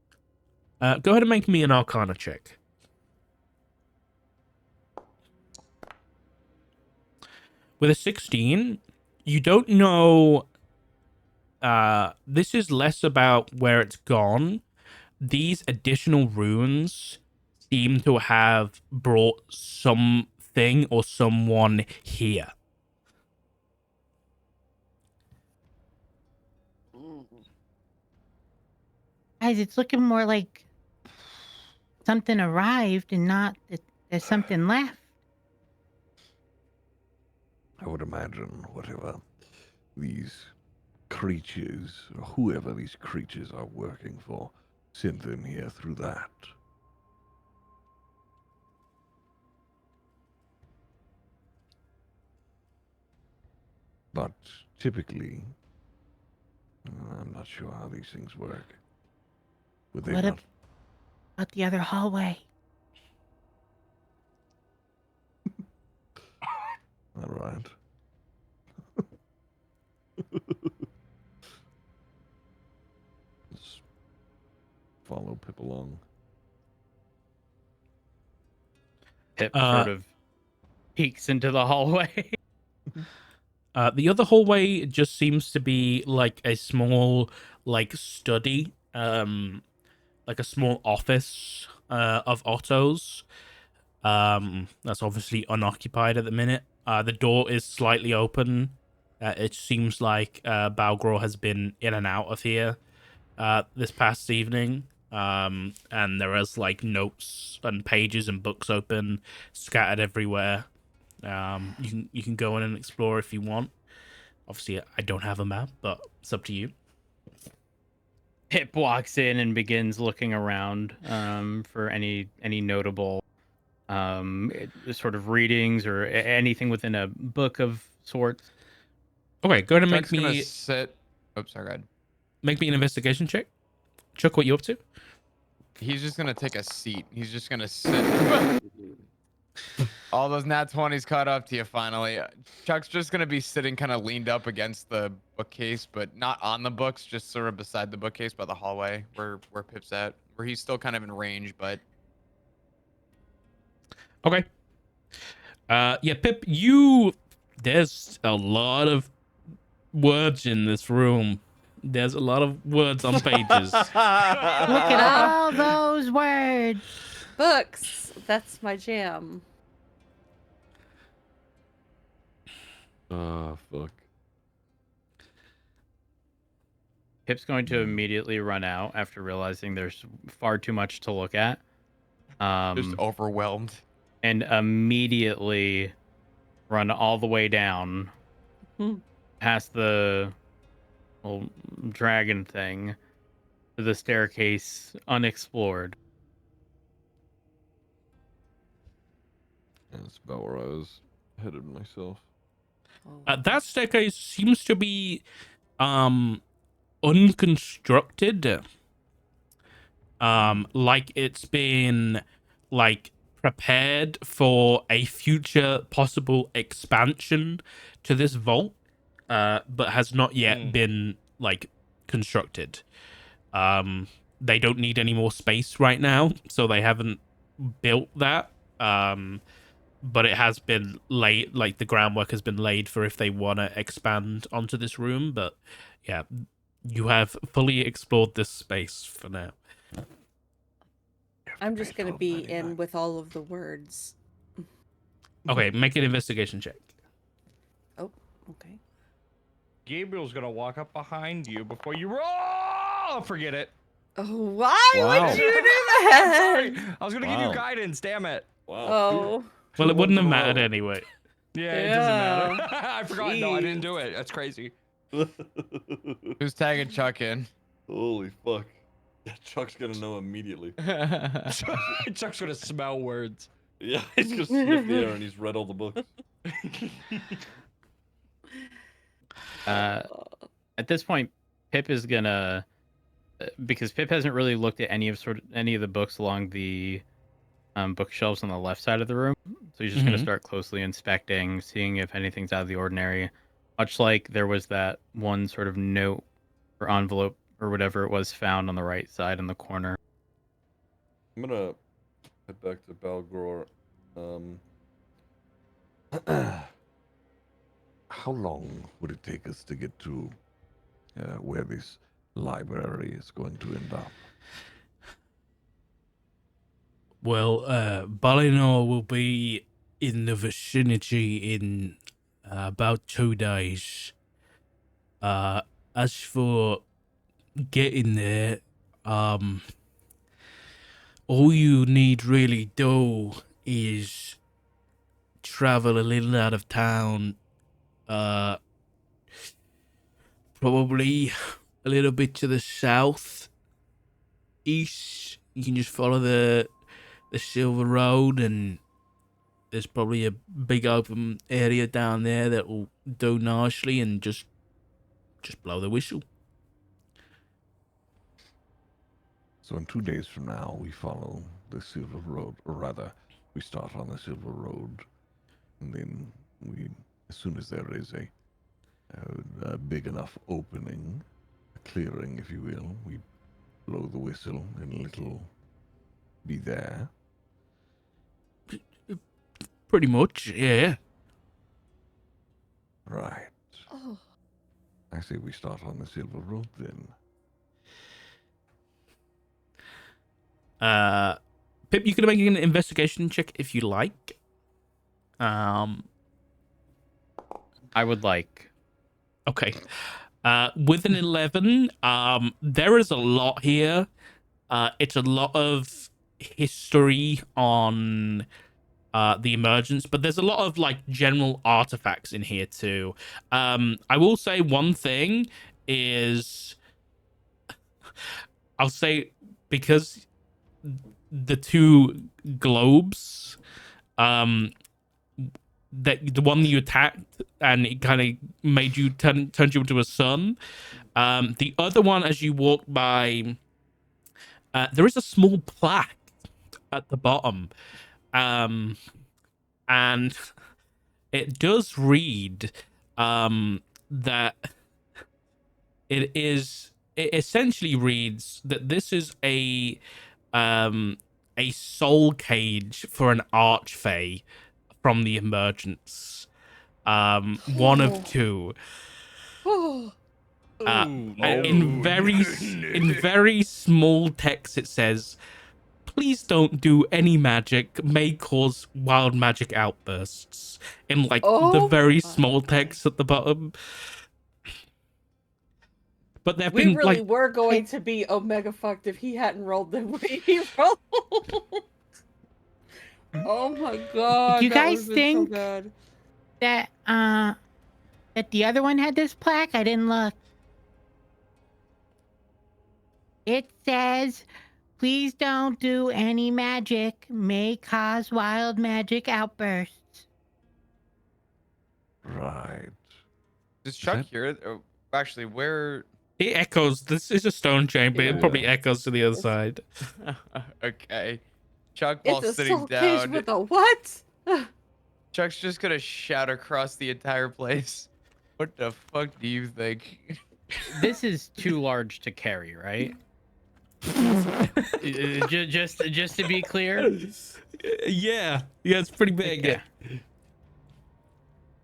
Go ahead and make me an Arcana check. With a 16, you don't know. This is less about where it's gone. These additional runes seem to have brought something or someone here. Guys, it's looking more like something arrived and not that there's something left. I would imagine whatever these creatures, or whoever these creatures are working for, sent them here through that. But typically, I'm not sure how these things work. Would they What not? about the other hallway? All right. Let's follow Pip along. Pip sort of peeks into the hallway. The other hallway just seems to be like a small, like study. like a small office of Otto's. That's obviously unoccupied at the minute. The door is slightly open. It seems like Balgro has been in and out of here this past evening. And there is like notes and pages and books open, scattered everywhere. You can go in and explore if you want. Obviously, I don't have a map, but it's up to you. Pip walks in and begins looking around for any notable sort of readings or anything within a book of sorts. Okay, go ahead and Chuck's make gonna me sit. Oops, sorry, go ahead. make me an investigation check. Chuck, what you up to? He's just gonna take a seat. He's just gonna sit. All those nat 20s caught up to you finally. Chuck's just gonna be sitting kind of leaned up against the bookcase, but not on the books, just sort of beside the bookcase by the hallway where Pip's at, where he's still kind of in range, but Okay. Yeah, Pip, there's a lot of words in this room. There's a lot of words on pages. Look at all those words. Books. That's my jam. Fuck. Pip's going to immediately run out after realizing there's far too much to look at. just overwhelmed. And immediately run all the way down past the little dragon thing to the staircase unexplored. That's about where I was headed myself. That staircase seems to be unconstructed. Like it's been like prepared for a future possible expansion to this vault, but has not yet been like constructed. They don't need any more space right now, so they haven't built that. But it has been laid, like the groundwork has been laid for if they want to expand onto this room. But yeah, you have fully explored this space for now. I'm just gonna be in with all of the words. Okay, make an investigation check. Oh, okay. Gabriel's gonna walk up behind you before you roll. Forget it. Oh, why Wow. would you do I'm that? sorry. I was gonna give Wow. you guidance. Damn it. Wow. Oh, Well, it Two wouldn't have ones in a mattered row. anyway. Yeah, it doesn't matter. Yeah. I forgot. No, I didn't do it. That's crazy. Who's tagging Chuck in? Holy fuck. Yeah, Chuck's gonna know immediately. Chuck's gonna smell words. Yeah, he's gonna sniff the air and he's read all the books. At this point, Pip is gonna, because Pip hasn't really looked at any of the books along the bookshelves on the left side of the room. So he's just gonna start closely inspecting, seeing if anything's out of the ordinary. Much like there was that one sort of note or envelope or whatever it was found on the right side in the corner. I'm gonna head back to Balgror. How long would it take us to get to where this library is going to end up? Well, Balinor will be in the vicinity in about 2 days. As for getting there, all you need really do is travel a little out of town, probably a little bit to the south east. You can just follow the Silver Road, and there's probably a big open area down there that will do nicely, and just blow the whistle. So in 2 days from now, we follow the Silver Road, or rather, we start on the Silver Road, and then we, as soon as there is a big enough opening, a clearing, if you will, we blow the whistle, and it'll be there. Pretty much, yeah. Right. oh. I say we start on the Silver Road then. Pip, you can make an investigation check if you like. I would like. Okay. With an 11, there is a lot here. It's a lot of history on the emergence, but there's a lot of like general artifacts in here too. I will say one thing is, I'll say, because the two globes, that the one that you attacked and it kind of made you turned you into a sun. The other one, as you walk by, there is a small plaque at the bottom, and it does read that it essentially reads that this is a soul cage for an archfey from the emergence. One of two. Oh, In very small text, it says, "Please don't do any magic. May cause wild magic outbursts." In like the Oh very my small text at the bottom. But there have we been really like, were going to be omega fucked if he hadn't rolled the way he rolled. Oh my god. Do you that guys would've been so think bad. that the other one had this plaque? I didn't look. It says, "Please don't do any magic. May cause wild magic outbursts." Right. Does Chuck that- hear it? Oh, actually, where? it echoes. This is a stone chamber. It Yeah. probably echoes to the other side. Okay. Chuck, while It's a sitting soul cage down, with a what? Chuck's just gonna shout across the entire place. What the fuck do you think? This is too large to carry, right? Just to be clear. Yeah, it's pretty big. Yeah.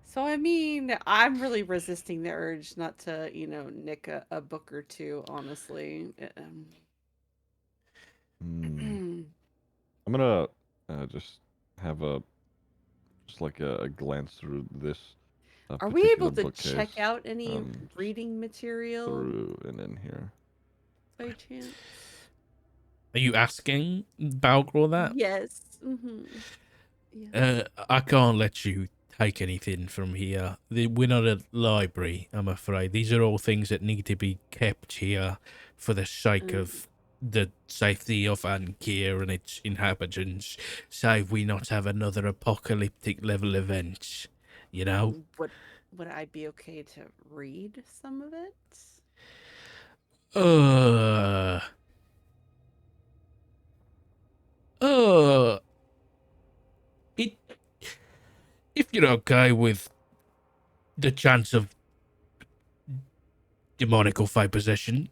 So I mean, I'm really resisting the urge not to, nick a book or two, honestly. Hmm. I'm gonna just have a glance through this. Are we able particular to check bookcase, out any um, reading material through and in here? by chance? Are you asking Balgor that? Yes. Yeah. I can't let you take anything from here. We're not a library, I'm afraid. These are all things that need to be kept here for the sake of the safety of Ankir and its inhabitants, save we not have another apocalyptic level event, you know? Would I be okay to read some of it? It, if you're okay with the chance of demonic or fey possession,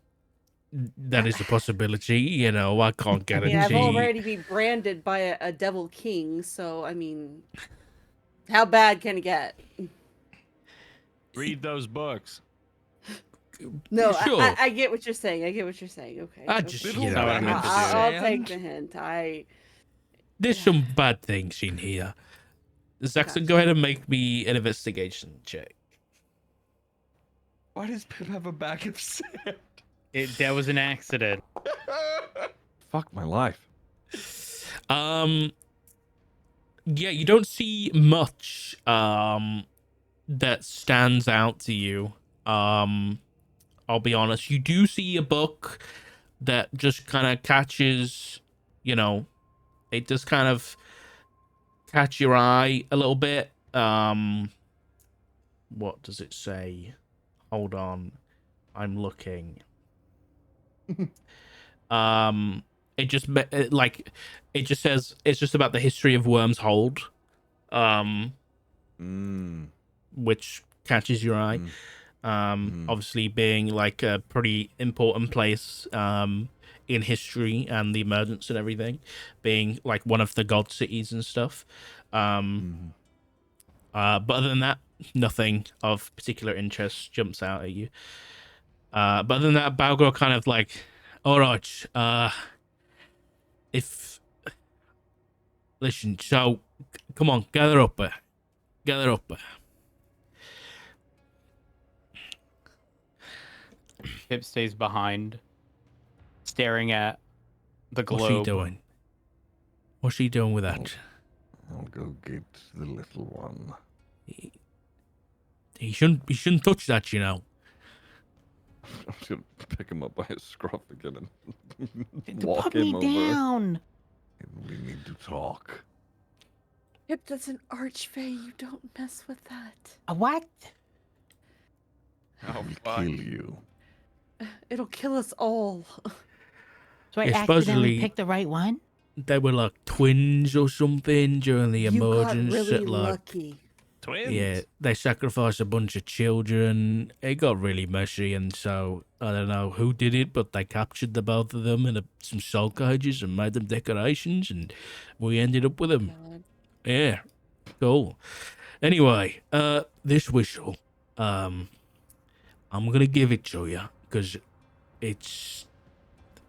that is a possibility. I can't I mean, guarantee. I've already been branded by a devil king, so I mean, how bad can it get? Read those books. No, Sure. I get what you're saying. Okay. I okay. just, Little you That's what I know, meant to do. I'll take the hint. there's some bad things in here. Zaxxon, go ahead and make me an investigation check. Why does Pip have a bag of sand? That was an accident. Fuck my life. Yeah, you don't see much that stands out to you. I'll be honest. You do see a book that just kind of catches, it just kind of catch your eye a little bit. What does it say? Hold on. I'm looking. It just says it's just about the history of Worm's Hold, which catches your eye. Obviously being like a pretty important place in history and the emergence and everything, being like one of the god cities and stuff. But other than that, nothing of particular interest jumps out at you. But other than that, Balgor kind of like, all right, if listen, so come on, gather up, gather up. Pip stays behind, staring at the globe. What's he doing? What's he doing with that? I'll go get the little one. He shouldn't touch that, you know. I'm just gonna pick him up by his scruff again and Put walk me him over. down. And we need to talk. Yep, that's an archfey. You don't mess with that. A what? I Oh, will fuck. kill you. It'll kill us all. So I Yeah, accidentally supposedly- picked the right one? They were like twins or something during the You got emergence. really that, like, lucky. Twins. yeah, they sacrificed a bunch of children. It got really messy, and so I don't know who did it, but they captured the both of them in some soul cages and made them decorations, and we ended up with them. God. Yeah, cool. Anyway, this whistle, I'm gonna give it to you because it's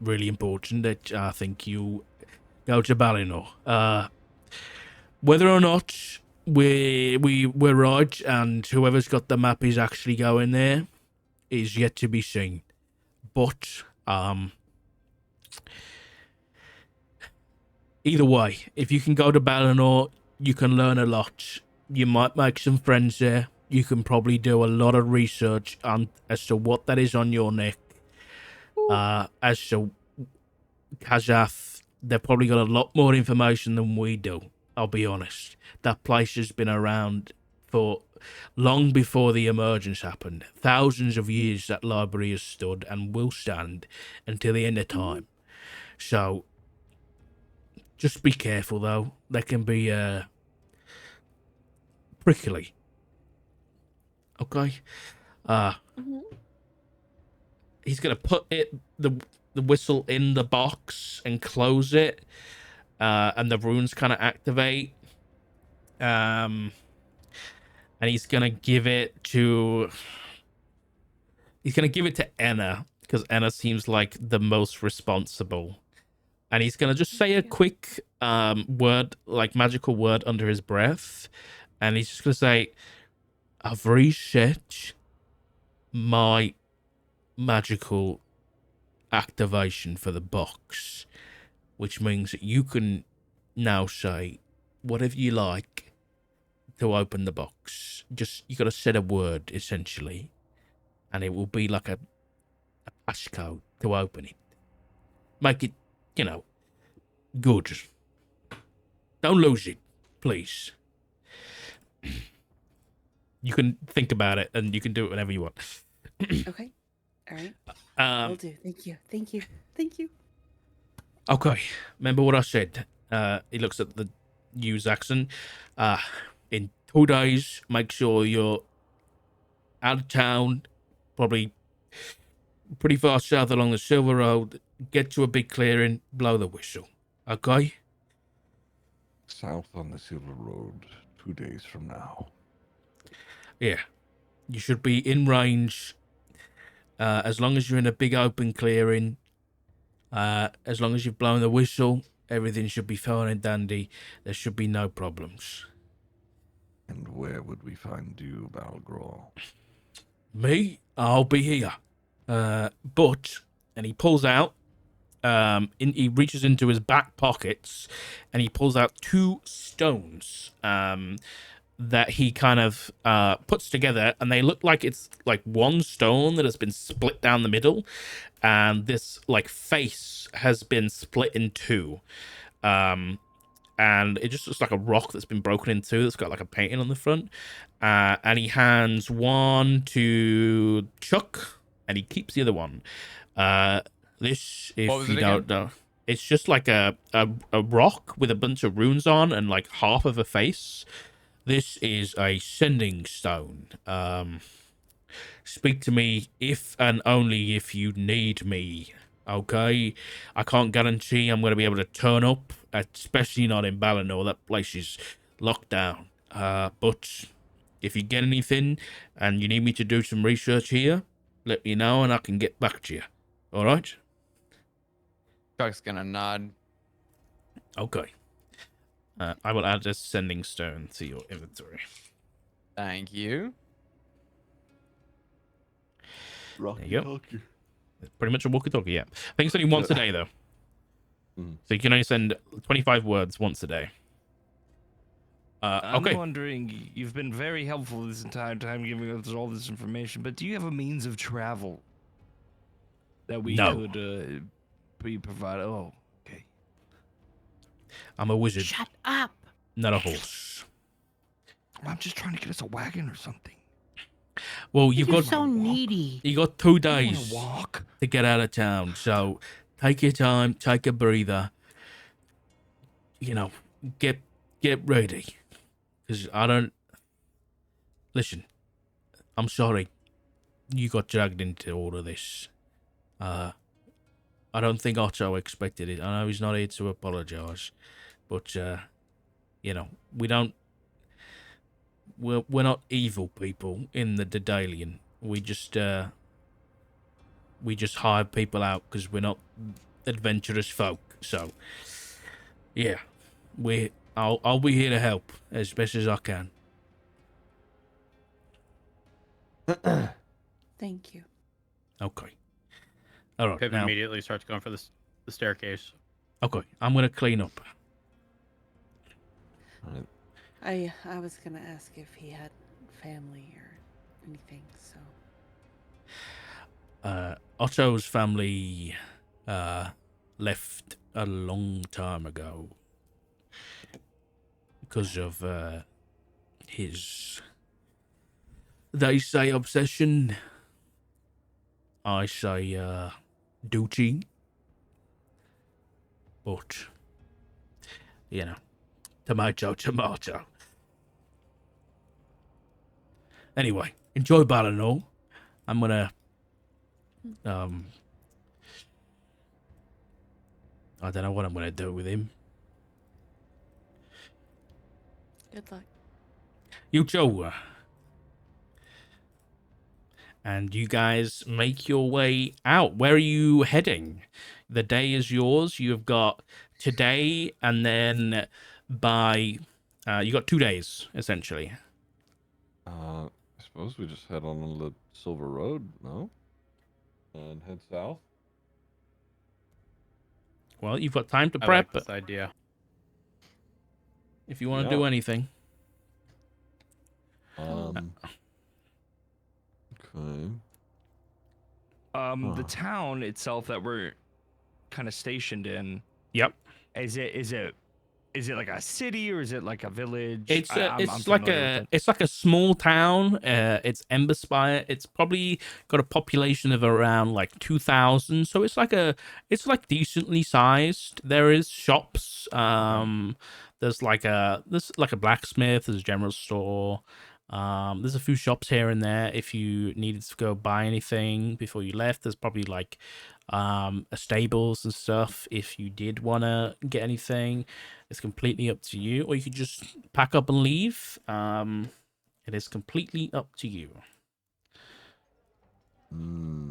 really important that I think you go to Balinor. Whether or not we're right and whoever's got the map is actually going there is yet to be seen. But either way, if you can go to Balinor, you can learn a lot. You might make some friends there. You can probably do a lot of research on as to what that is on your neck. As to Kazath, they've probably got a lot more information than we do. I'll be honest. That place has been around for long before the emergence happened. Thousands of years that library has stood and will stand until the end of time. So, just be careful though. They can be prickly. Okay? He's gonna put the whistle in the box and close it, and the runes kind of activate. And he's gonna give it to Enna because Enna seems like the most responsible. And he's gonna just say a quick word, like magical word under his breath, and he's just gonna say, "I've reset my magical activation for the box," which means that you can now say whatever you like to open the box. Just you got to set a word essentially, and it will be like a passcode to open it. Make it, good. Don't lose it, please. You can think about it, and you can do it whenever you want. Okay. All right. Will do. Thank you. Thank you. Thank you. Okay, remember what I said. He looks at the you, Zaxxon. In 2 days, make sure you're out of town, probably pretty far south along the Silver Road. Get to a big clearing, blow the whistle. Okay? South on the Silver Road, 2 days from now. Yeah. You should be in range. As long as you're in a big open clearing, as long as you've blown the whistle, everything should be fine and dandy. There should be no problems. And where would we find you, Balgror? Me? I'll be here. But, and he pulls out, he reaches into his back pockets and he pulls out 2 stones that he kind of puts together, and they look like it's like one stone that has been split down the middle, and this like face has been split in 2. And it just looks like a rock that's been broken in 2 that's got like a painting on the front. And he hands one to Chuck, and he keeps the other one. This, if you don't know, it's just like a rock with a bunch of runes on and like half of a face. This is a sending stone. Speak to me if and only if you need me. Okay? I can't guarantee I'm going to be able to turn up, especially not in Balinor. That place is locked down. But if you get anything and you need me to do some research here, let me know and I can get back to you. All right? Chuck's gonna nod. Okay. I will add a sending stone to your inventory. Thank you. Rocky you go. talkie. Pretty much a walkie-talkie, yeah. I think it's only once a day, though. Mhm. So you can only send 25 words once a day. I'm Okay. wondering, you've been very helpful this entire time giving us all this information, but do you have a means of travel that we No. could be provided? Oh, okay. I'm a wizard, Shut up. not a horse. I'm just trying to get us a wagon or something. Well, you've You're got so needy. you got 2 I want days to walk. to get out of town, so take your time, take a breather. You know, get ready, because I don't. Listen, I'm sorry you got dragged into all of this. I don't think Otto expected it. I know he's not here to apologize, but you know, we're not evil people in the Daedalian. We just hire people out because we're not adventurous folk. So yeah, I'll be here to help as best as I can. Thank you. Okay. All right. Pip Now, immediately starts going for the staircase. okay, I'm gonna clean up. Alright. I was gonna ask if he had family or anything, so Otto's family left a long time ago because of his, they say, obsession. I say duty. But you know, tomato. Anyway, enjoy Balinor. I'm gonna I don't know what I'm gonna do with him. good luck. You too. And you guys make your way out. Where are you heading? The day is yours. You've got today, and then by you got 2 days essentially. I suppose we just head on the Silver Road, no? And head south. Well, you've got time to I prep like this idea. if you want to Yeah. do anything. Okay. The Huh. town itself that we're kind of stationed in, Yep. is it like a city or is it like a village? It's I'm it's like familiar with it. it's like a small town. It's Emberspire. It's probably got a population of around like 2,000. So it's like decently sized. There is shops. There's like a blacksmith. There's a general store. There's a few shops here and there if you needed to go buy anything before you left. There's probably like a stables and stuff if you did want to get anything. It's completely up to you, or you could just pack up and leave. It is completely up to you.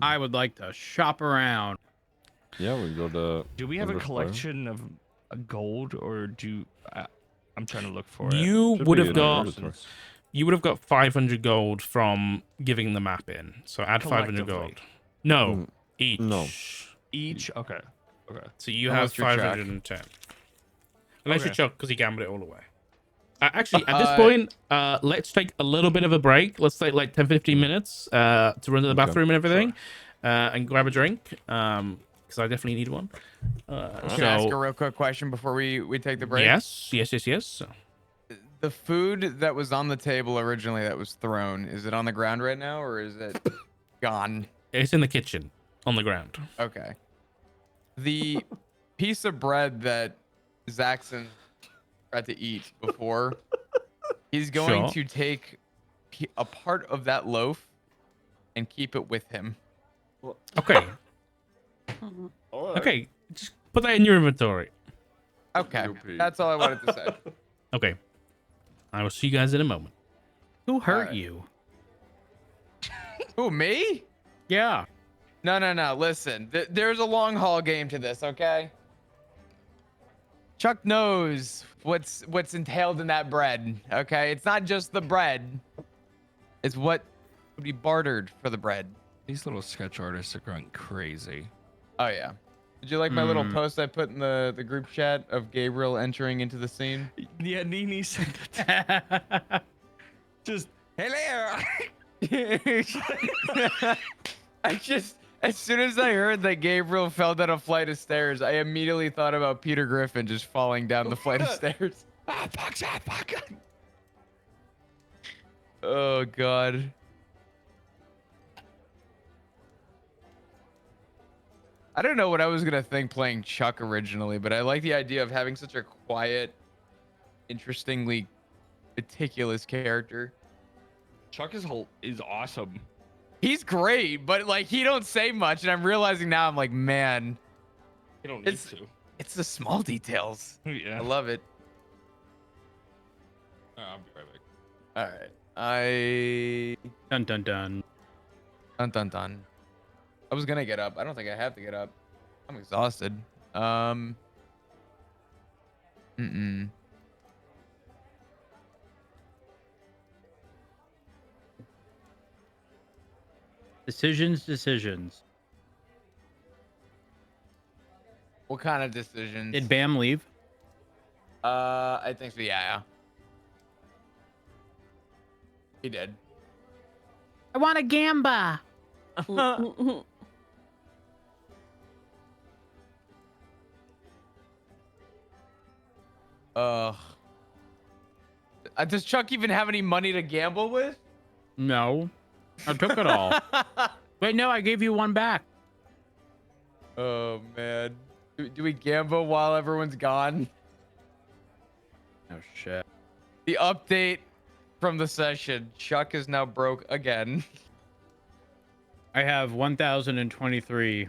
I would like to shop around. Yeah, we can go to. Do we have a Emberspire. collection of gold or I'm trying to look for it. You Should would be have in our got inventory. 500 gold from giving the map in. So add 500 gold. Collectively. No, Mm, each. no. Each? Okay. So you Unless have you're Chuck. 510. Unless you're Okay. Chuck, because he gambled it all away. Actually, at this point, let's take a little bit of a break. Let's take like 10-15 minutes to run to the Okay, bathroom and everything, and grab a drink. Because I definitely need one. Can I ask a So real quick question before we take the break? yes. The food that was on the table originally that was thrown, is it on the ground right now or is it gone? It's in the kitchen on the ground. Okay. The piece of bread that Zaxxon tried to eat before, he's going Sure. to take a part of that loaf and keep it with him. Okay. Alright. Okay. Just put that in your inventory. Okay. Pete. That's all I wanted to say. Okay. I will see you guys in a moment. Who hurt Alright. you? Who, me? Yeah. No. Listen, there's a long haul game to this, okay? Chuck knows what's entailed in that bread. Okay, it's not just the bread. It's what would be bartered for the bread. These little sketch artists are going crazy. Oh yeah. Did you like my little post I put in the group chat of Gabriel entering into the scene? Yeah, Nini said that. Just hello. I just, as soon as I heard that Gabriel fell down a flight of stairs, I immediately thought about Peter Griffin just falling down the flight of stairs. Ah, fuck. Oh God. I don't know what I was gonna think playing Chuck originally, but I like the idea of having such a quiet, interestingly meticulous character. Chuck is awesome. He's great, but like he don't say much, and I'm realizing now I'm like, man, You don't need to. it's the small details. Yeah. I love it. I'll be right back. All right, I Dun dun dun. dun. I was gonna get up. I don't think I have to get up. I'm exhausted. Decisions. What kind of decisions? Did Bam leave? I think so. Yeah. He did. I want a gamba. Does Chuck even have any money to gamble with? No. I took it all. Wait, no, I gave you one back. Oh man. Do we gamble while everyone's gone? Oh shit. The update from the session. Chuck is now broke again. I have 1,023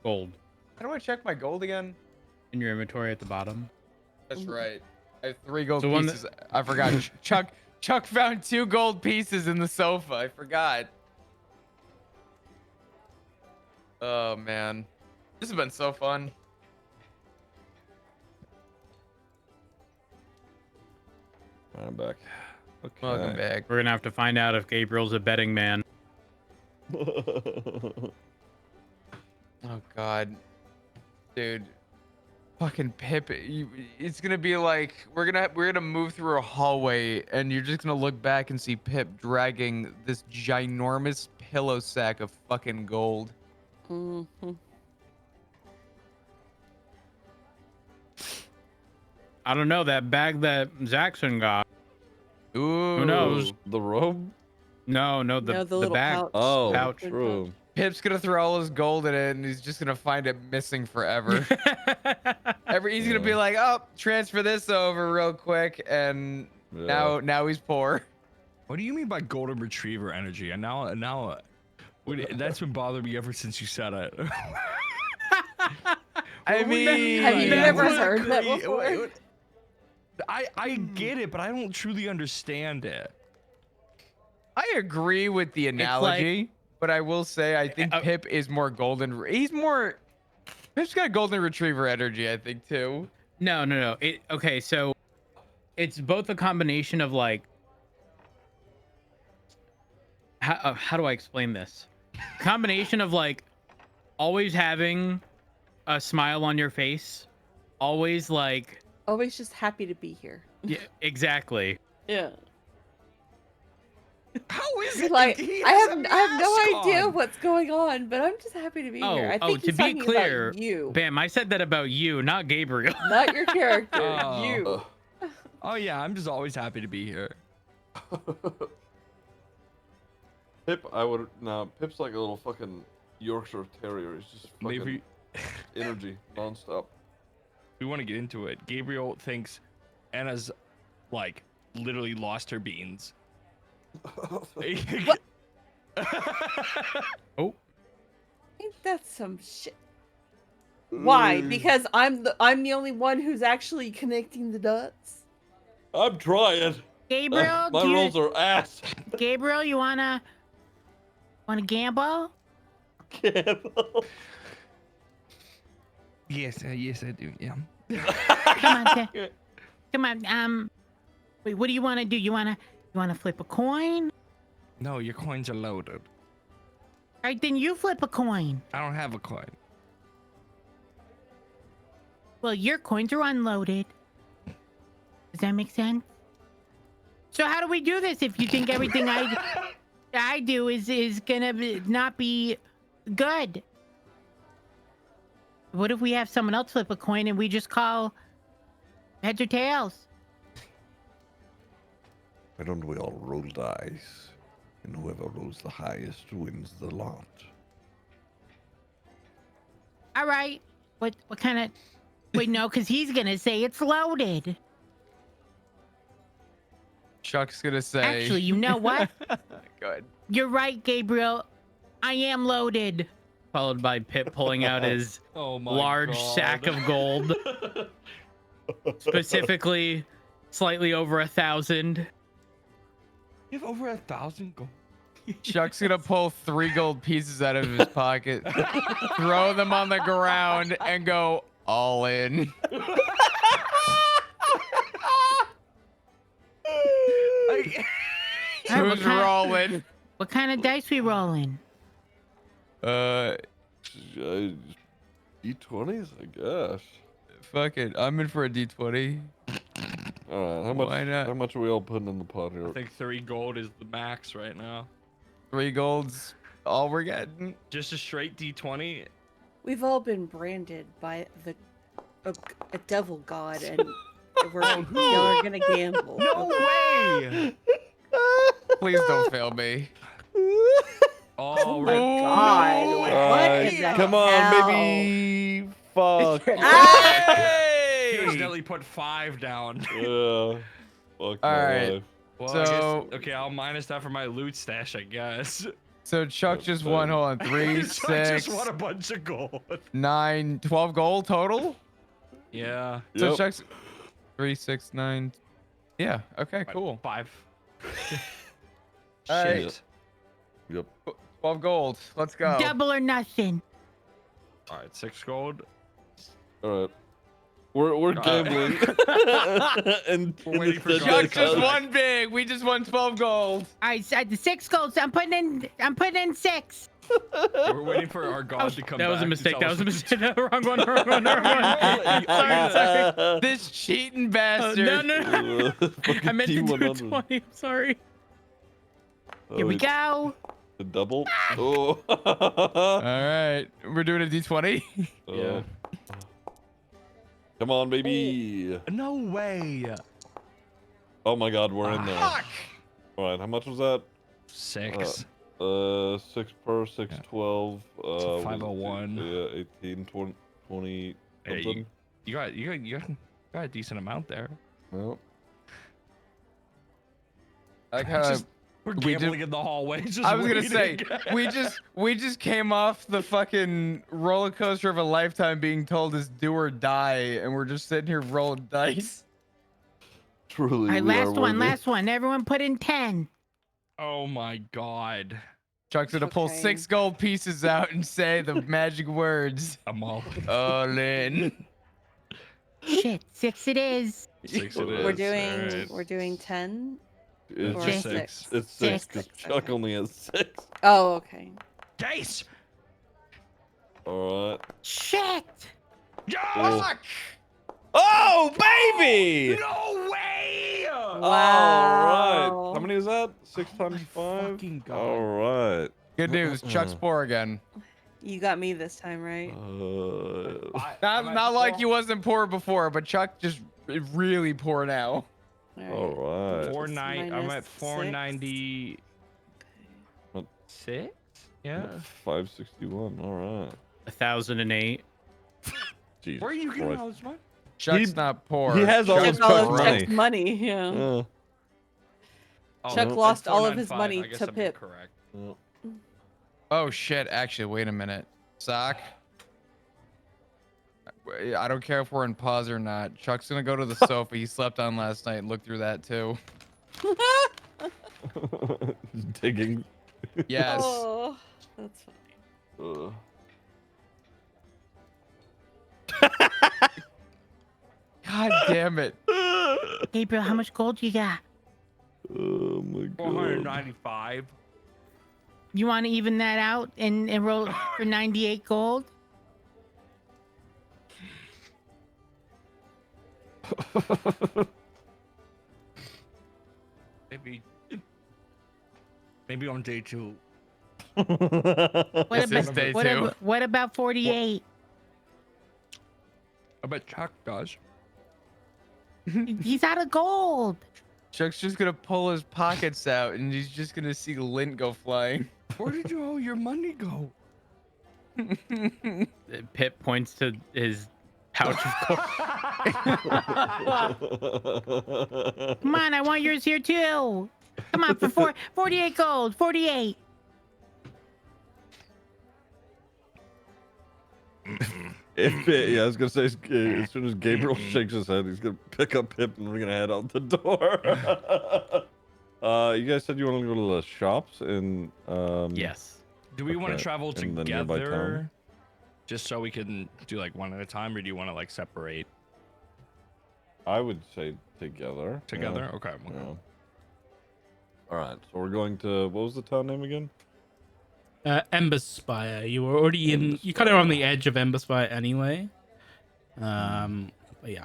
gold How do I check my gold again? in your inventory at the bottom. That's right. I have 3 gold The one pieces. I forgot. Chuck found 2 gold pieces in the sofa. I forgot. Oh man. This has been so fun. I'm back. Okay. Welcome back. We're gonna have to find out if Gabriel's a betting man. Oh god. Dude. Fucking Pip, it's gonna be like we're gonna move through a hallway and you're just gonna look back and see Pip dragging this ginormous pillow sack of fucking gold. I don't know, that bag that Zaxxon got. Ooh. Who knows? The robe? No, No, the little bag. pouch. Oh, Pouch. true. Pip's gonna throw all his gold in it and he's just gonna find it missing forever. He's gonna be like, oh, transfer this over real quick, and now he's poor. What do you mean by golden retriever energy? And now, that's been bothering me ever since you said it. I mean, Have you never What heard that agree- before? I get it, but I don't truly understand it. I agree with the analogy, but I will say I think Pip is more golden. Pip's got golden retriever energy, I think, too. No. Okay, so it's both a combination of like how do I explain this? Combination of like always having a smile on your face, always like Always just happy to be here. yeah, exactly. Yeah. How is You're it? like, He I has have a no mask idea on. what's going on, but I'm just happy to be here. I think to he's be talking clear, about you, Bam, I said that about you, not Gabriel. not your character. Oh. You. Oh yeah, I'm just always happy to be here. Pip's like a little fucking Yorkshire Terrier. He's just fucking Maybe energy nonstop. we want to get into it. Gabriel thinks Anna's like literally lost her beans. What? Oh, I think that's some shit. Why? Because I'm the only one who's actually connecting the dots. I'm trying. Gabriel, My rolls are ass. Gabriel, you wanna gamble? Yes, I do. Yeah. Come on, come on. Wait, what do you want to do? You wanna flip a coin? No, your coins are loaded. All right, then you flip a coin. I don't have a coin. Well, your coins are unloaded. Does that make sense? So how do we do this if you think everything I do is gonna not be good? What if we have someone else flip a coin and we just call heads or tails? Why don't we all roll dice? And whoever rolls the highest wins the lot. All right. What kind of... Wait, no, because he's gonna say it's loaded. Chuck's gonna say. Actually, you know what? Go ahead. You're right, Gabriel. I am loaded. Followed by Pip pulling out his Oh my large God. sack of gold. Specifically, slightly over 1,000. You have over 1,000 gold. Chuck's gonna pull 3 gold pieces out of his pocket, throw them on the ground, and go all in. Who's rolling? What kind of dice we rolling? D20s, I guess. Fuck it. I'm in for a D20. All right, how much? Why not? How much are we all putting in the pot here? I think 3 gold is the max right now. 3 golds, all we're getting. Just a straight D20. We've all been branded by a devil god, and y'all are gonna gamble. No way! Please don't fail me. Oh my God! What in the Come on, hell? baby. Fuck. He accidentally put 5 down. Yeah. Fuck All my right. life. Well, So- I guess, okay, I'll minus that for my loot stash, I guess. So Chuck just won, hold on, 3, Chuck 6, just won a bunch of gold. 9, 12 gold total? Yeah. So Yep. Chuck's 3, 6, 9. Yeah, okay, cool. 5. All right. Shit. Yep. 12 gold. Let's go. Double or nothing. All right, 6 gold. All right. We're Uh, gambling. And We're waiting for instead God Chuck to just come back. won big. We just won 12 gold. All right, so the 6 golds. I'm putting in 6. We're waiting for our god to come back. That was a and mistake. tell That us was a what mistake. No, wrong one. Sorry. This cheating bastard. No. I meant to do a D100. 20. I'm sorry. Here we go. The double. Oh. All right, we're doing a D20. Yeah. Come on, baby. No way. Oh my God, we're in there. Fuck. All right, how much was that? 6. 6 per 6, 12. 501. Yeah, 18, 20 Hey, something. you got a decent amount there. Well, I kind of. We're We gambling in the hallway. Just I was gonna say waiting. we just came off the fucking roller coaster of a lifetime, being told it's do or die, and we're just sitting here rolling dice. truly. All right, we are last worthy. one. Everyone put in 10. Oh my god. Chuck's gonna pull Okay. 6 gold pieces out and say the magic words. I'm all. All in. Shit, 6 it is. 6 it We're is. We're doing 10. It's Or just 6. It's 6 Six. because Chuck only has 6. Oh, okay. Dice. All right. Shit. Oh. Oh, baby! No way! All Wow. right. How many is that? 6 times 5? fucking God. All right. Good news. Chuck's poor again. You got me this time, right? Not like he wasn't poor before, but Chuck just really poor now. All right. 490. I'm minus at 496. Yeah. 561. All right. 1,008. Jesus Where are you getting Christ. all this money? Chuck's He- not poor. he has all Chuck's his Chuck Chuck's lost money. Chuck's money. Yeah. Yeah. Oh, Chuck no, lost it's all of his 495. money I guess to I'm Pip. incorrect. Yeah. Oh shit! Actually, wait a minute. Sock. I don't care if we're in pause or not. Chuck's gonna go to the sofa he slept on last night and look through that too. Digging. Yes. Oh, that's funny. God damn it. Gabriel, how much gold you got? Oh my god. 495. You want to even that out and roll for 98 gold? Maybe on day 2. What This is day two. what about 48? I bet Chuck does. He's out of gold. Chuck's just gonna pull his pockets out and he's just gonna see lint go flying. Where did all your money go? Pip points to his pouch of gold. Come on, I want yours here too. Come on, for 48 gold, 48. Yeah, I was gonna say as soon as Gabriel shakes his head, he's gonna pick up Pip and we're gonna head out the door. You guys said you want to go to the shops and Yes. Do we want to Okay, travel in the nearby together? town? Just so we can do like one at a time, or do you want to like separate I would say together. together? Okay. Yeah. Yeah. All right, so we're going to what was the town name again? Emberspire. You were already in. You kind of on the edge of Emberspire anyway. But yeah.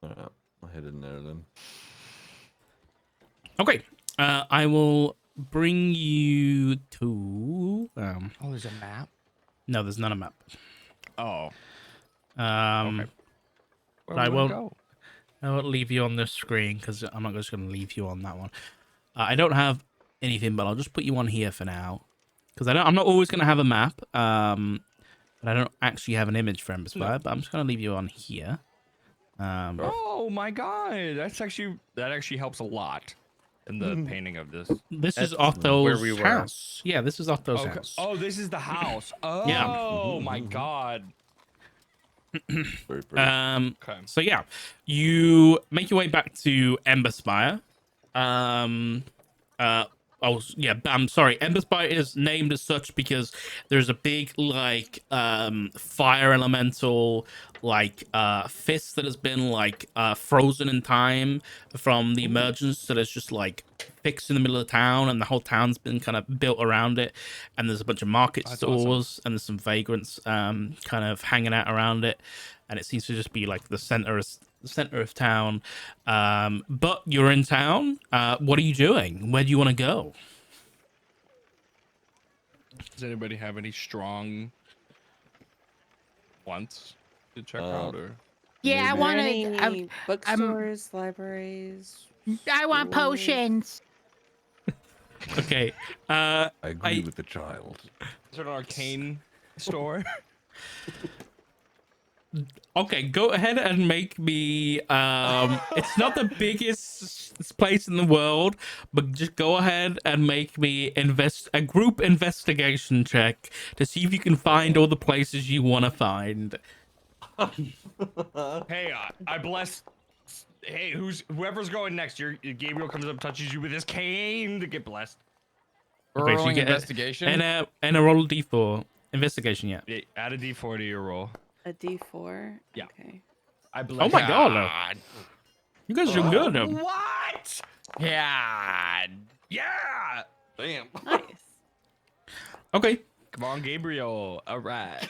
All right, I'll head in there then. Okay. I will bring you to. Oh, there's a map. No, there's not a map. Oh. Okay. Where I we gonna won't. go? I won't leave you on this screen because I'm not just going to leave you on that one. I don't have anything, but I'll just put you on here for now because I'm not always going to have a map. But I don't actually have an image for Emberspire, but I'm just going to leave you on here. Oh my god, that actually helps a lot in the painting of this. This is That's Otto's where we were. house. Yeah, this is Otto's Okay. house. Oh, this is the house. Oh Yeah. my god. Very pretty. Okay. So yeah, you make your way back to Emberspire. Oh yeah, I'm sorry. Emberspire is named as such because there's a big like fire elemental like fist that has been like frozen in time from the emergence. So there's just like fixed in the middle of the town, and the whole town's been kind of built around it. And there's a bunch of market That's stores, awesome. and there's some vagrants kind of hanging out around it. And it seems to just be like the center of town. But you're in town. What are you doing? Where do you want to go? Does anybody have any strong ones to check out or? Yeah, I Maybe. want Any to. bookstores, libraries? I want stores? potions. Okay. I agree with the child. Is there an arcane store? Okay, go ahead and make me it's not the biggest place in the world, but just go ahead and make me a group investigation check to see if you can find all the places you want to find. Hey, I bless. Hey, whoever's going next? Gabriel comes up, touches you with his cane to get blessed. We're Okay, so you rolling get investigation. and a roll D4 investigation. Yeah. Yeah, add a D4 to your roll. A D4? Yeah. Okay. I bless. Oh my god. You guys are good. What? Yeah. Yeah. Damn. Nice. Okay. Come on, Gabriel. All right.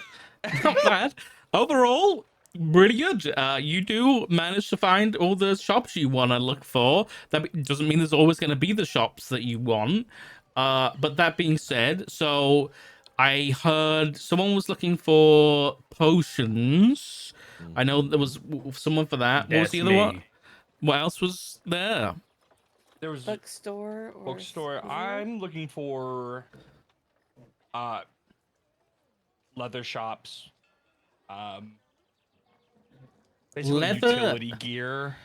Not bad. Overall, really good. You do manage to find all the shops you want to look for. That doesn't mean there's always going to be the shops that you want. But that being said, so I heard someone was looking for potions. I know there was someone for that. What was That's the other me. one? What else was there? There was Bookstore or bookstore. store? I'm looking for leather shops. Basically Leather? utility gear.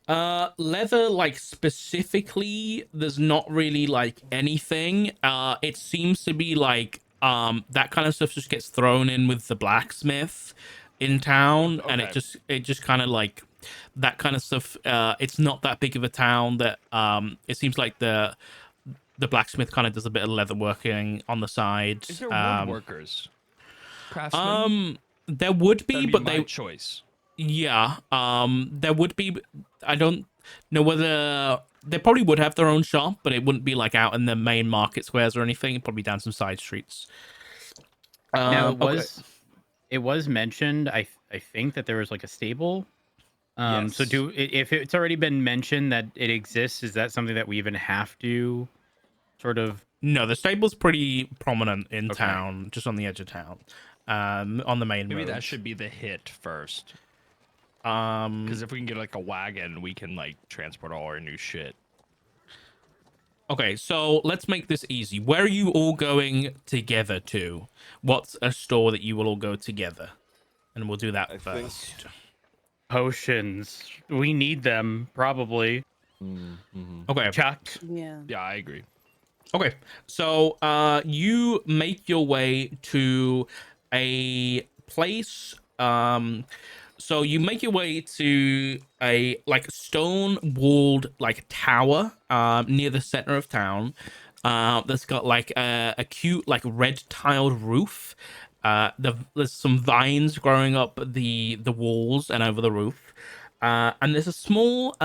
Leather, like specifically, there's not really like anything. It seems to be like that kind of stuff just gets thrown in with the blacksmith in town, and Okay. it just kind of like that kind of stuff. It's not that big of a town that it seems like the blacksmith kind of does a bit of leather working on the side. Is there woodworkers? Craftsmen? There would be, That'd be but my they choice. yeah. There would be. I don't know whether they probably would have their own shop, but it wouldn't be like out in the main market squares or anything. It'd probably down some side streets. Now Okay. it was mentioned. I think that there was like a stable. So Yes. if it's already been mentioned that it exists, is that something that we even have to sort of? No, the stable's pretty prominent in Okay. town, just on the edge of town, on the main Maybe road. that should be the hit first. Um, Because if we can get like a wagon, we can like transport all our new shit. okay, so let's make this easy. Where are you all going together to? What's a store that you will all go together? And we'll do that I think- first. Potions. We need them, probably. Mm-hmm. Okay. Chuck. Yeah. Yeah, I agree. Okay. So you make your way to a place. So you make your way to a like stone walled like tower near the center of town. That's got like a cute like red tiled roof. There's some vines growing up the walls and over the roof. And there's a small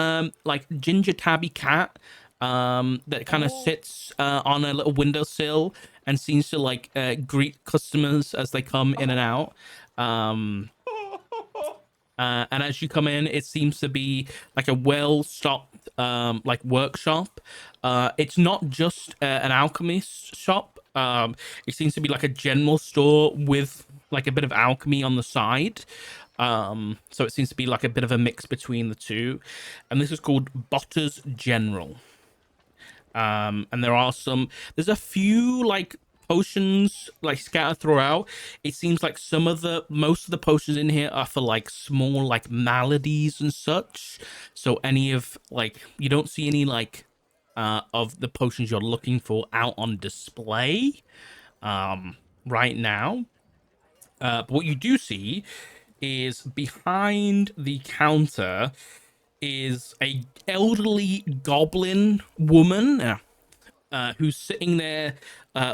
like ginger tabby cat that kind of sits on a little windowsill and seems to like greet customers as they come in and out. And as you come in, it seems to be like a well-stocked like workshop. It's not just an alchemist shop. It seems to be like a general store with like a bit of alchemy on the side. So it seems to be like a bit of a mix between the two. And this is called Botter's General. And there's a few like potions like scattered throughout. It seems like most of the potions in here are for like small like maladies and such. So you don't see any like of the potions you're looking for out on display right now. But what you do see is behind the counter is a elderly goblin woman who's sitting there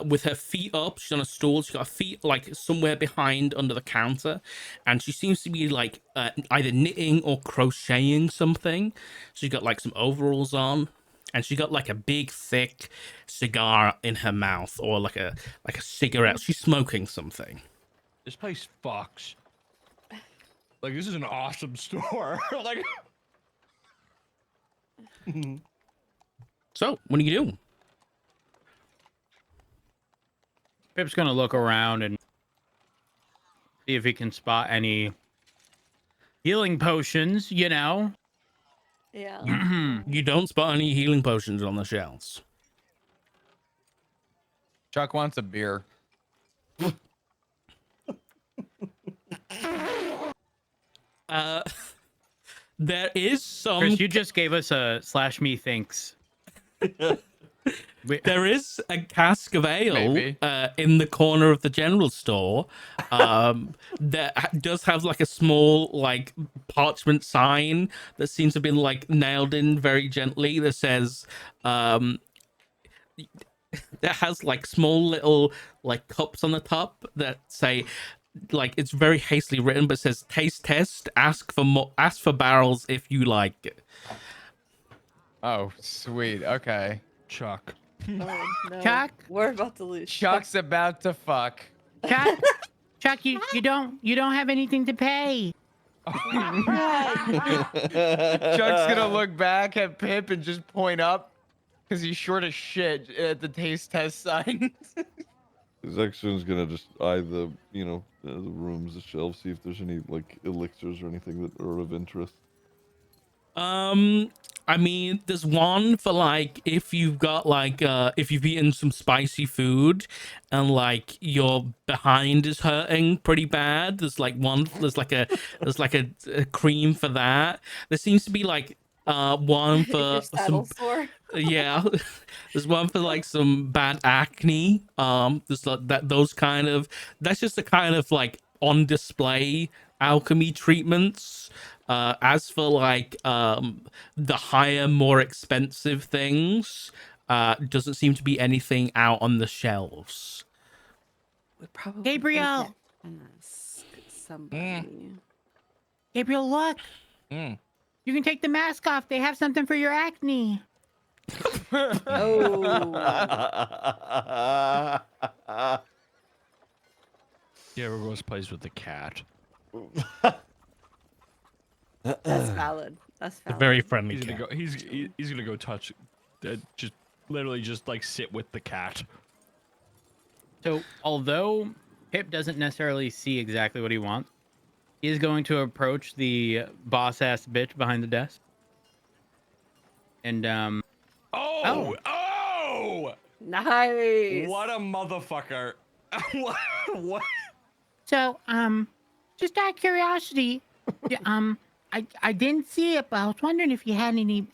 with her feet up. She's on a stool. She's got her feet like somewhere behind under the counter, and she seems to be like either knitting or crocheting something. She's got like some overalls on, and she got like a big thick cigar in her mouth, or like a cigarette. She's smoking something. This place fucks. Like, this is an awesome store. Like, So what do you do? Pip's gonna look around and see if he can spot any healing potions, you know. Yeah. You don't spot any healing potions on the shelves. Chuck wants a beer. There is some. Chris, you just gave us a slash me thinks. There is a cask of ale Maybe. in the corner of the general store that does have like a small like parchment sign that seems to have been like nailed in very gently that says that has like small little like cups on the top that say like it's very hastily written but says taste test, ask for barrels if you like it. Oh, sweet. Okay. Chuck. Oh no. Chuck? We're about to lose. Chuck's about to fuck. Chuck, Chuck, you don't have anything to pay. Chuck's gonna look back at Pip and just point up because he's short as shit at the taste test sign. Zexion's gonna just eye the rooms, the shelves, see if there's any like elixirs or anything that are of interest. I mean, there's one for like if you've got like if you've eaten some spicy food and like your behind is hurting pretty bad. There's like a cream for that. There seems to be like one for Your saddle sore. yeah. There's one for like some bad acne. There's like that's just the kind of like on display alchemy treatments. As for like the higher, more expensive things, doesn't seem to be anything out on the shelves. We probably Gabriel! could get somebody. Gabriel, look. Mm. You can take the mask off. They have something for your acne. Oh. Yeah, we're going to plays with the cat. That's valid. That's A valid. very friendly He's gonna cat. go. He's gonna go touch. Just literally just like sit with the cat. So, although Pip doesn't necessarily see exactly what he wants, he is going to approach the boss ass bitch behind the desk. And Oh! Nice. What a motherfucker! what? So, just out of curiosity, yeah, I didn't see it, but I was wondering if you had any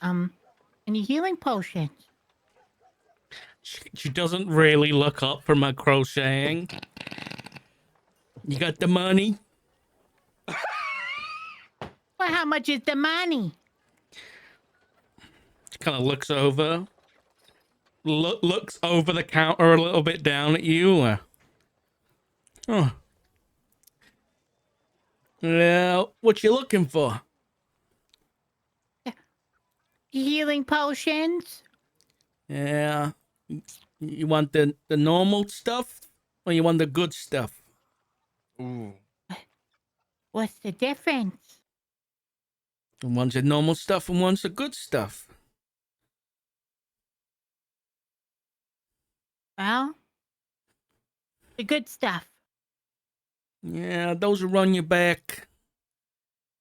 healing potions. She doesn't really look up from her crocheting. You got the money? Well, how much is the money? She kind of looks over. Looks over the counter a little bit down at you. Oh. Well, what you looking for? Healing potions? Yeah. You want the normal stuff? Or you want the good stuff? Ooh. What's the difference? One's the normal stuff and one's the good stuff. Well, the good stuff. Yeah, those will run you back.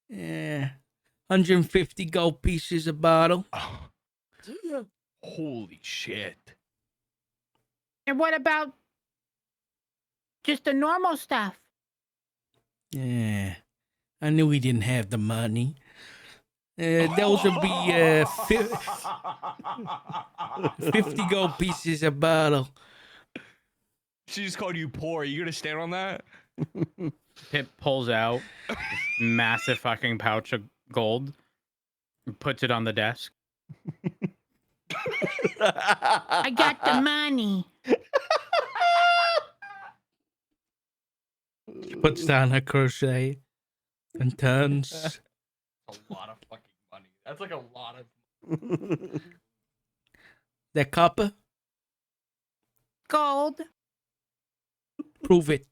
Yeah. 150 gold pieces a bottle. Holy shit! And what about just the normal stuff? Yeah. I knew he didn't have the money. Those would be 50 gold pieces a bottle. She just called you poor. You gonna stand on that? Pip pulls out this massive fucking pouch of gold and puts it on the desk. I got the money. She puts down her crochet and turns. A lot of fucking money. That's like a lot of. That copper? Gold. Prove it.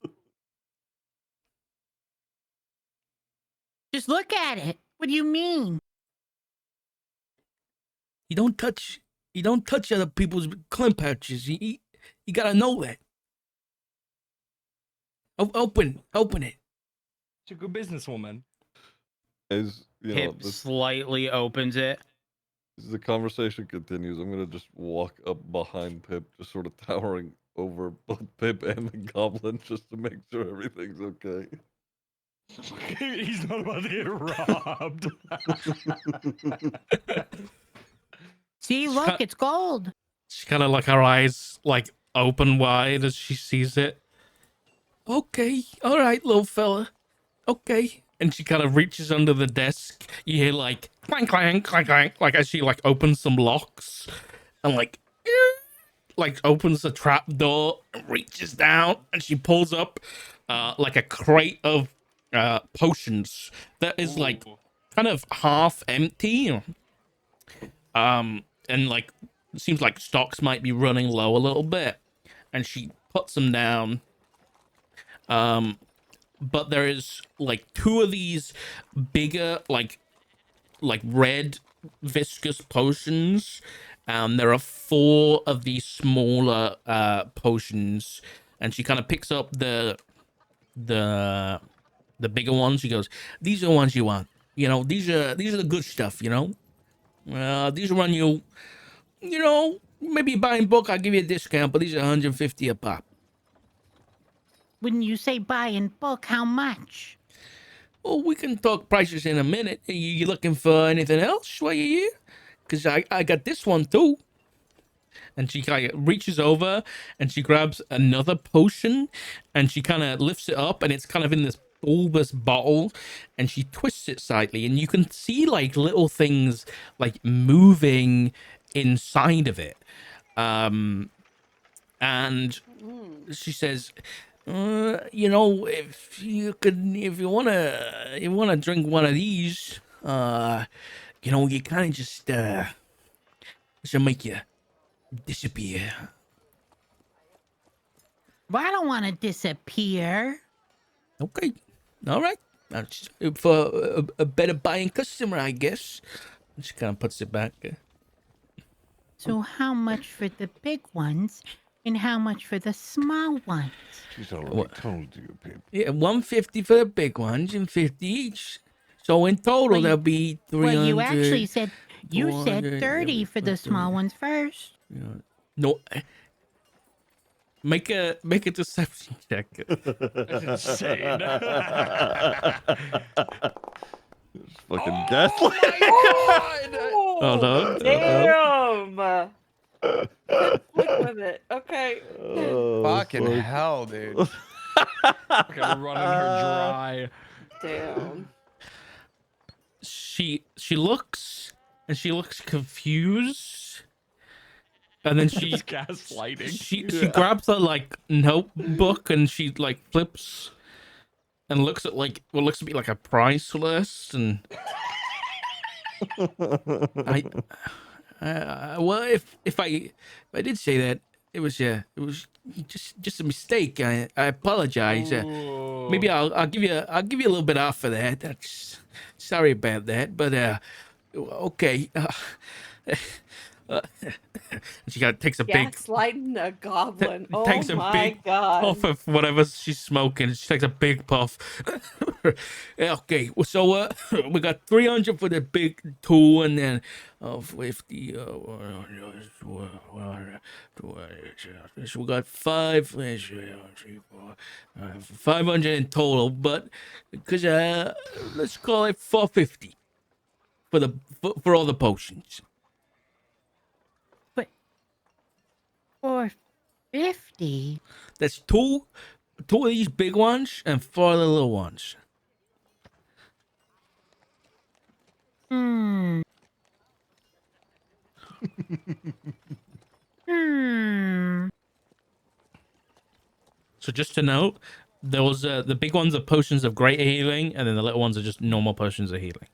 Just look at it. What do you mean? You don't touch other people's clim pouches. You gotta know that. Open it. She's a good businesswoman. As you know, Pip slightly opens it. as the conversation continues, I'm gonna just walk up behind Pip, just sort of towering over both Pip and the goblin, just to make sure everything's okay. He's not about to get robbed. See, look, it's gold. She kind of like her eyes like open wide as she sees it. Okay, all right, little fella. Okay, and she kind of reaches under the desk. You hear like clank, clank, clank, clank, like as she like opens some locks, and like opens the trap door and reaches down, and she pulls up like a crate of potions that is like kind of half empty. And like it seems like stocks might be running low a little bit, and she puts them down. But there is like two of these bigger like red viscous potions. There are 4 of these smaller potions, and she kind of picks up the bigger ones. She goes, "These are the ones you want. You know, these are the good stuff. You know, these will run you. You know, maybe you buy in bulk, I'll give you a discount, but these are 150 a pop." When you say buy in bulk, how much? Well, we can talk prices in a minute. You looking for anything else while you're here? Because I got this one too. And she kind of reaches over and she grabs another potion and she kind of lifts it up, and it's kind of in this bulbous bottle, and she twists it slightly, and you can see like little things like moving inside of it. And she says, You know, if you wanna drink one of these, you know, you kind of just should make you disappear. Well, I don't want to disappear. Okay, all right. That's for a better buying customer, I guess. She kind of puts it back. So how much for the big ones and how much for the small ones? She's already What? told you, Pip. Yeah, 150 for the big ones and 50 each. So in total, Well, you- there'll be 300. Well, you actually said 400, 30 for the small ones first. No. Make a deception check. Insane. Fucking gaslight. Hold on. Damn. Look with it. Okay. Fucking hell, dude. Fucking running her dry. Damn. She looks confused, and then she It's gaslighting. she grabs a like notebook and she like flips and looks at like what looks to be like a price list and well if I did say that it was just a mistake. I apologize. Maybe I'll give you a little bit off for that. That's sorry about that, but okay. She takes a big Gaslighting a goblin. Oh takes a my big god. puff of whatever she's smoking. She takes a big puff. Okay, so we got 300 for the big two, and then 50. We got 500 in total, but because let's call it 450 for all the potions. 450? That's two of these big ones and 4 of the little ones. Hmm. So just to note, there was the big ones are potions of greater healing, and then the little ones are just normal potions of healing.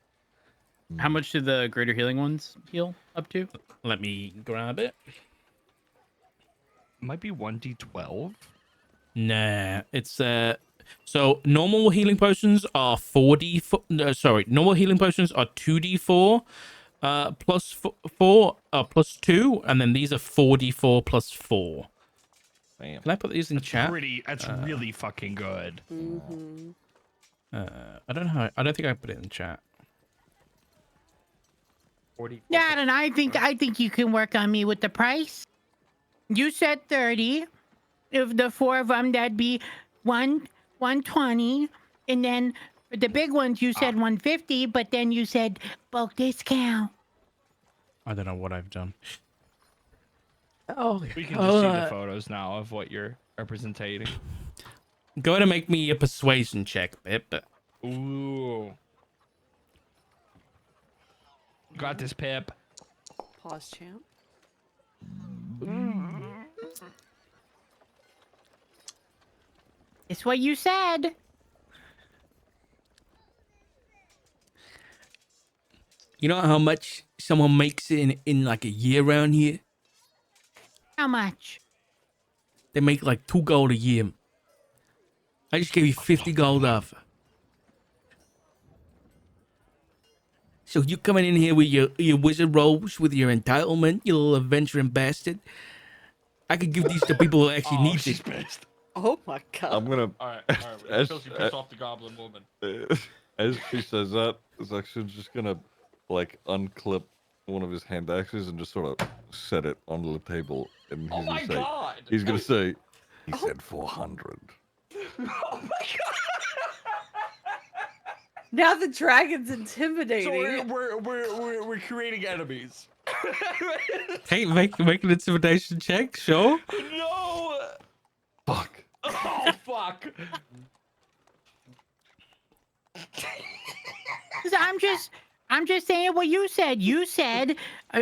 How much do the greater healing ones heal up to? Let me grab it. Might be 1d12. Nah, it's so normal healing potions are 4d. Sorry, normal healing potions are 2d4, plus 4, plus 2, and then these are 4d4 plus 4. Damn. Can I put these in chat? That's really fucking good. Mm-hmm. I don't know. I don't think I put it in chat. 40. Yeah, and I think you can work on me with the price. You said 30. If the 4 of them, that'd be 120. And then for the big ones, you said 150, but then you said bulk discount. I don't know what I've done. Oh, We can just see the photos now of what you're representing. Go ahead and make me a persuasion check, Pip. Ooh. Got this, Pip. Pause, champ. It's what you said. You know how much someone makes in like a year around here? How much? They make like 2 gold a year. I just gave you 50 gold off. So you coming in here with your wizard robes, with your entitlement, you little adventuring bastard. I could give these to people who actually need she's it. pissed. Oh my god. I'm gonna. All right. As- Chelsea pissed off the goblin woman. As she says that, is actually just gonna like unclip one of his hand axes and just sort of set it onto the table, and he's Oh my gonna say, god! he's gonna say, he said 400. Oh my god! Now the dragon's So intimidating. we're creating enemies. Hey, make an intimidation check, sure. No! Fuck. Oh fuck! I'm just saying what you said. You said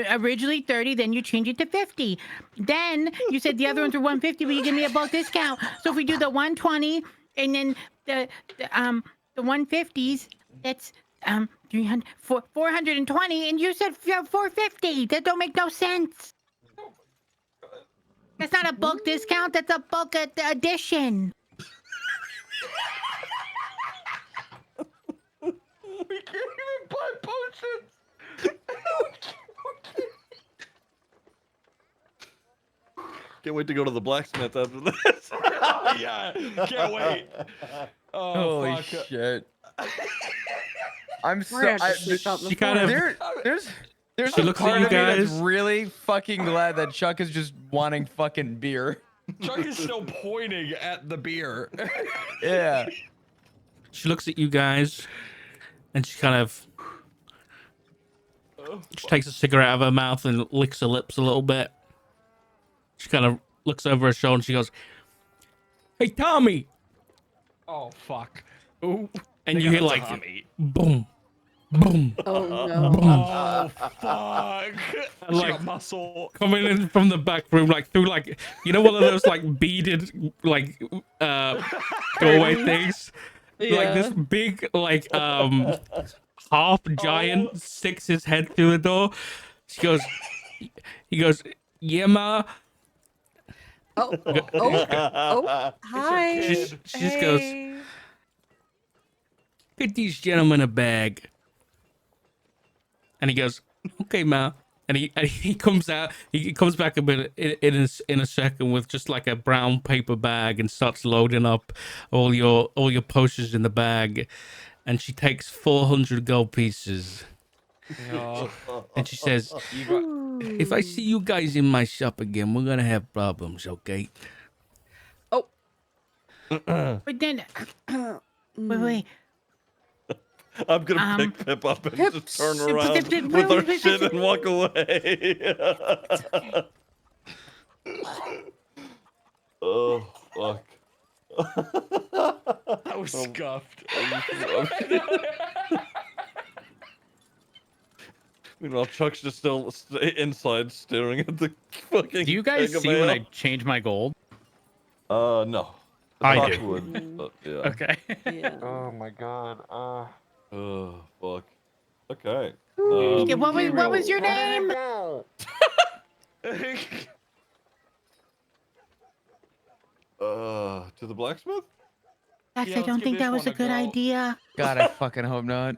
originally 30, then you changed it to 50. Then you said the other ones were 150, but you give me a bulk discount. So if we do the 120 and then the 150s, that's 420, and you said 450. That don't make no sense. That's not a bulk discount. That's a bulk addition. We can't even buy potions. Can't wait to go to the blacksmith after this. Yeah, can't wait. Oh, Holy fuck. shit. I'm so. We're gonna have to sleep out in the she kind forest. of There's She a looks at part you of me that's guys. really fucking glad that Chuck is just wanting fucking beer. Chuck is still pointing at the beer. Yeah. she looks at you guys, and she kind of she takes a cigarette out of her mouth and licks her lips a little bit. She kind of looks over her shoulder and she goes, "Hey, Tommy!" Oh, fuck. Ooh. And They you got hear a like Tommy. boom, boom, Oh no. boom, Oh, fuck. And, She like, got muscle. coming in from the back room, like through like one of those like beaded like doorway things. Like this big like half giant sticks his head through the door. He goes, "Yeah, ma." Oh, hi. She just goes, Hey. "Get these gentlemen a bag." And he goes, "Okay, ma." And he comes out. He comes back a bit in a second with just like a brown paper bag and starts loading up all your potions in the bag. And she takes 400 gold pieces. Oh, And she says, "If I see you guys in my shop again, we're gonna have problems, okay?" But then, wait. I'm gonna pick Pip up and just turn around Pip, with her wait, shit and walk away. Oh, fuck. I was scuffed. Meanwhile, Chuck's just still inside staring at the fucking. Do you guys keg of see when I ale. change my gold? No. I Chuck do. would, but yeah. Okay. Yeah. Oh my god. Oh fuck. Okay. Yeah, what was your name? To the blacksmith? Max, Yeah, I let's don't give think this that was one a a good go. idea. God, I fucking hope not.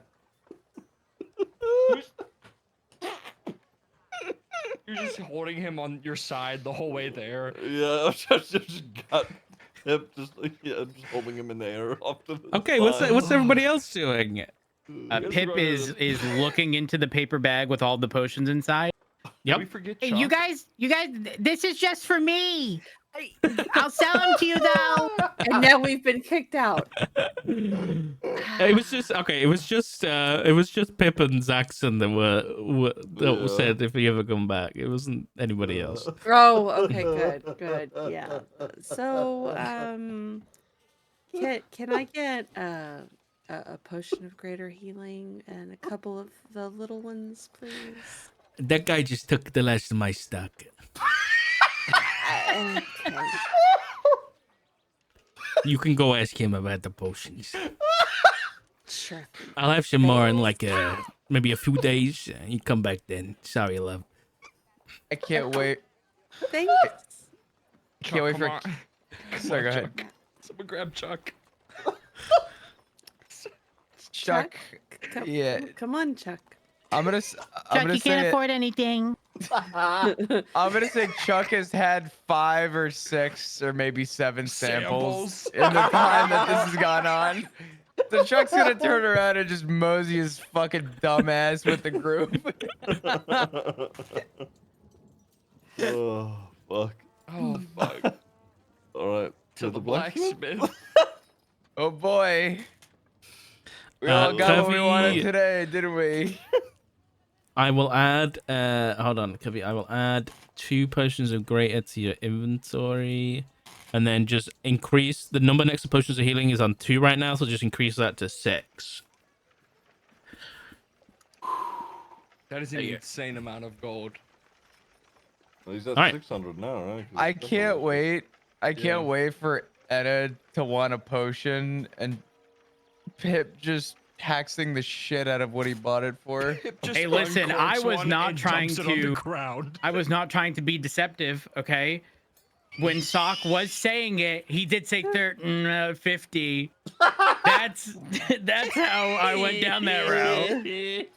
You're just holding him on your side the whole way there. Yeah, I just got Pip just holding him in the air off to the Okay, side. what's everybody else doing? Pip is looking into the paper bag with all the potions inside. Did we forget Hey, Chuck? you guys, this is just for me. I'll sell them to you though. And now we've been kicked out. It was just okay. It was just Pip and Zaxxon that said if he ever come back. It wasn't anybody else. Oh, okay, good. Yeah. So, can I get a potion of greater healing and a couple of the little ones, please? That guy just took the last of my stock. Okay. You can go ask him about the potions. Sure. I'll have some more in like maybe a few days. You come back then. Sorry, love. I can't wait. Thanks. Can't wait for. Come on. Sorry, go ahead. Someone grab Chuck. Chuck. Yeah. Come on, Chuck. I'm gonna Chuck, you can't afford anything. I'm gonna say Chuck has had 5 or 6 or maybe 7 samples in the time that this has gone on. So Chuck's gonna turn around and just mosey his fucking dumbass with the group. Oh fuck. Oh, fuck. All right. To the blacksmith. Oh boy. We all got what we Curvy- wanted today, didn't we? I will add. Hold on, Curvy. I will add 2 potions of greater to your inventory, and then just increase the number next to potions of healing is on 2 right now, so just increase that to 6. That is an insane amount of gold. Well, he's at All right. 600 now, right? 'Cause I it's can't definitely- wait. I Yeah. can't wait for Edda to want a potion and Pip just taxing the shit out of what he bought it for. Just Hey, listen, I uncorks was one not and trying dumps it on the to- ground. I was not trying to be deceptive, okay? When Sock was saying it, he did say 50. That's how I went down that route.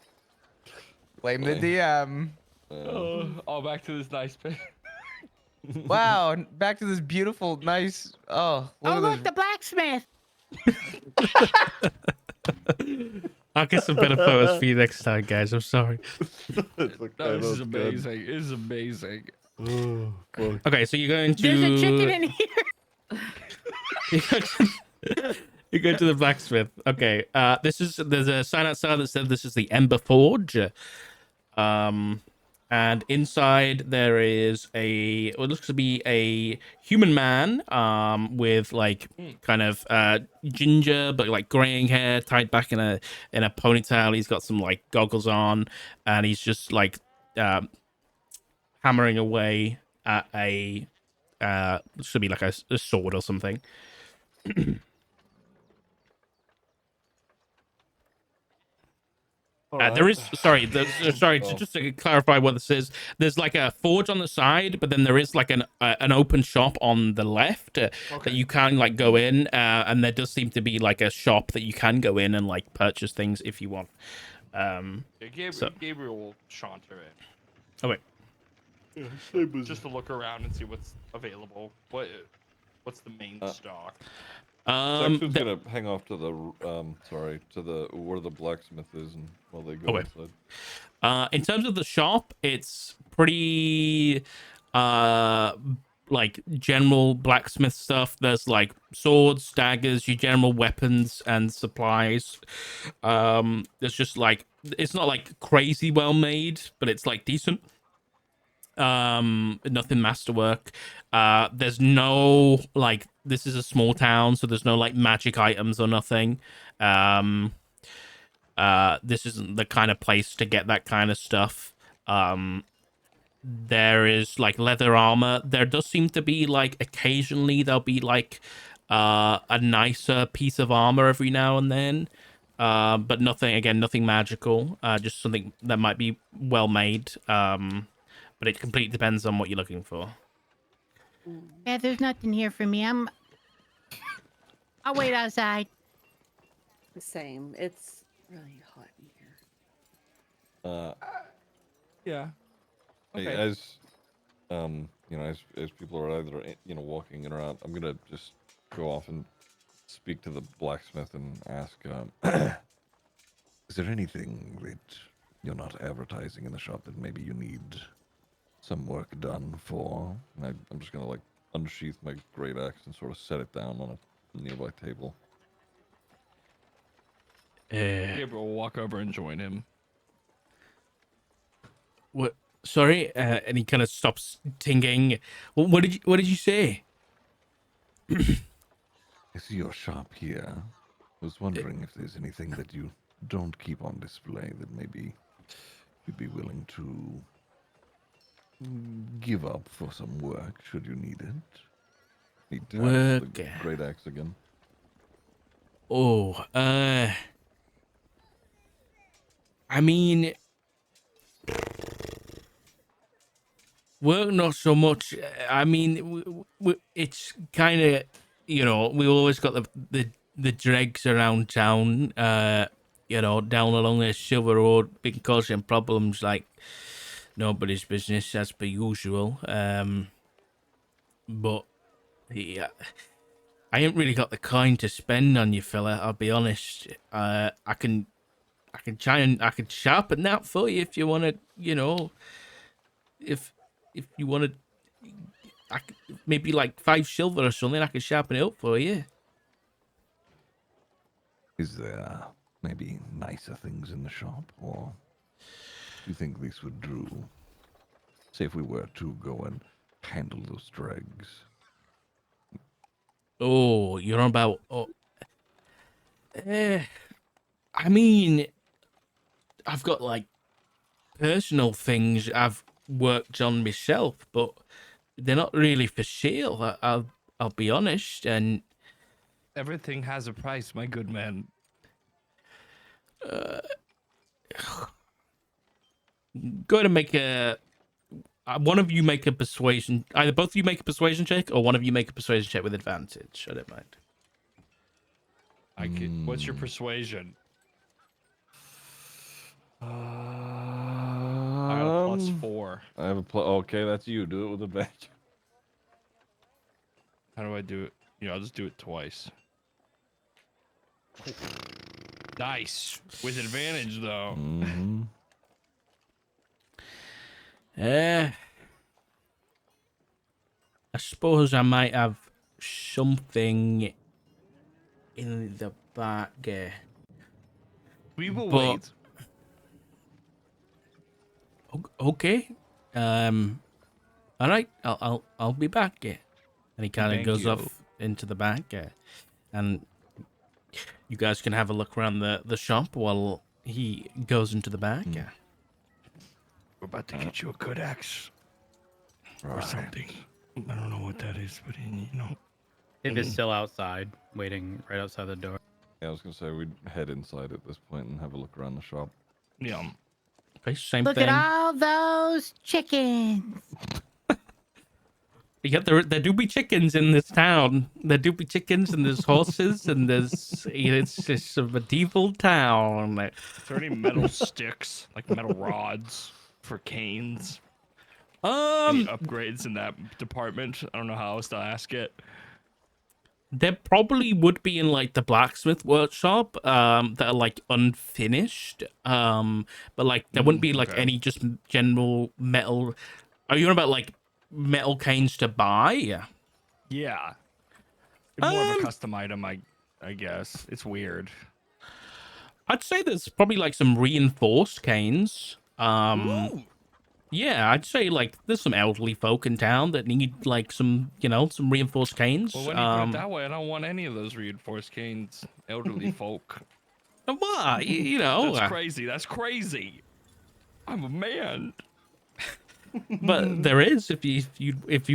Blame the DM. Oh, back to this nice pit. Wow, back to this beautiful, nice. Oh, look Oh, at look, this. the blacksmith. I'll get some better photos for you next time, guys. I'm sorry. It's okay, No, this is that's good. amazing. This is amazing. Oh, fuck. Okay, so you're going to. There's a chicken in here. You go to the blacksmith. Okay. There's a sign outside that said this is the Ember Forge. And inside there is what looks to be a human man, with like kind of ginger but like graying hair tied back in a ponytail. He's got some like goggles on, and he's just like hammering away at a should be like a sword or something. There is sorry, just to clarify what this is. There's like a forge on the side, but then there is like an open shop on the left that you can like go in, and there does seem to be like a shop that you can go in and like purchase things if you want. Gabriel will saunter in. Oh wait, Just to look around and see what's available. What's the main stock? Saxon's gonna hang off to the where the blacksmith is, and while they go inside. In terms of the shop, it's pretty like general blacksmith stuff. There's like swords, daggers, your general weapons and supplies. There's just like, it's not like crazy well made, but it's like decent. Nothing masterwork. There's no like, this is a small town, so there's no like magic items or nothing. This isn't the kind of place to get that kind of stuff. There is like leather armor. There does seem to be like occasionally there'll be like a nicer piece of armor every now and then. But nothing magical. Just something that might be well made. But it completely depends on what you're looking for. Yeah, there's nothing here for me. I'll wait outside. The same. It's really hot in here. Yeah. Hey, Okay. as as people are either walking in or out, I'm gonna just go off and speak to the blacksmith and ask, Is there anything that you're not advertising in the shop that maybe you need some work done for? and I'm just gonna like unsheath my great axe and sort of set it down on a nearby table. Gabriel will walk over and join him. What? Sorry, and he kind of stops tinging. What did you say? I see your shop here. I was wondering if there's anything that you don't keep on display that maybe you'd be willing to give up for some work should you need it. He taps Work. the great axe again. Oh, I mean, work not so much. I mean, it's kind of, we always got the dregs around town, down along the Silver Road, been causing problems like nobody's business as per usual. But yeah, I ain't really got the coin to spend on you, fella. I'll be honest. I can sharpen that for you if you want to. If you want to, maybe like 5 silver or something. I can sharpen it up for you. Is there maybe nicer things in the shop, or do you think this would do? Say if we were to go and handle those dregs. Oh, you're on about. Oh, I mean, I've got like personal things I've worked on myself, but they're not really for sale. I'll be honest. And Everything has a price, my good man. go to make a one of you make a persuasion. Either both of you make a persuasion check, or one of you make a persuasion check with advantage. I don't mind. I could. What's your persuasion? I got a +4. I have a okay, that's you. Do it with advantage. How do I do it? Yeah, I'll just do it twice. Nice. With advantage, though. Mm-hmm. I suppose I might have something in the back. We will But- wait. Okay. All right. I'll be back. And he kind of Thank goes you. off into the back. And you guys can have a look around the shop while he goes into the back. We're about to get you a good axe or something. I don't know what that is, but you know. If it's still outside, waiting right outside the door. Yeah, I was gonna say we'd head inside at this point and have a look around the shop. Yeah. Okay, same Look thing. at all those chickens. Yeah, there do be chickens in this town. There do be chickens and there's horses and it's just a medieval town. Is there any metal sticks, like metal rods for canes? Any upgrades in that department? I don't know how else to ask it. There probably would be in like the blacksmith workshop that are like unfinished. But like there wouldn't be like okay. any just general metal. Are you on about like metal canes to buy? Yeah. More of a custom item, I guess. It's weird. I'd say there's probably like some reinforced canes. Ooh. Yeah, I'd say like there's some elderly folk in town that need like some, some reinforced canes. Well, when you put it that way, I don't want any of those reinforced canes. Elderly folk. What? You know, That's crazy. That's crazy. I'm a man. but there is if you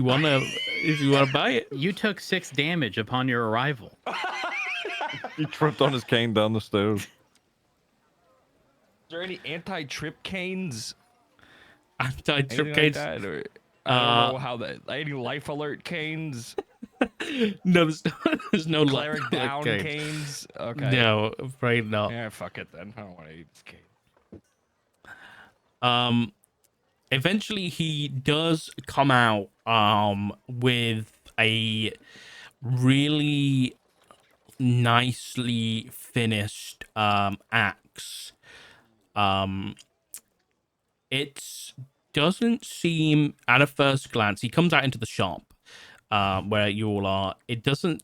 wanna buy it. You took 6 damage upon your arrival. He tripped on his cane down the stairs. Is there any anti-trip canes? Anti-trip Anything like canes. that, or I don't know how that. Any life alert canes? No, there's no Cleric like down canes. canes? Okay. No, afraid not. Yeah, fuck it then. I don't want to eat this cane. Eventually he does come out with a really nicely finished axe. It doesn't seem at a first glance, he comes out into the shop where you all are. It doesn't,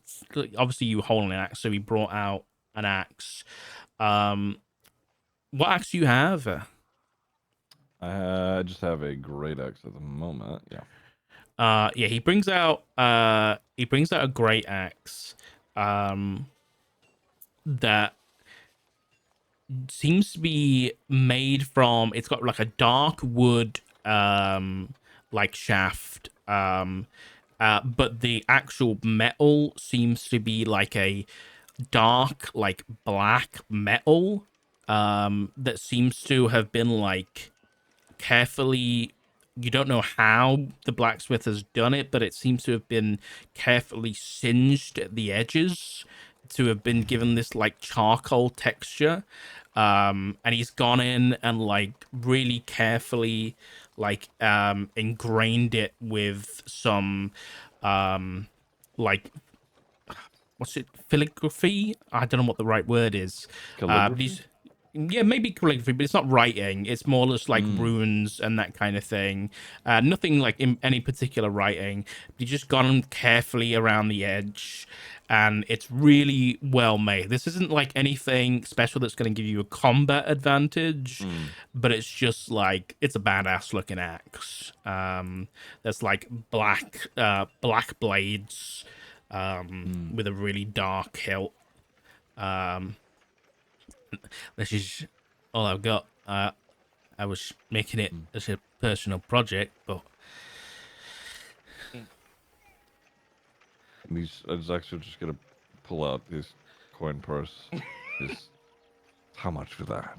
obviously you holding an axe, so he brought out an axe. What axe do you have? I just have a great axe at the moment. Yeah. Yeah, he brings out a great axe that seems to be made from, it's got like a dark wood like shaft, but the actual metal seems to be like a dark like black metal that seems to have been like carefully, you don't know how the blacksmith has done it, but it seems to have been carefully singed at the edges to have been given this like charcoal texture. And he's gone in and like really carefully like ingrained it with some like, what's it, filigraphy? I don't know what the right word is. Yeah, maybe calligraphy, but it's not writing. It's more just like runes and that kind of thing. Nothing like in any particular writing. You just gone carefully around the edge, and it's really well made. This isn't like anything special that's going to give you a combat advantage, but it's just like, it's a badass looking axe. There's like black blades with a really dark hilt. This is all I've got. I was making it as a personal project, but And he's actually just gonna pull out his coin purse. His, How much for that?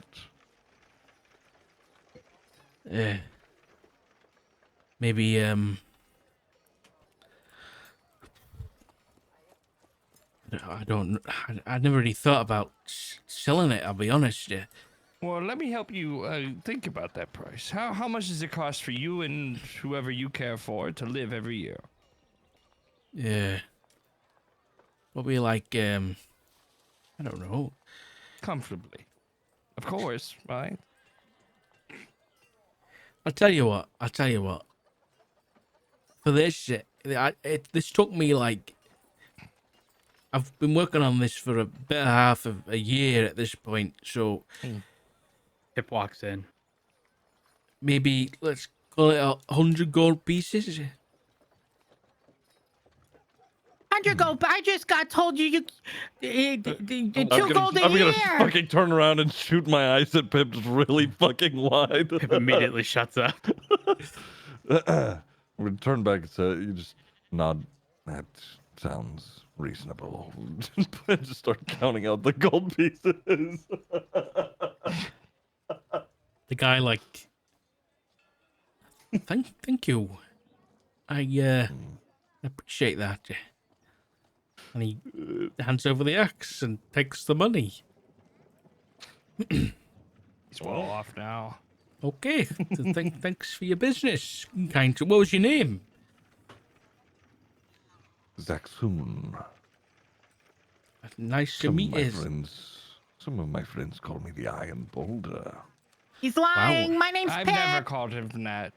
maybe I don't. I never really thought about selling it. I'll be honest. Well, let me help you think about that price. How much does it cost for you and whoever you care for to live every year? Yeah. Probably like I don't know. Comfortably. Of course, right? I'll tell you what. For this, this took me like. I've been working on this for a better half of a year at this point, so Pip walks in. maybe let's call it 100 gold pieces. 100 gold. I just got told you I'm 2 gonna, gold a I'm year. gonna fucking turn around and shoot my eyes at Pip just really fucking wide. Pip immediately shuts up. I'm gonna turn back and say, you just nod. That sounds reasonable. Just start counting out the gold pieces. The guy like, thank you. I appreciate that. And he hands over the axe and takes the money. He's well off now. Okay, thanks for your business. Kind. What was your name? Zaxun. Nice to meet you. Some of my friends call me the Iron Boulder. He's lying. My name's I've Pip. never called him that.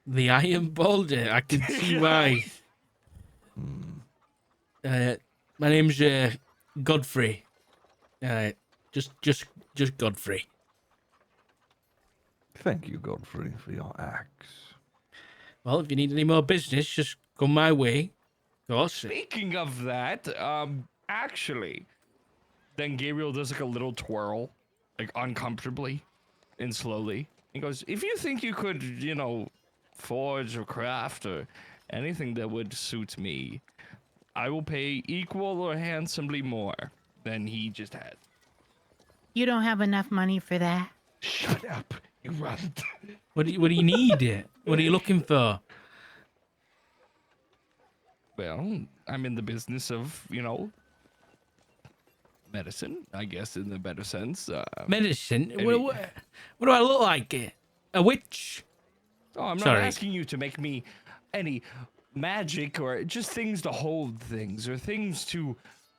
The Iron Boulder. I can see why. My name's Godfrey. Just Godfrey. Thank you, Godfrey, for your axe. Well, if you need any more business, just come my way. Of course. Speaking of that, actually, then Gabriel does like a little twirl, like uncomfortably and slowly. He goes, if you think you could, forge or craft or anything that would suit me, I will pay equal or handsomely more than he just had. You don't have enough money for that. Shut up, you runt. What do you need? What are you looking for? Well, I'm in the business of, medicine, I guess, in the better sense. Medicine? What do I look like? A witch? Oh, I'm not Sorry. asking you to make me any magic or just things to hold things or things to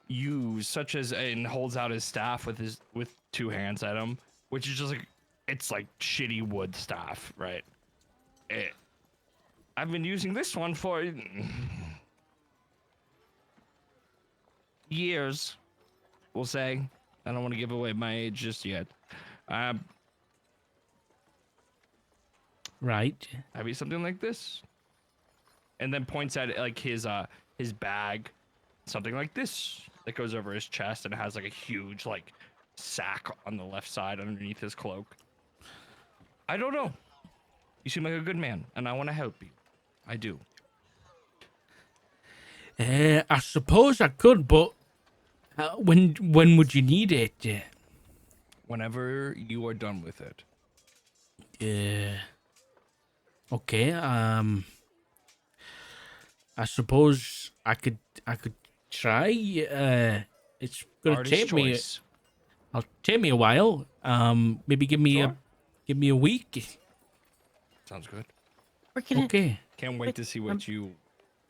use, such as, and holds out his staff with 2 hands at him, which is just like, it's like shitty wood staff, right? I've been using this one for years, we'll say. I don't want to give away my age just yet. Right. Have you something like this? And then points at like his bag, something like this that goes over his chest and has like a huge like sack on the left side underneath his cloak. I don't know. You seem like a good man, and I want to help you. I do. I suppose I could, but when would you need it? Whenever you are done with it. Okay. I suppose I could try. It's gonna Artist take me. choice. I'll take me a while. Maybe give me a week. Sounds good. We're gonna. Okay. Can't wait to see what you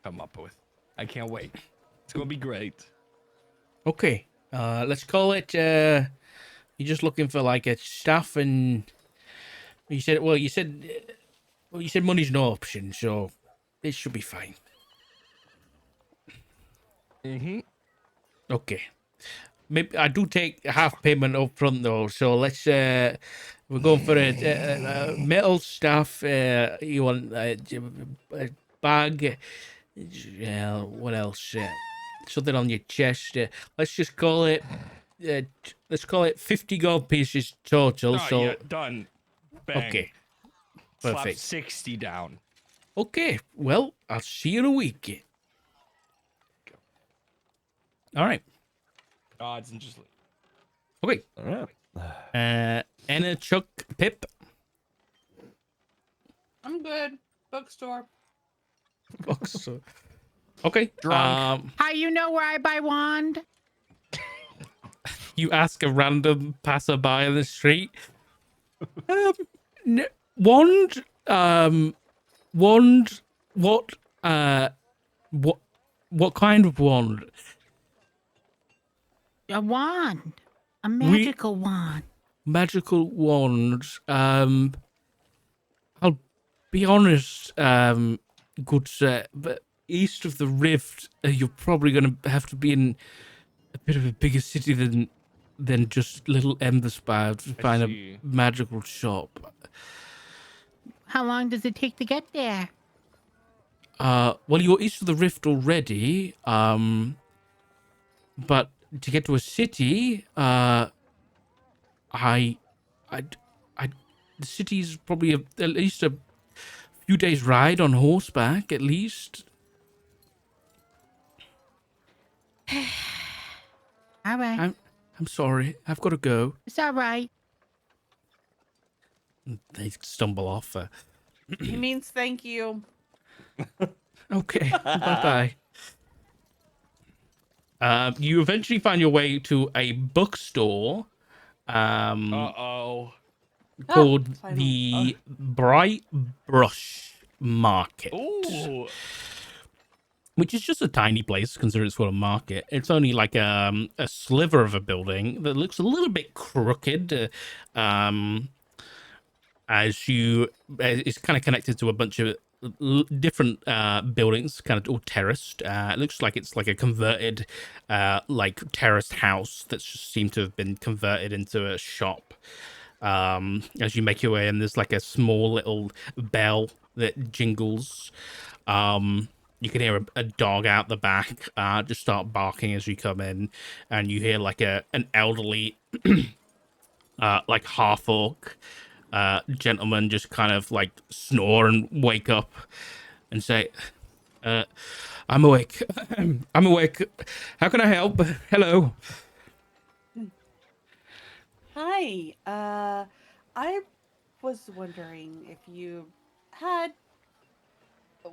come up with. I can't wait. It's gonna be great. Okay. Let's call it. You're just looking for like a staff, and you said money's no option, so it should be fine. Okay. Maybe I do take half payment up front though, so let's we're going for a metal staff. You want a bag? What else? Something on your chest. Let's just call it. Let's call it 50 gold pieces total. Oh, so yeah, done. Bang. Okay. Slap Perfect. 60 down. Okay. Well, I'll see you in a week. All right. Odds and just leave. Okay. All right. Anna, Chuck, Pip. I'm good. Bookstore. Books. Okay. Drunk. How you know where I buy wand? You ask a random passerby on the street. Wand. Wand. What? What kind of wand? A wand. A magical wand. Magical wand. I'll be honest, good sir, but east of the rift, you're probably going to have to be in a bit of a bigger city than just little Emberspire to find see. a magical shop. How long does it take to get there? Well, you're east of the rift already, but to get to a city, the city's probably at least a few days ride on horseback, at least. All right. I'm sorry, I've got to go. It's all right. They stumble off. He means thank you. Okay, bye-bye. You eventually find your way to a bookstore Uh-oh. called finally. the Bright Brush Market, Ooh. which is just a tiny place considering it's called a market. It's only like a sliver of a building that looks a little bit crooked. It's kind of connected to a bunch of different buildings, kind of all terraced. It looks like it's like a converted like terraced house that's just seemed to have been converted into a shop. As you make your way in, there's like a small little bell that jingles. You can hear a dog out the back just start barking as you come in, and you hear like an elderly like half orc gentleman just kind of like snore and wake up and say, I'm awake. I'm awake. How can I help? Hello. Hi. I was wondering if you had.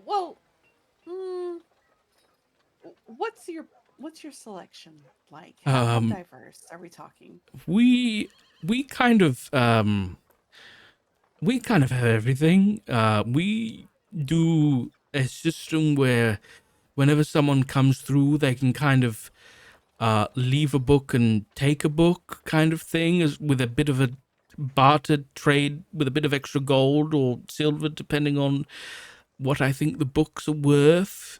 Well, what's your selection like? How diverse are we talking? We kind of have everything. We do a system where whenever someone comes through, they can kind of leave a book and take a book kind of thing, as with a bit of a barter trade with a bit of extra gold or silver, depending on what I think the books are worth.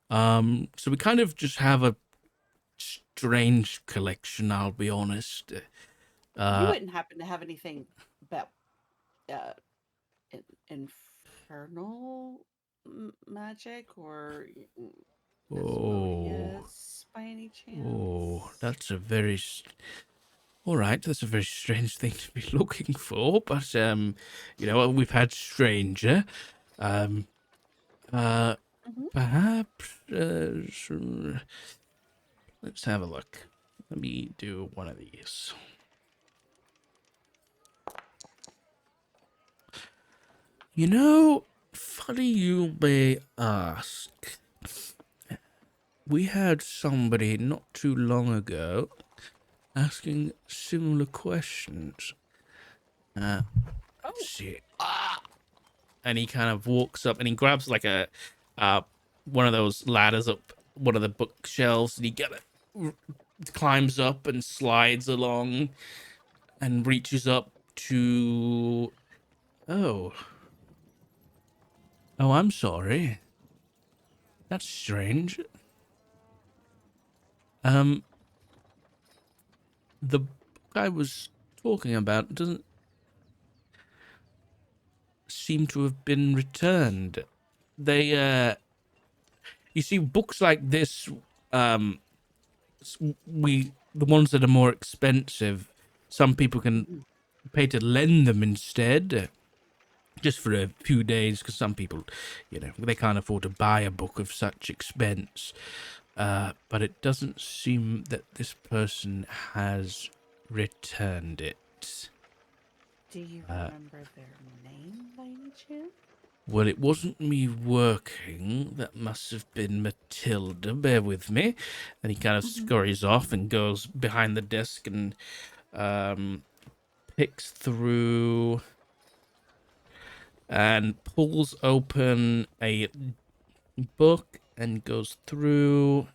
So we kind of just have a strange collection, I'll be honest. You wouldn't happen to have anything about infernal magic or Asmodeus by any chance? Oh, that's a very all right. That's a very strange thing to be looking for, but you know, we've had stranger. Perhaps. Let's have a look. Let me do one of these. You know, funny you may ask. We had somebody not too long ago asking similar questions. Let's see. And he kind of walks up and he grabs like a one of those ladders up one of the bookshelves, and he climbs up and slides along and reaches up to. Oh, I'm sorry. That's strange. The book I was talking about doesn't seem to have been returned. They, you see, books like this, the ones that are more expensive, some people can pay to lend them instead, just for a few days, because some people, they can't afford to buy a book of such expense. But it doesn't seem that this person has returned it. Do you remember their name by any chance? Well, it wasn't me working. That must have been Matilda. Bear with me. And he kind of scurries off and goes behind the desk and picks through and pulls open a book and goes through.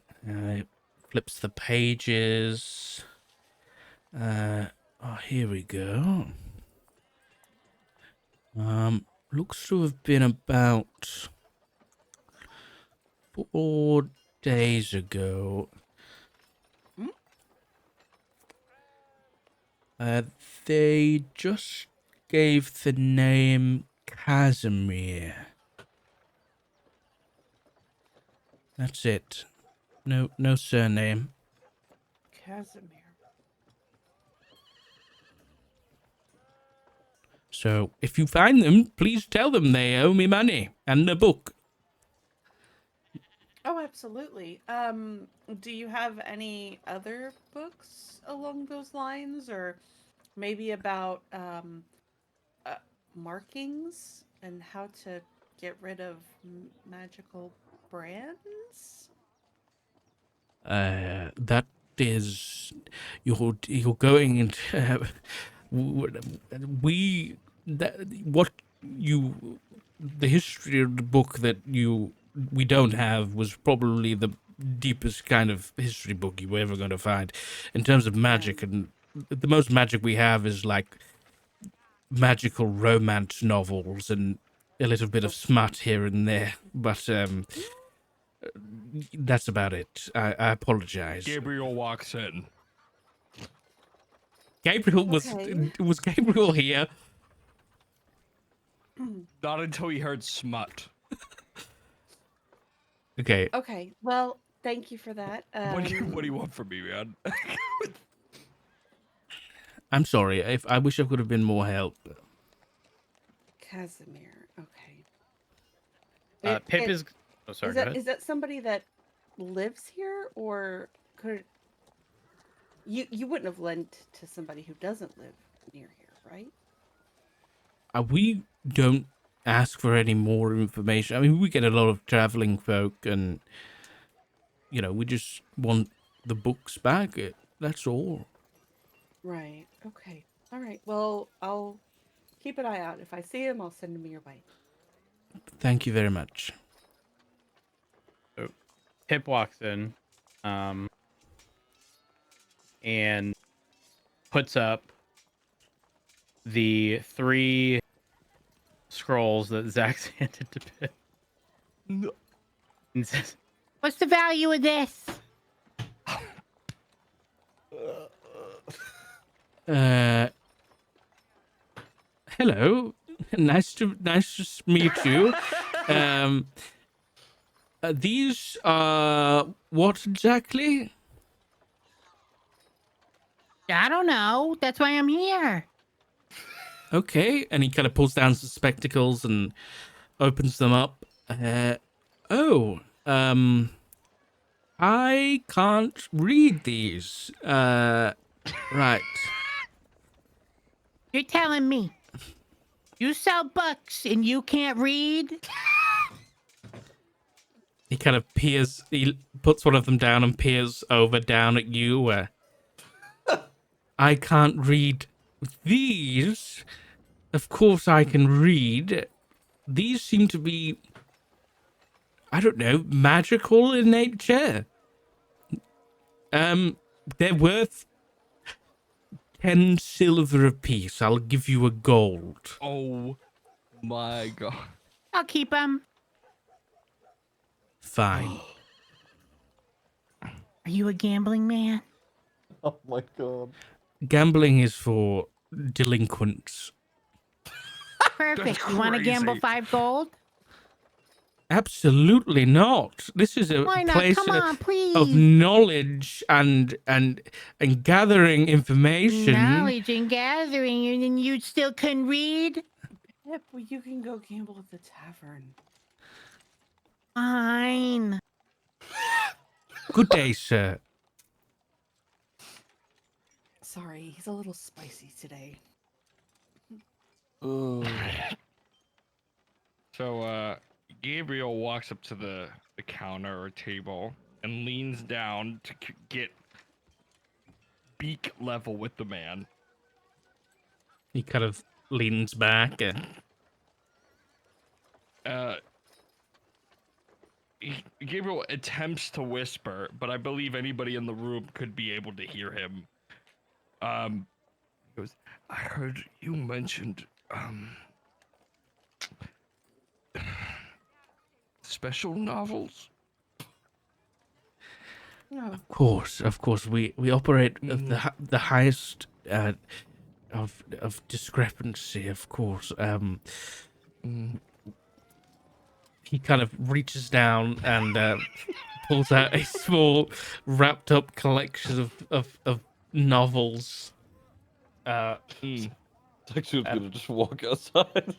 Flips the pages. Here we go. Looks to have been about 4 days ago. They just gave the name Casimir. That's it. No surname. Casimir. So, if you find them, please tell them they owe me money and the book. Oh, absolutely. Do you have any other books along those lines, or maybe about markings and how to get rid of magical brands? That is, you're going into the history of the book that we don't have was probably the deepest kind of history book you were ever going to find in terms of magic, and the most magic we have is like magical romance novels and a little bit of smut here and there, but that's about it. I apologize. Gabriel walks in. Gabriel was Gabriel here? Not until he heard smut. Okay. Okay. Well, thank you for that. What do you want from me, man? I'm sorry. I wish I could have been more help. Casimir. Okay. Pip is. Oh, sorry. Is that somebody that lives here, or could you wouldn't have lent to somebody who doesn't live near here, right? We don't ask for any more information. I mean, we get a lot of traveling folk, and we just want the books back. That's all. Right. Okay. All right. Well, I'll keep an eye out. If I see him, I'll send him your way. Thank you very much. So, Pip walks in, and puts up the 3 scrolls that Zach's handed to Pip. No. And says, What's the value of this? Hello. Nice to meet you. These are what exactly? I don't know. That's why I'm here. Okay, and he kind of pulls down some spectacles and opens them up. I can't read these. Right. You're telling me you sell books and you can't read? He kind of peers, he puts one of them down and peers down at you. I can't read these. Of course I can read. These seem to be, I don't know, magical in nature. They're worth 10 silver apiece. I'll give you a gold. Oh my god. I'll keep them. Fine. Are you a gambling man? Oh my god. Gambling is for delinquents. Perfect. You want to gamble crazy. 5 gold? Absolutely not. This is a Why not? place Come on, of please. knowledge and gathering information. Knowledge and gathering, and then you still couldn't read? Yep, well, you can go gamble at the tavern. Fine. Good day, sir. Sorry, he's a little spicy today. So, Gabriel walks up to the counter or table and leans down to get beak level with the man. He kind of leans back and Gabriel attempts to whisper, but I believe anybody in the room could be able to hear him. He goes, I heard you mentioned, special novels? No. Of course, we operate of the highest of discrepancy. Of course, he kind of reaches down and pulls out a small, wrapped up collection of novels. Actually, was gonna just walk outside.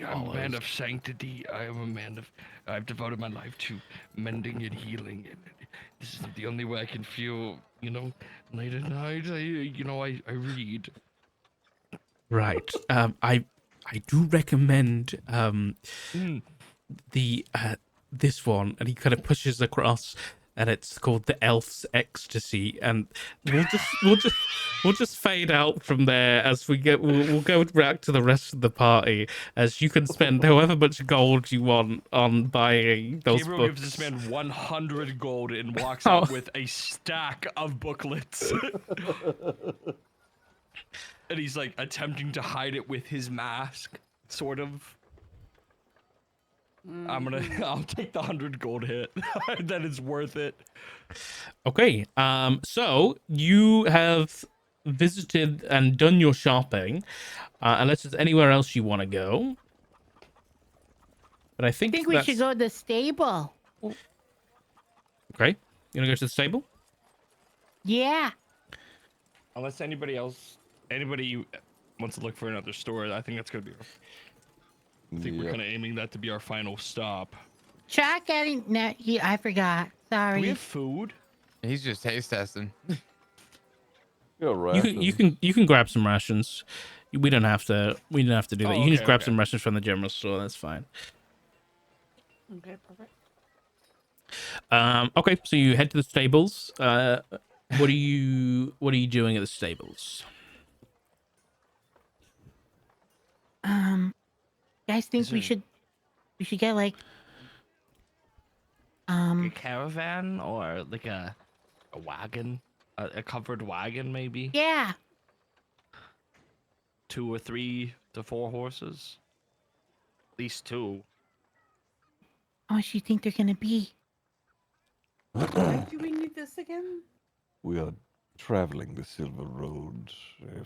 I'm a man of sanctity. I am a man of. I've devoted my life to mending and healing, and this is the only way I can feel. Late at night, I read. Right. I do recommend the this one, and he kind of pushes across, and it's called the Elf's Ecstasy, and we'll just fade out from there as we'll go back to the rest of the party, as you can spend however much gold you want on buying those Gabriel books. gives this man 100 gold and walks out with a stack of booklets. And he's like attempting to hide it with his mask, sort of. I'll take the 100 gold hit. That is worth it. Okay. So you have visited and done your shopping, unless there's anywhere else you want to go. But I think We should go to the stable. Okay. You wanna go to the stable? Yeah. Unless anybody wants to look for another store, I think that's gonna be. I think we're kind of aiming that to be our final stop. Chuck, I forgot. Sorry. Do we have food? He's just taste testing. You can grab some rations. We don't have to do that. You can just grab some rations from the general store. That's fine. Okay, perfect. Okay, so you head to the stables. What are you doing at the stables? Guys think we should get like a caravan or like a wagon, a covered wagon maybe? Yeah. 2 or 3 to 4 horses. At least 2. How much do you think they're gonna be? Why do we need this again? We are traveling the Silver Road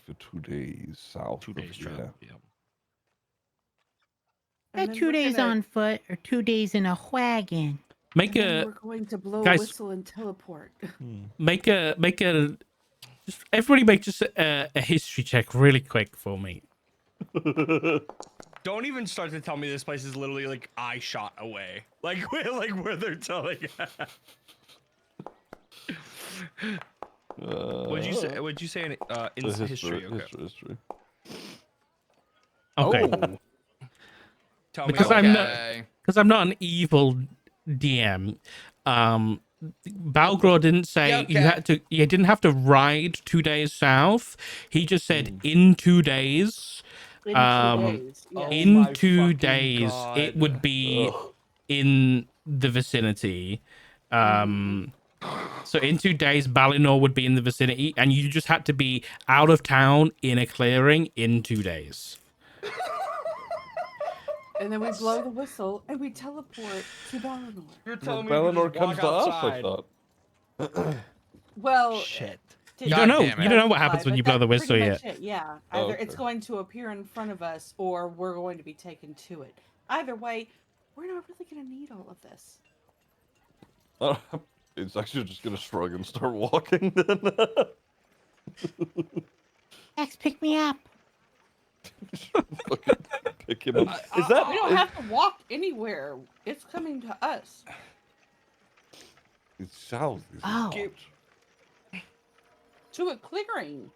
for 2 days south. 2 days travel. Yeah. And then 2 we're days gonna- on foot or 2 days in a wagon. and then we're going to blow a whistle and teleport. Make a just everybody make just a history check really quick for me. Don't even start to tell me this place is literally like eye shot away. Like where they're telling. What'd you say in history? Okay. History. Okay. Oh. Tell me. Because I'm not an evil DM. Balgor didn't say you didn't have to ride 2 days south. He just said in 2 days. In 2 days. Yeah. In 2 days, God. it would be in the vicinity. So in 2 days, Balinor would be in the vicinity, and you just had to be out of town in a clearing in 2 days. And then we blow the whistle and we teleport to Balinor. You're telling me Balinor comes to us, I thought. Well, Shit. You don't know. You don't know what happens when you blow the whistle yet. Yeah. Oh, Either okay. it's going to appear in front of us or we're going to be taken to it. Either way, we're not really gonna need all of this. It's actually just gonna shrug and start walking then. Max, pick me up. Fucking pick him up. Is that? We don't have to walk anywhere. It's coming to us. It's south. Oh. To a clearing.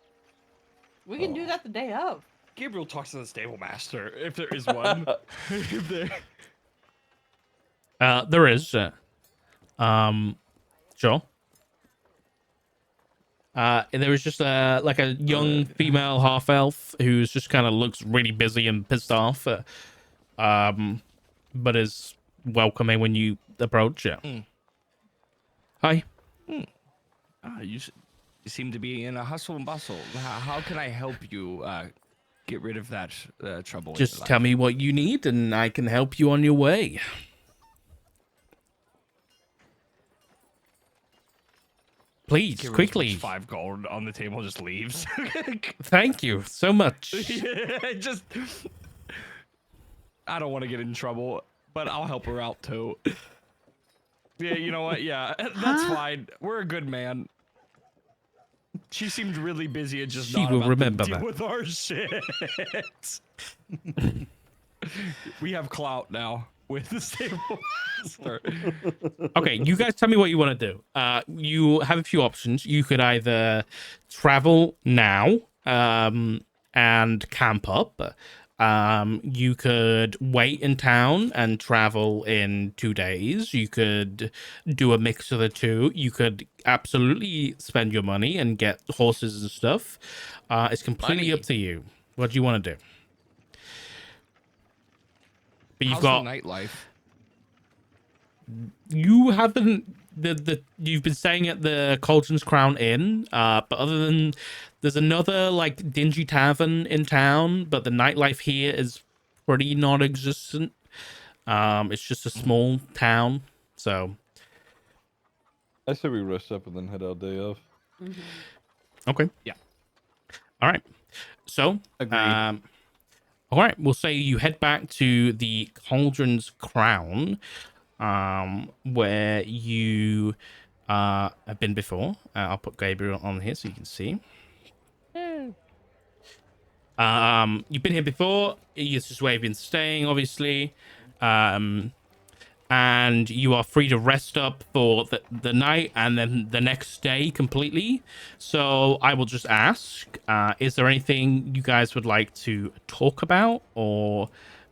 We can do that the day of. Gabriel talks to the stable master if there is one. If there- There is. Sure. There was just like a young female half elf who's just kind of looks really busy and pissed off, but is welcoming when you approach. Yeah. Hi. You seem to be in a hustle and bustle. How can I help you get rid of that trouble? Just tell me what you need, and I can help you on your way. Please, Gabriel quickly. puts 5 gold on the table, just leaves. Thank you so much. Just, I don't want to get in trouble, but I'll help her out too. Yeah, you know what? Yeah, that's fine. We're a good man. She seemed really busy and just She not will about remember to deal that. with our shit. We have clout now with the stable master. Okay, you guys tell me what you want to do. You have a few options. You could either travel now and camp up. You could wait in town and travel in 2 days. You could do a mix of the two. You could absolutely spend your money and get horses and stuff. It's completely up to you. What do you want to do? But you've How's got the nightlife? you haven't you've been staying at the Colton's Crown Inn, but other than there's another like dingy tavern in town, but the nightlife here is pretty non-existent. It's just a small town, so I say we rest up and then head out day of. okay. Yeah. All right. So, Agreed. all right, we'll say you head back to the Cauldron's Crown, where you have been before. I'll put Gabriel on here so you can see. You've been here before. This is where you've been staying, obviously. And you are free to rest up for the night and then the next day completely. So I will just ask, is there anything you guys would like to talk about or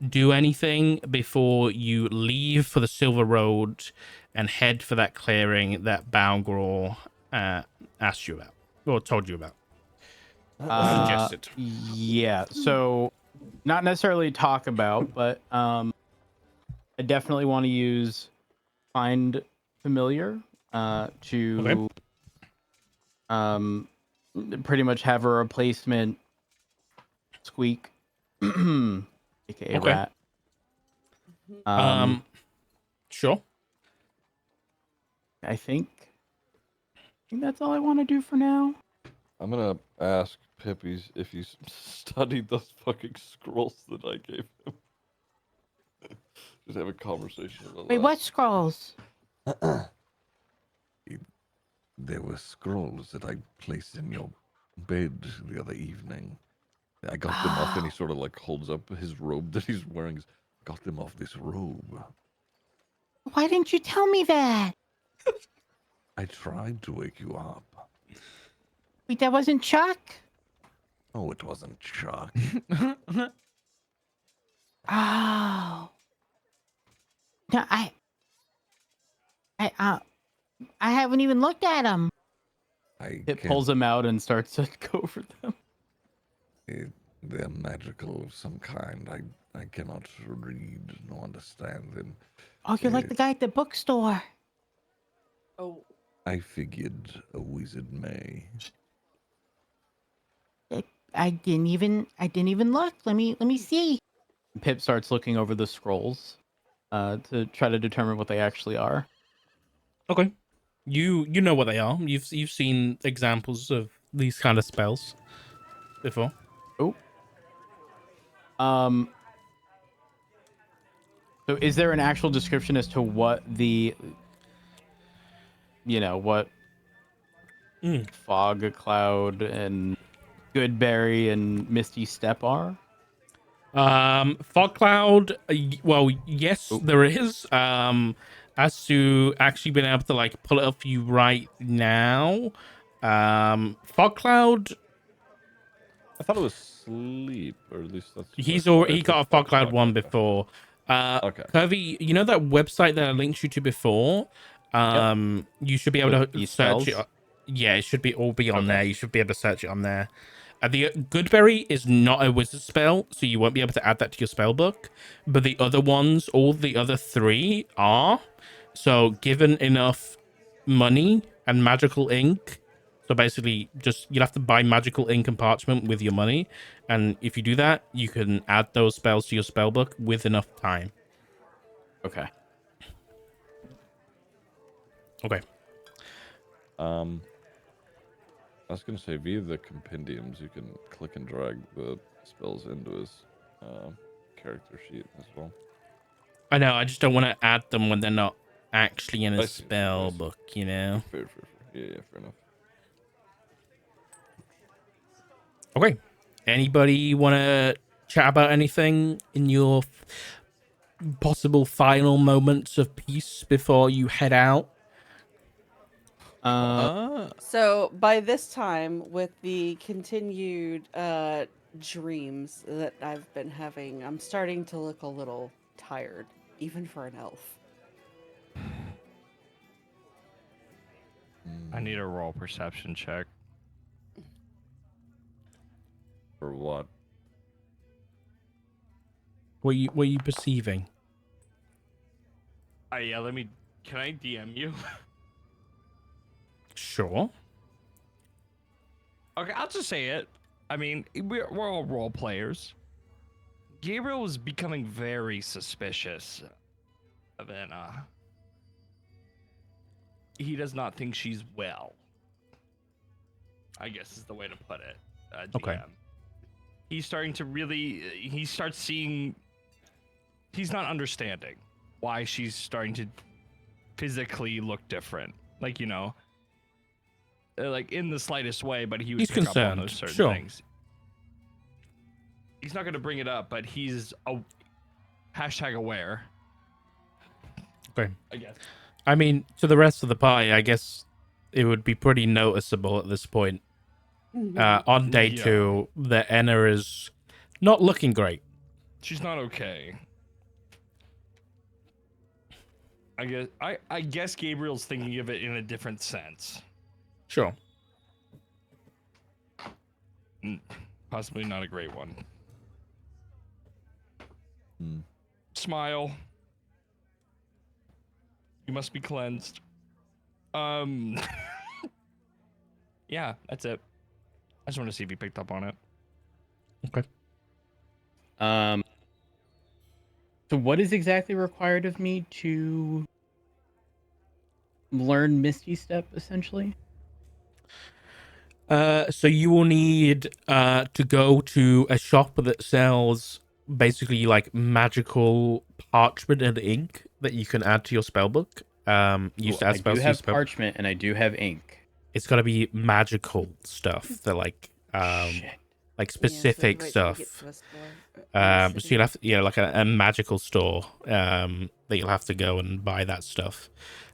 do anything before you leave for the Silver Road and head for that clearing that Balgor asked you about or told you about? Suggested. Yeah, so not necessarily talk about, but I definitely want to use Find Familiar to pretty much have a replacement Squeak, aka Rat. Sure. I think that's all I want to do for now. I'm gonna ask Pippies if he's studied those fucking scrolls that I gave him. Just have a conversation about Wait, that. what scrolls? There were scrolls that I placed in your bed the other evening. I got them off, and he sort of like holds up his robe that he's wearing. Got them off this robe. Why didn't you tell me that? I tried to wake you up. Wait, that wasn't Chuck? Oh, it wasn't Chuck. Oh. No, I haven't even looked at him. It pulls them out and starts to go for them. They're magical of some kind. I cannot read nor understand them. Oh, you're like the guy at the bookstore. Oh. I figured a wizard may. I didn't even look. Let me see. Pip starts looking over the scrolls to try to determine what they actually are. Okay. You know what they are. You've seen examples of these kind of spells before. Oh. So is there an actual description as to what the, what Fog Cloud and Goodberry and Misty Step are? Fog Cloud, well, yes, there is. As to actually being able to like pull it up for you right now, Fog Cloud, I thought it was sleep, or at least that's. he I got a picked Fog Cloud okay, one okay. before. Okay. Curvy, you know that website that I linked you to before? You should be able With to these search spells? it. Yeah, it should be all be on Okay. there. You should be able to search it on there. The Goodberry is not a wizard spell, so you won't be able to add that to your spell book. But the other ones, all the other 3 are. So given enough money and magical ink, so basically you'll have to buy magical ink and parchment with your money. And if you do that, you can add those spells to your spell book with enough time. Okay. Okay. I was gonna say via the compendiums, you can click and drag the spells into his character sheet as well. I know, I just don't want to add them when they're not actually in I a see, spell I see. book, you know? Fair. Yeah, fair enough. Okay. Anybody want to chat about anything in your possible final moments of peace before you head out? So by this time, with the continued dreams that I've been having, I'm starting to look a little tired, even for an elf. I need a roll perception check. For what? What are you perceiving? Yeah, can I DM you? Sure. Okay, I'll just say it. I mean, we're all role players. Gabriel is becoming very suspicious of Anna. He does not think she's well, I guess is the way to put it. DM. Okay. He's starting to he starts seeing, he's not understanding why she's starting to physically look different. Like, like in the slightest way, but he would He's pick up on concerned, those certain sure. things. He's not going to bring it up, but he's hashtag aware. Okay. I guess. I mean, to the rest of the party, I guess it would be pretty noticeable at this point. On day 2, that Enna is not looking great. She's not okay. I guess Gabriel's thinking of it in a different sense. Sure. Possibly not a great one. Hmm. Smile. You must be cleansed. Yeah, that's it. I just want to see if he picked up on it. Okay. So what is exactly required of me to learn Misty Step, essentially? So you will need to go to a shop that sells basically like magical parchment and ink that you can add to your spellbook. Use to add I spells do to your have spell. parchment and I do have ink. It's got to be magical stuff. They're like Shit. like specific stuff. So So you'll have to, like a magical store that you'll have to go and buy that stuff,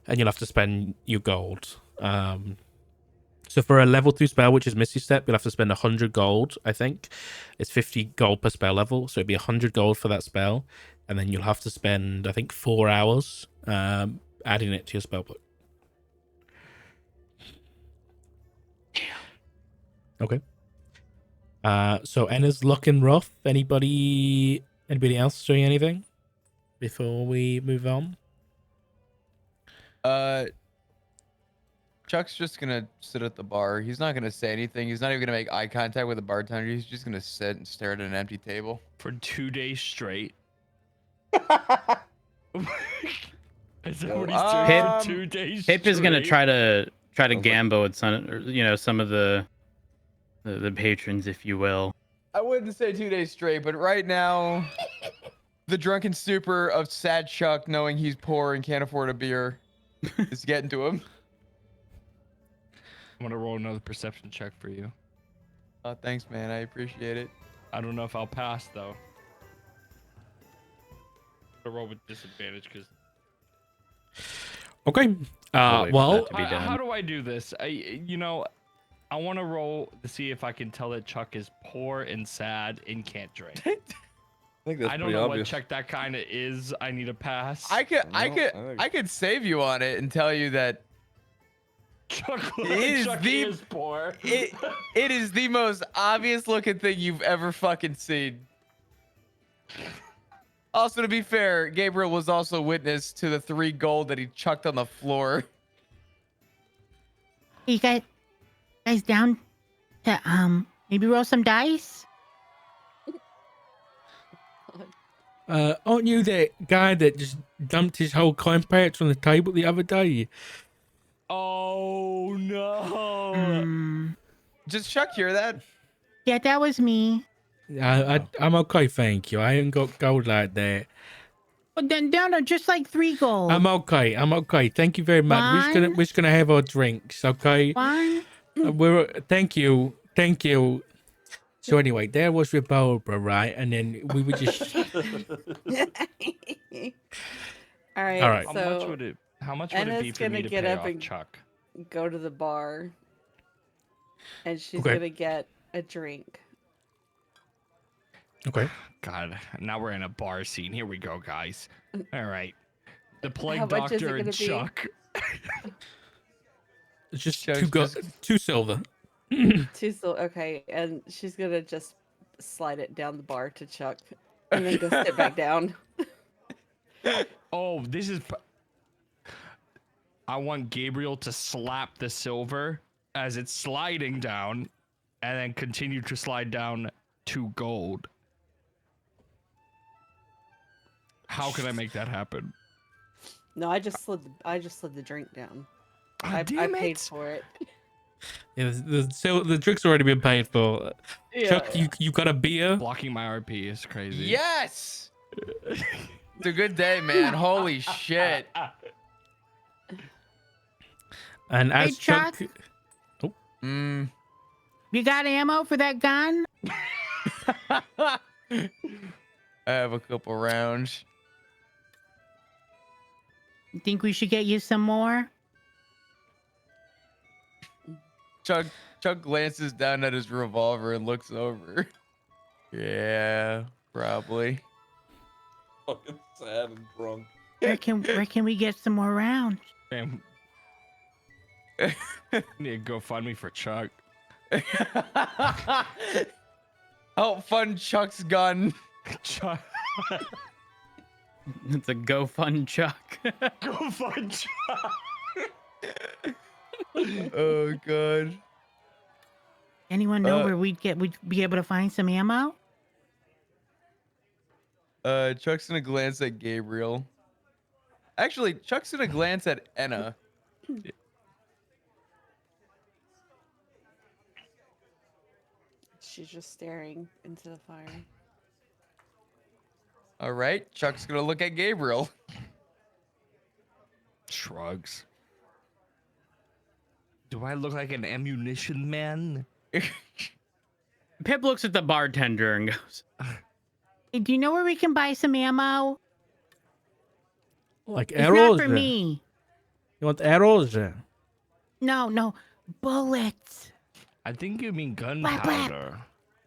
and you'll have to spend your gold. So for a level 2 spell, which is Misty Step, you'll have to spend 100 gold. I think it's 50 gold per spell level, so it'd be 100 gold for that spell, and then you'll have to spend, I think, 4 hours adding it to your spellbook. Okay. So Enna's looking rough. Anybody else doing anything before we move on? Chuck's just gonna sit at the bar. He's not gonna say anything. He's not even gonna make eye contact with the bartender. He's just gonna sit and stare at an empty table For 2 days straight. Is that what he's doing for 2 days Pip is gonna straight? try to gambo at some, or, some of the patrons, if you will. I wouldn't say 2 days straight, but right now, The drunken stupor of sad Chuck knowing he's poor and can't afford a beer is getting to him. I'm gonna roll another perception check for you. Oh, thanks, man. I appreciate it. I don't know if I'll pass though. I roll with disadvantage because. Okay. I'll wait for Well, that to be How done. do I do this? I want to roll to see if I can tell that Chuck is poor and sad and can't drink. I think that's I don't pretty know obvious. what Chuck that kind of is. I need a pass. I think- could save you on it and tell you that Chuck, is Chuck the- is poor. it is the most obvious looking thing you've ever fucking seen. Also, to be fair, Gabriel was also witness to the 3 gold that he chucked on the floor. You guys down to maybe roll some dice? aren't you that guy that just dumped his whole coin patch on the table the other day? Oh no! Mm, Just Chuck hear that? yeah, that was me. I'm okay, thank you. I ain't got gold like that. Well, then down to just like 3 gold. I'm okay. Thank you very much. We're just gonna have our drinks, okay? One. Thank you. So anyway, there was with Barbara, right? And then we were just All right. All right. How So much would it? How much would it Anna's be for gonna me to get pay up off and- Chuck? go to the bar, and she's Okay. gonna get a drink. okay. God, now we're in a bar scene. Here we go, guys. All right. The How plague much is it doctor and gonna be? Chuck. It's just Chuck's 2 silver. Okay, and she's gonna just slide it down the bar to Chuck, and then go sit back down. Oh, this is. I want Gabriel to slap the silver as it's sliding down, and then continue to slide down to gold. How can I make that happen? No, I just slid the drink down. Ah, I damn paid it. for it. Yeah, the drink's already been paid for. Chuck, you got a beer? Blocking my RP is crazy. Yes! It's a good day, man. Holy shit. And Hey, as Chuck, Chuck? Mm. You got ammo for that gun? I have a couple rounds. You think we should get you some more? Chuck glances down at his revolver and looks over. Yeah, probably. Fucking sad and drunk. Where can we get some more rounds? Damn. Need to go find me for Chuck. Help fund Chuck's gun. Chuck. It's a go fund Chuck. Go find Chuck. Oh god. Anyone know Uh, where we'd be able to find some ammo? Chuck's gonna glance at Gabriel. Actually, Chuck's gonna glance at Enna. She's just staring into the fire. All right, Chuck's gonna look at Gabriel. Shrugs. Do I look like an ammunition man? Pip looks at the bartender and goes, Hey, do you know where we can buy some ammo? like It's arrows. not for me. You want arrows? No, bullets. I think you mean Blah. gunpowder.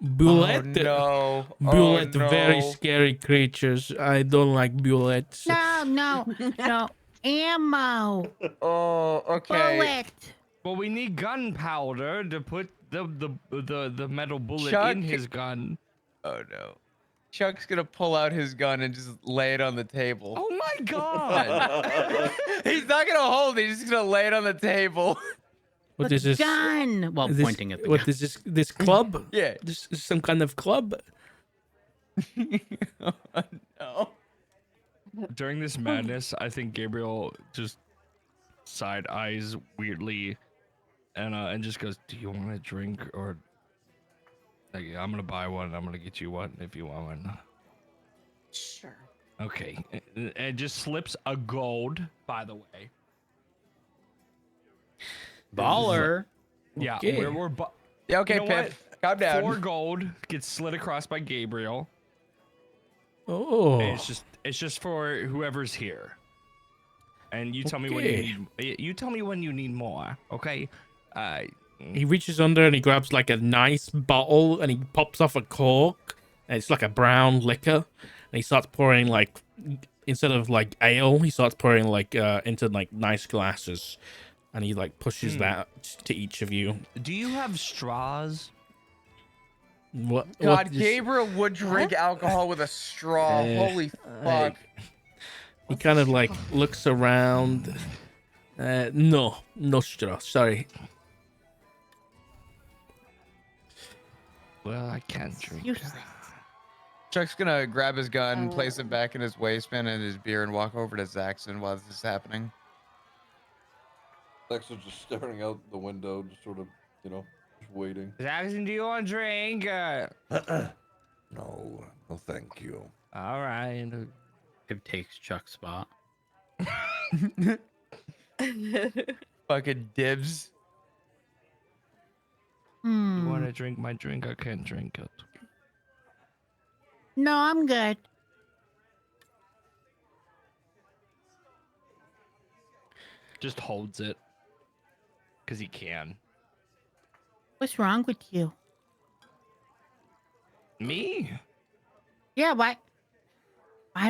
Bullet. Oh no. Bullet, Oh, no. very scary creatures. I don't like bullets. No, ammo. Oh, okay. Bullet. Well, we need gunpowder to put the metal bullet Chuck. in his gun. Oh no. Chuck's gonna pull out his gun and just lay it on the table. Oh my god! He's not gonna hold it. He's just gonna lay it on the table. What is this? Gun. well, This- pointing at the what gun. is this? This club? Yeah. This is some kind of club? Oh, no. During this madness, I think Gabriel just side eyes weirdly, and just goes, "Do you want a drink or?" Like, I'm gonna buy one. I'm gonna get you one if you want one. Sure. Okay. It just slips a gold, by the way. Baller. Yeah, Okay. we're Yeah, okay, you know Pip. Calm down. 4 gold gets slid across by Gabriel. Oh. And it's just for whoever's here. And you tell me when you Okay. need. You tell me when you need more. Okay. He reaches under and he grabs like a nice bottle and he pops off a cork. And it's like a brown liquor. And he starts pouring like, instead of like ale, he starts pouring like into like nice glasses. And he like pushes that to each of you. Do you have straws? What? God, what is- Gabriel would drink alcohol with a straw. Holy fuck. He kind of like looks around. No straw. Sorry. Well, I can't drink. Useless. Chuck's gonna grab his gun, place it back in his waistband and his beer, and walk over to Zaxton while this is happening. Dexter's just staring out the window, just sort of, you know, just waiting. Jackson, do you want to drink? No, no, thank you. All right. Pip takes Chuck's spot. Fucking dibs. You want to drink my drink? I can't drink it. No, I'm good. Just holds it. Because he can. What's wrong with you? Me? Yeah, why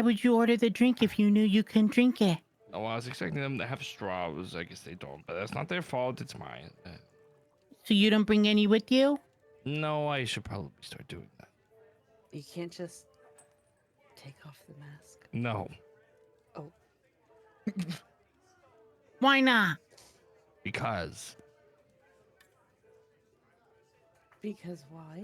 would you order the drink if you knew you couldn't drink it? Oh, I was expecting them to have straws. I guess they don't, but that's not their fault. It's mine. So you don't bring any with you? No, I should probably start doing that. You can't just take off the mask. No, Why not? because Because why?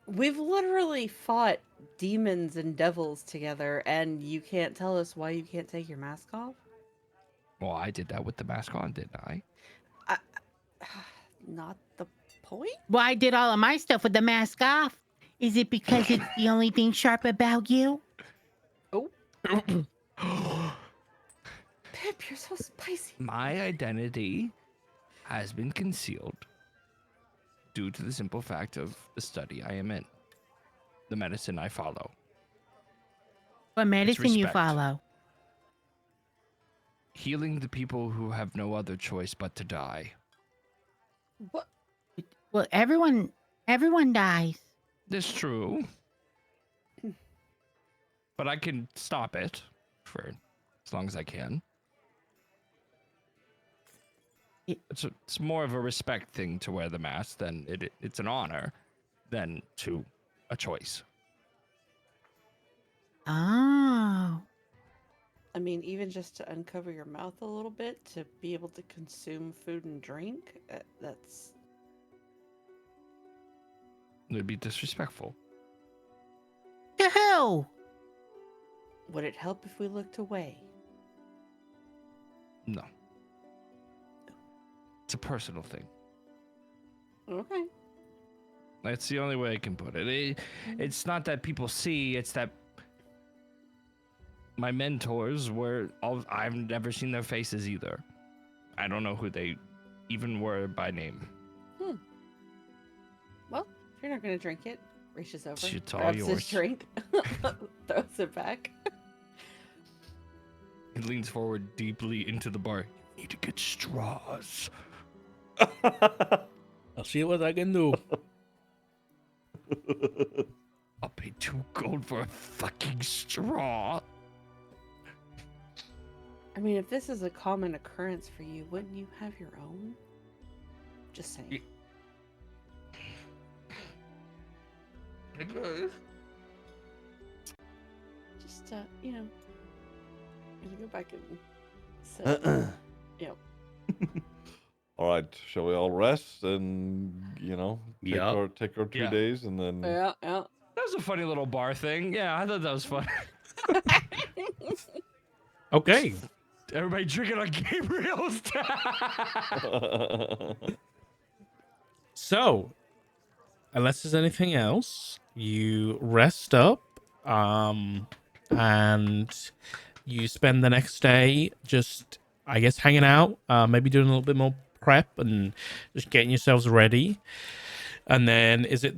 We've literally fought demons and devils together, and you can't tell us why you can't take your mask off? well, I did that with the mask on, didn't I? Not the point? Well, I did all of my stuff with the mask off. Is it because it's the only thing sharp about you? Pip, you're so spicy. My identity has been concealed due to the simple fact of the study I am in, the medicine I follow. What medicine you respect. follow? Healing the people who have no other choice but to die. What? Well, everyone dies. That's true. But I can stop it for as long as I can. It's more of a respect thing to wear the mask than it's an honor than to a choice. Oh. I mean, even just to uncover your mouth a little bit to be able to consume food and drink, that's... It would be disrespectful. To who? Would it help if we looked away? No. It's a personal thing. Okay. That's the only way I can put it. It's not that people see, it's that my mentors I've never seen their faces either. I don't know who they even were by name. Well, if you're not going to drink it, reaches over, It's all grabs yours. his drink, throws it back. He leans forward deeply into the bar. You need to get straws. I'll see what I can do. I'll pay 2 gold for a fucking straw. I mean, if this is a common occurrence for you, wouldn't you have your own? Just saying. Just, you know, I'm gonna go back and sit. All right, shall we all rest and, you know, take our 2 Yeah. days and then... Yeah. That was a funny little bar thing. Yeah, I thought that was fun. Okay. Everybody drinking on Gabriel's So, unless there's anything else, you rest up, and you spend the next day just, I guess, hanging out, maybe doing a little bit more prep and just getting yourselves ready. And then is it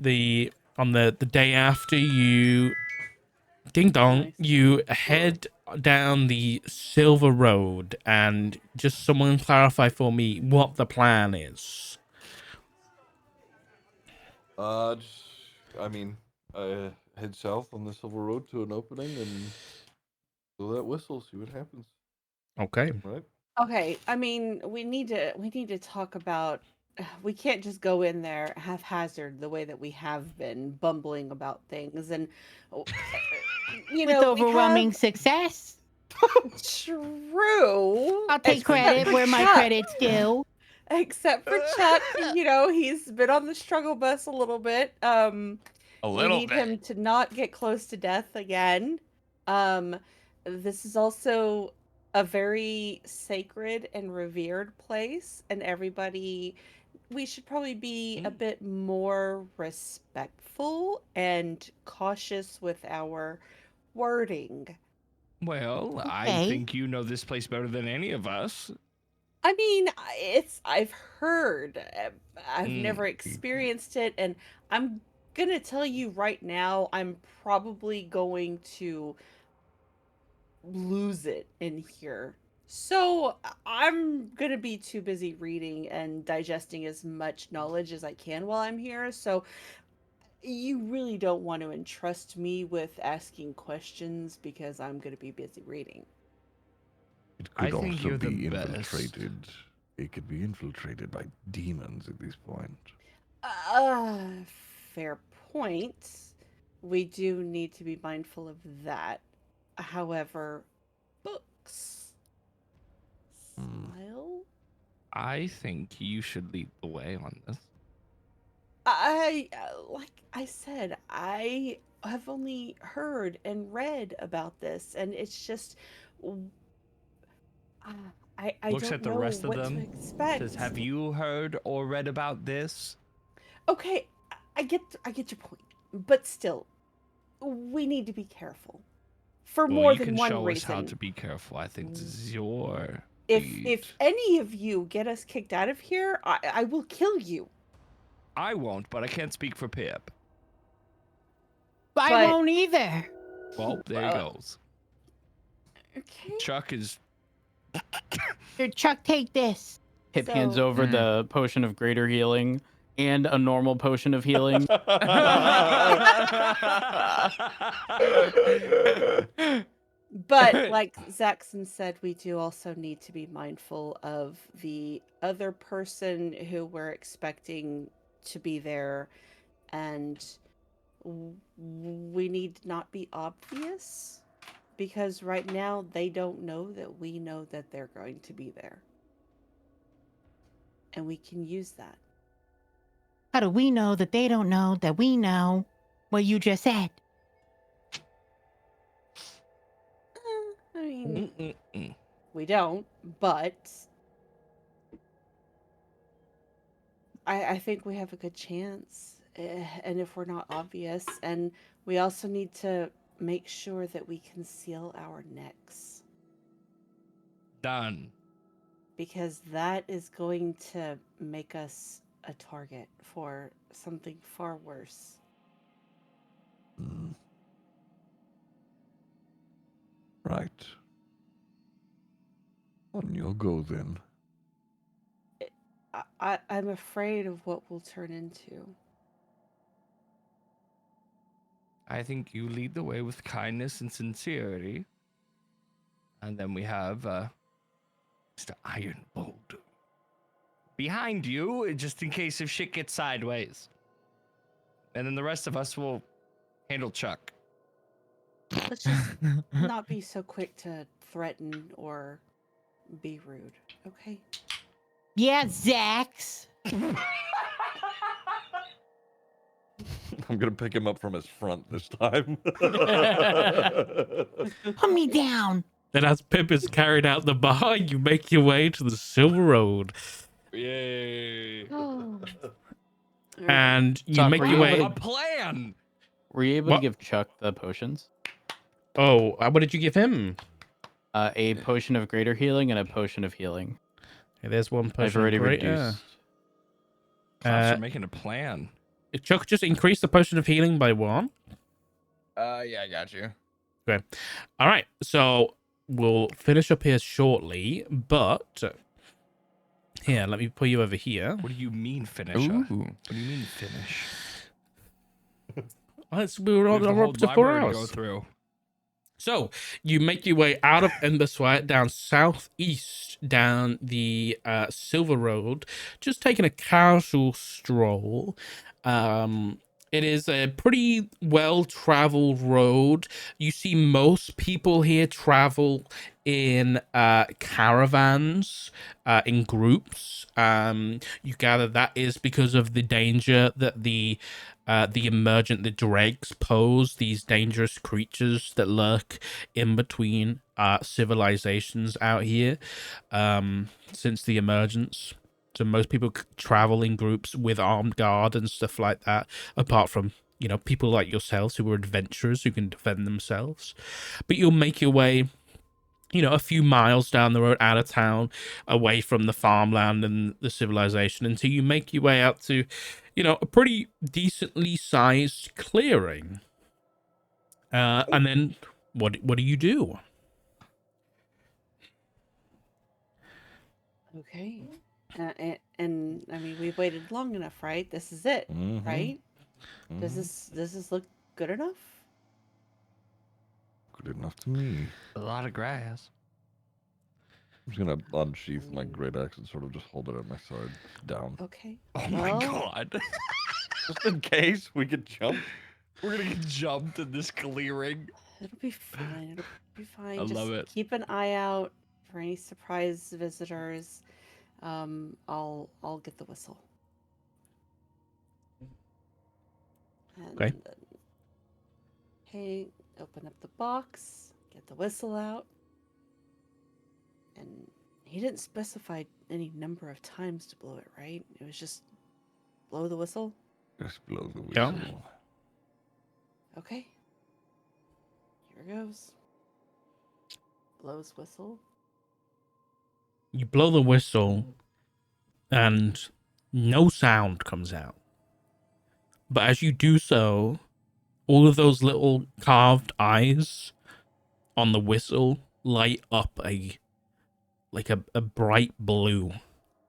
on the day after, you ding dong, Nice. you head down the Silver Road, and just someone clarify for me what the plan is. I mean, head south on the Silver Road to an opening and blow that whistle, see what happens. Okay. Right? Okay, I mean, we need to talk about. We can't just go in there haphazard the way that we have been bumbling about things, and you With know, we overwhelming have success. true. I'll take except credit for where my Chuck. credit's due. Except for Chuck, you know, he's been on the struggle bus a little bit. A We little need bit. him to not get close to death again. Um, this is also a very sacred and revered place, and everybody, we should probably be a bit more respectful and cautious with our wording. Well, I Okay. think you know this place better than any of us. I mean, I've heard. I've never experienced it, and I'm gonna tell you right now, I'm probably going to lose it in here. So I'm gonna be too busy reading and digesting as much knowledge as I can while I'm here. So you really don't want to entrust me with asking questions because I'm gonna be busy reading. It I could think also you're the be best. infiltrated. It could be infiltrated by demons at this point. Uh, Fair point. We do need to be mindful of that. However, books. Smile? I think you should lead the way on this. Like I said, I have only heard and read about this, and it's just, I Looks don't at the know rest of what to them. expect. Says, "Have you heard or read about this?" Okay, I get your point, but still, we need to be careful for Well, more you than can one show us reason. how to be careful. I think this is your If lead. any of you get us kicked out of here, I will kill you. I won't, but I can't speak for Pip. I But- won't either. Well, there he goes. Okay. Chuck is. Here, Chuck, take this. Pip hands So- over the potion of greater healing and a normal potion of healing. But like Zaxxon said, we do also need to be mindful of the other person who we're expecting to be there, and we need to not be obvious, because right now they don't know that we know that they're going to be there. And we can use that. How do we know that they don't know that we know what you just said? I mean, Mm-mm-mm. we don't, but I think we have a good chance. And if we're not obvious, and we also need to make sure that we conceal our necks, Done. because that is going to make us a target for something far worse. Mm. Right. On your go then. I'm afraid of what we'll turn into. I think you lead the way with kindness and sincerity. And then we have Mr. Ironbold behind you, just in case if shit gets sideways. And then the rest of us will handle Chuck. Let's just not be so quick to threaten or be rude, okay? Yeah, Zax. I'm gonna pick him up from his front this time. Put me down. Then as Pip is carried out the bar, you make your way to the Silver Road. Yay. Oh. And you Chuck, make were your you way. able A plan. were you able What? to give Chuck the potions? Oh, what did you give him? A potion of greater healing and a potion of healing. Okay, there's one potion. I've already greater. reduced. Claps are making a plan. Chuck, just increase the potion of healing by 1. Yeah, I got you. Okay. All right. So we'll finish up here shortly, but here, let me put you over here. What do you mean finish? Ooh. What do you mean finish? We were We have the all whole up to 4 library to go hours. through. So you make your way out of Emberswire down southeast down the Silver Road, just taking a casual stroll. It is a pretty well-traveled road. You see most people here travel in caravans, in groups. You gather that is because of the danger that the dregs pose, these dangerous creatures that lurk in between civilizations out here since the emergence. So most people travel in groups with armed guard and stuff like that, apart from, people like yourselves who are adventurers who can defend themselves. But you'll make your way, a few miles down the road out of town, away from the farmland and the civilization, until you make your way out to, a pretty decently sized clearing. And then what do you do? Okay. And I mean, we've waited long enough, right? This is it, Mhm. right? Does this look good enough? Good enough to me. A lot of grass. I'm just gonna unsheath my great axe and sort of just hold it at my side down. Okay. Oh my Well, god. Just in case we could jump. We're gonna get jumped in this clearing. It'll be fine. It'll be fine. I Just love it. keep an eye out for any surprise visitors. I'll get the whistle. And Okay. then, okay, open up the box, get the whistle out. And he didn't specify any number of times to blow it, right? It was just blow the whistle. Just blow the Yeah. whistle. Okay. Here goes. Blows whistle. You blow the whistle, and no sound comes out. But as you do so, all of those little carved eyes on the whistle light up a bright blue,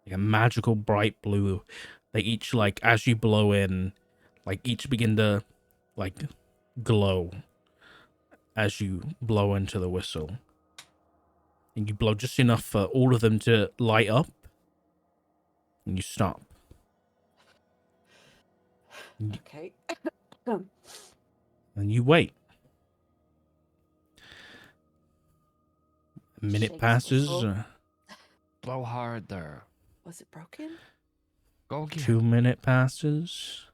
like a magical bright blue. They each, as you blow in, each begin to glow as you blow into the whistle. And you blow just enough for all of them to light up, and you stop. Okay. And you wait. A minute Shakes passes, whistle. Blow hard there. Was it broken? Go again. 2 minute passes,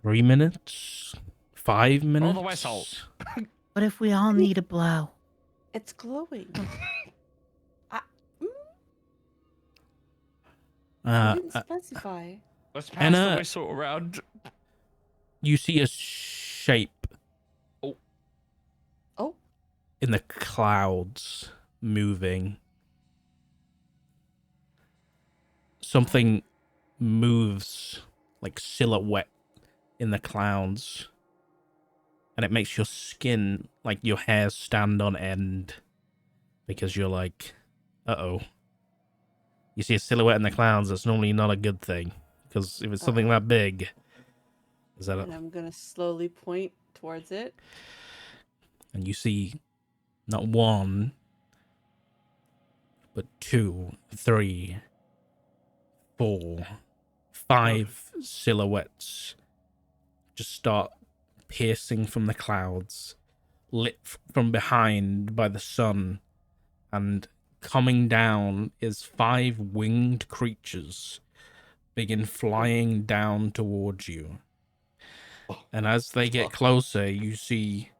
3 minutes, 5 minutes. Blow the whistle. What if we all need a blow? It's glowing. You didn't specify. Let's pass And, the whistle around. You see a shape Oh, in the clouds moving. Something moves like silhouette in the clouds, and it makes your skin, your hair, stand on end, because you're like, uh-oh. You see a silhouette in the clouds, that's normally not a good thing, because if it's something that big, is that and I'm gonna slowly point towards it. and you see not one, but 2, 3, 4, 5 silhouettes just start piercing from the clouds, lit from behind by the sun, and coming down is 5 winged creatures begin flying down towards you. And as they get closer, you see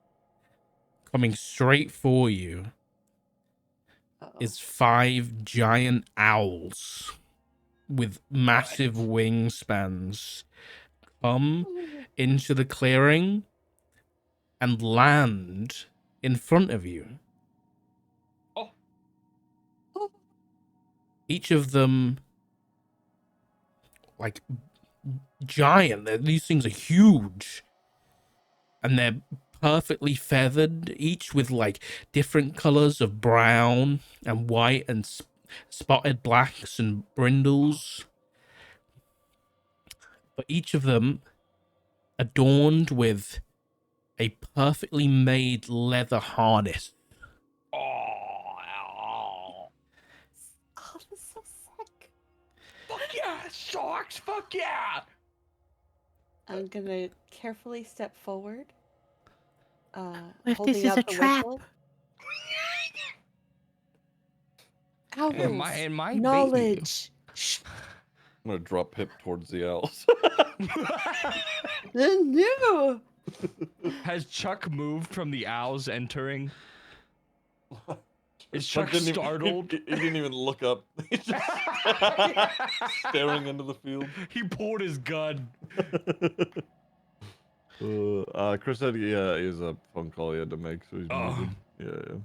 coming straight for you Uh-oh. is 5 giant owls with massive wingspans come into the clearing and land in front of you. Oh. Each of them, like, giant. These things are huge. And they're perfectly feathered, each with, like, different colors of brown and white and spotted blacks and brindles. But each of them adorned with a perfectly made leather harness. Oh, that's so sick. fuck yeah, socks, fuck yeah. I'm gonna carefully step forward. if holding this is out a the trap? whistle. Owls, And my knowledge. I'm gonna drop Pip towards the owls. No. Has Chuck moved from the owls entering? Is Chuck Chuck didn't even- startled? He didn't even look up. He's just staring into the field. He pulled his gun. Chris said, yeah, he has a phone call he had to make, so he's Oh. muted. Yeah.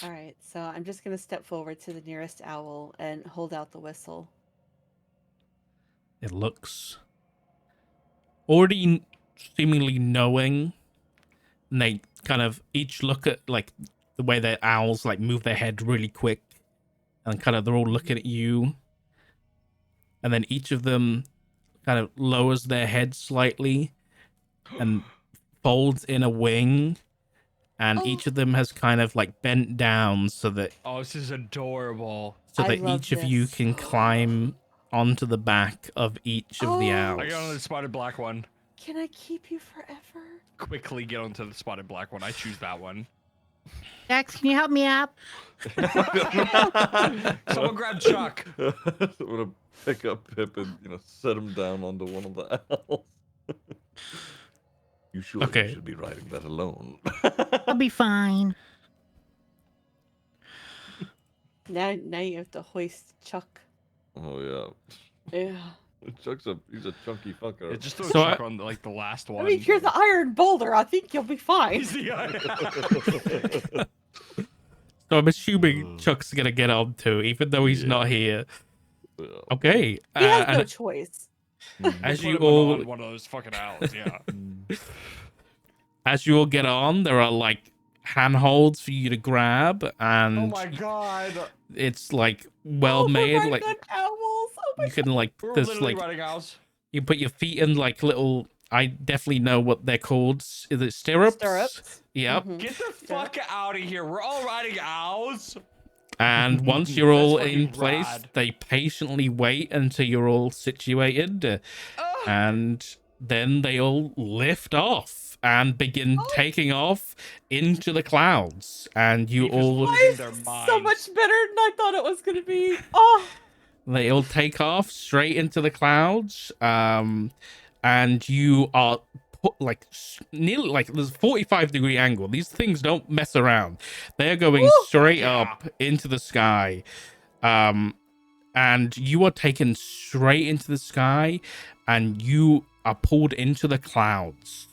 All right, so I'm just gonna step forward to the nearest owl and hold out the whistle. It looks already seemingly knowing, and they kind of each look at, like, the way their owls, like, move their head really quick, and kind of they're all looking at you, and then each of them kind of lowers their head slightly and folds in a wing, and each of them has kind of, like, bent down so that Oh, this is adorable. I love each of you this. can climb onto the back of each of the Oh. owls. I got on the spotted black one. Can I keep you forever? Quickly get onto the spotted black one. I choose that one. Jax, can you help me up? Someone grab Chuck. I'm gonna pick up Pip and set him down onto one of the owls. You sure Okay. you should be riding that alone? I'll be fine. Now you have to hoist Chuck. Oh Yeah. yeah. He's a chunky fucker. Yeah, just throw So Chuck on the last I one. mean, you're the iron boulder. I think you'll be fine. He's the So I'm assuming Chuck's gonna get on too, even though he's not here. Yeah. Okay. He has no and choice. as Put you him all on one of those fucking owls, yeah. as you all get on, there are, like, handholds for you to grab, and Oh my god. it's, like, well Oh made. my Like, God, owls. Oh my you can, like, We're there's, literally like, riding owls. you put your feet in, like, little. I definitely know what they're called. Is it stirrups? Stirrups. Yep. Mhm. Get the fuck out of here. We're all riding owls. And once you're all That's in fucking place, rad. they patiently wait until you're all situated, and then they all lift off and begin taking off into the clouds. And you Because all, losing This their is so minds. much better than I thought it was gonna be. Oh, they all take off straight into the clouds. And you are put, like, nearly, like, there's a 45-degree angle. These things don't mess around. They're going straight up into the sky. And you are taken straight into the sky, and you are pulled into the clouds.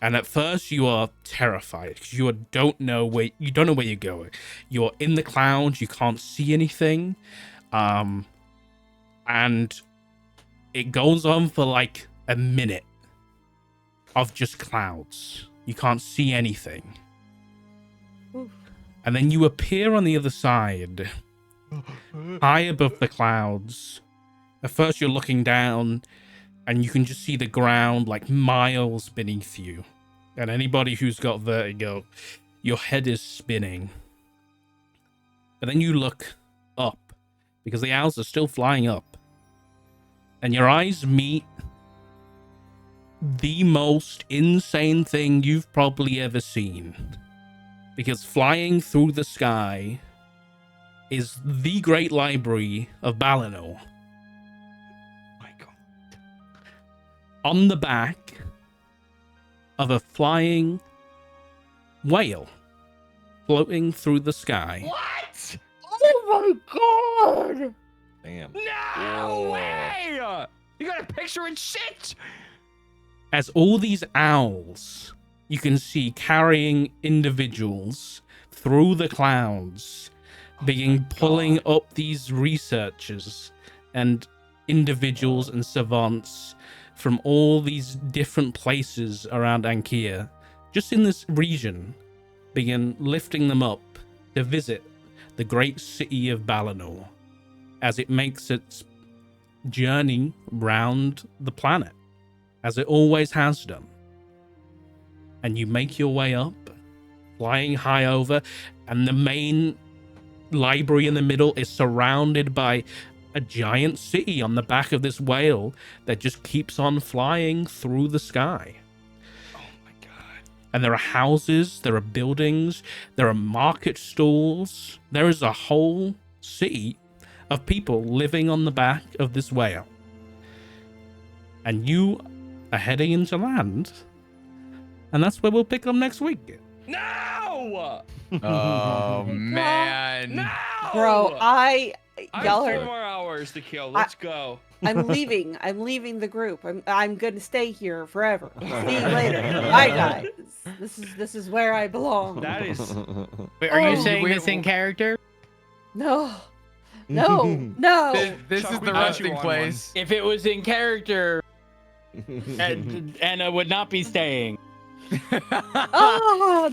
And at first you are terrified because you don't know where you're going. You're in the clouds, you can't see anything. And it goes on for like a minute of just clouds. You can't see anything. Oof. And then you appear on the other side, high above the clouds. At first you're looking down, and you can just see the ground like miles beneath you. And anybody who's got vertigo, your head is spinning. But then you look up, because the owls are still flying up. And your eyes meet the most insane thing you've probably ever seen. Because flying through the sky is the Great Library of Balinor. My god. On the back of a flying whale floating through the sky. What? oh my God! Damn. No Whoa. way! You got a picture and shit! as all these owls you can see carrying individuals through the clouds, pulling up these researchers and individuals and savants from all these different places around Ankia, just in this region, begin lifting them up to visit the great city of Balinor as it makes its journey round the planet, as it always has done. And you make your way up, flying high over, and the main library in the middle is surrounded by a giant city on the back of this whale that just keeps on flying through the sky. Oh my god. And there are houses, there are buildings, there are market stalls. There is a whole city of people living on the back of this whale. And you are heading into land. And that's where we'll pick up next week. No! Oh man. No! Bro, I y'all have 4 are. more hours to kill. Let's go. I'm leaving. I'm leaving the group. I'm gonna stay here forever. See you later. Bye, guys. This is where I belong. That is. Wait, are you Oh. saying this in character? No. No. No. This Chuck, is we the got resting you on place. If it was in character, Anna would not be staying. Oh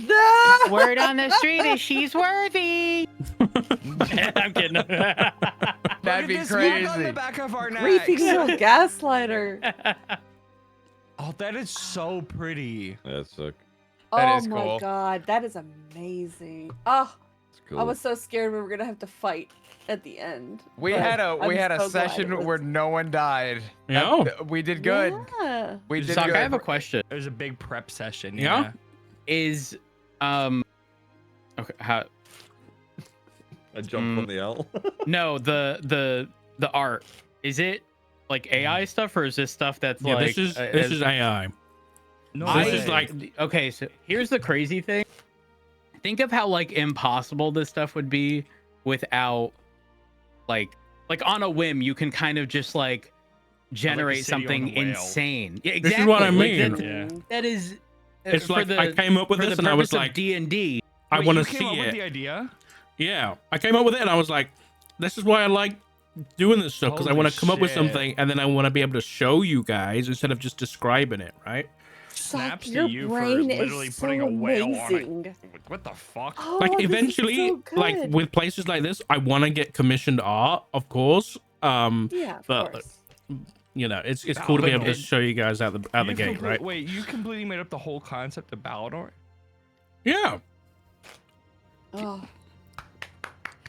no. Word on the street is she's worthy. I'm kidding. That'd be Look at this mark on crazy. the back of our Creepy necks. little gaslighter. Oh, that is so pretty. That's sick. That Oh is my cool. god, that is amazing. Oh, It's cool. I was so scared we were gonna have to fight at the end. We but had a I'm we had a so glad it session was- where no one died. Yeah. We did good. Yeah. We did Sock, good. I have a question. There's a big prep session. Yeah? Is okay, how I jumped from the L. no the art, is it like AI stuff or is this stuff that's Yeah, like this is AI. No I- This is way. like okay, so here's the crazy thing. Think of how like impossible this stuff would be without like on a whim you can kind of just like generate city on something a whale. insane. Yeah, This is exactly. what I Like, mean. that's- Yeah. that is it's like I came up with this and I was like, D&D. I Wait, want you to came see up with it. the idea? Yeah, I came up with it and I was like, this is why I like doing this stuff, because I Holy want to come up with shit. something and then I want to be able to show you guys instead of just describing it, right? Snaps your to you for brain literally is putting so a whale on amazing. it. Like, what the fuck? Oh, Like this is eventually, so like good. with places like this, I want to get commissioned art, of course. Yeah, of but- course. You know, it's cool to be able to Balinor. show you guys out the You gate, right? Wait, you completely made up the whole concept of Balinor? Yeah. Oh.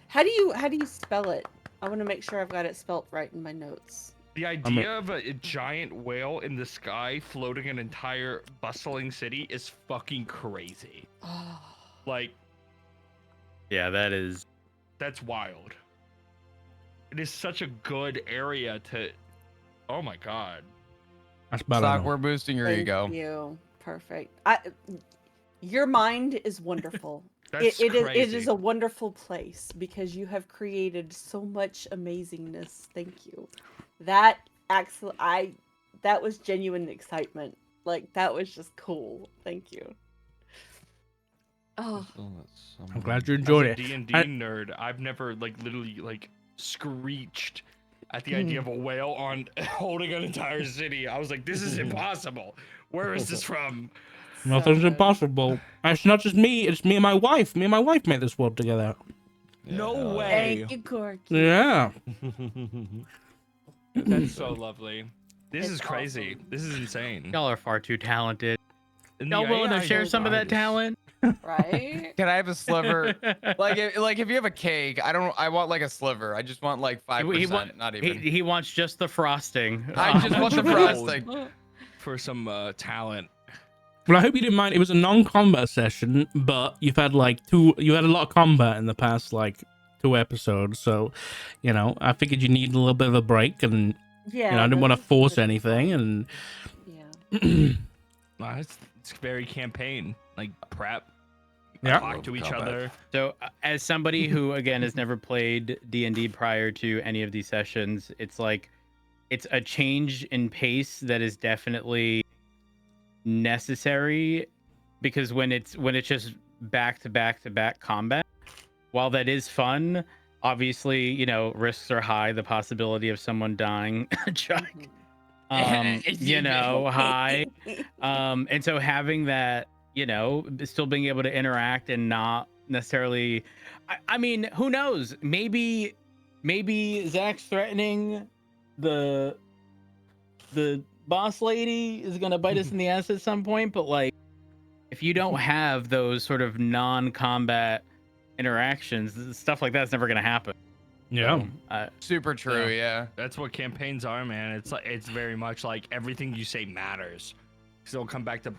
How do you spell it? I want to make sure I've got it spelt right in my notes. The idea of a giant whale in the sky floating an entire bustling city is fucking crazy. Oh. Like, Yeah, that is. that's wild. It is such a good area to. Oh my god. That's about Sock, it. we're boosting your Thank ego. you. Perfect. Your mind is wonderful. That's It crazy. is a wonderful place because you have created so much amazingness. Thank you. That actually, that was genuine excitement. Like that was just cool. Thank you. Oh, I'm glad you enjoyed it. As a D&D I- nerd, I've never like literally like screeched at the idea of a whale on holding an entire city. I was like, this is impossible. Where is this from? Nothing's so good. impossible. And it's not just me, it's me and my wife. Me and my wife made this world together. No way. Thank you, Corky. Yeah. That's so lovely. This It's is crazy. awesome. This is insane. Y'all are far too talented. And Y'all the willing to AI share some of that designs- talent? Right? Can I have a sliver? like if you have a cake, I want like a sliver. I just want like 5%, not even. He wants just the frosting. I just want the Rolled. frosting. For some talent. Well, I hope you didn't mind. It was a non-combat session, but you had a lot of combat in the past like 2 episodes. So, you know, I figured you needed a little bit of a break, and Yeah. you know, I didn't want to that's- force that's anything. fine. And Yeah. It's very campaign, like prep. Yeah. Talk to each Combat. other. So, as somebody who again has never played D&D prior to any of these sessions, it's like it's a change in pace that is definitely necessary, because when it's just back to back to back combat, while that is fun, obviously, you know, risks are high. The possibility of someone dying, Chuck, you know, high. And so having that, you know, still being able to interact and not necessarily, I mean, who knows? Maybe Zach's threatening the boss lady is gonna bite us in the ass at some point, but like, if you don't have those sort of non-combat interactions, stuff like that's never gonna happen. Yeah. So, Super true. Yeah. That's what campaigns are, man. It's like, it's very much like everything you say matters. So it'll come back to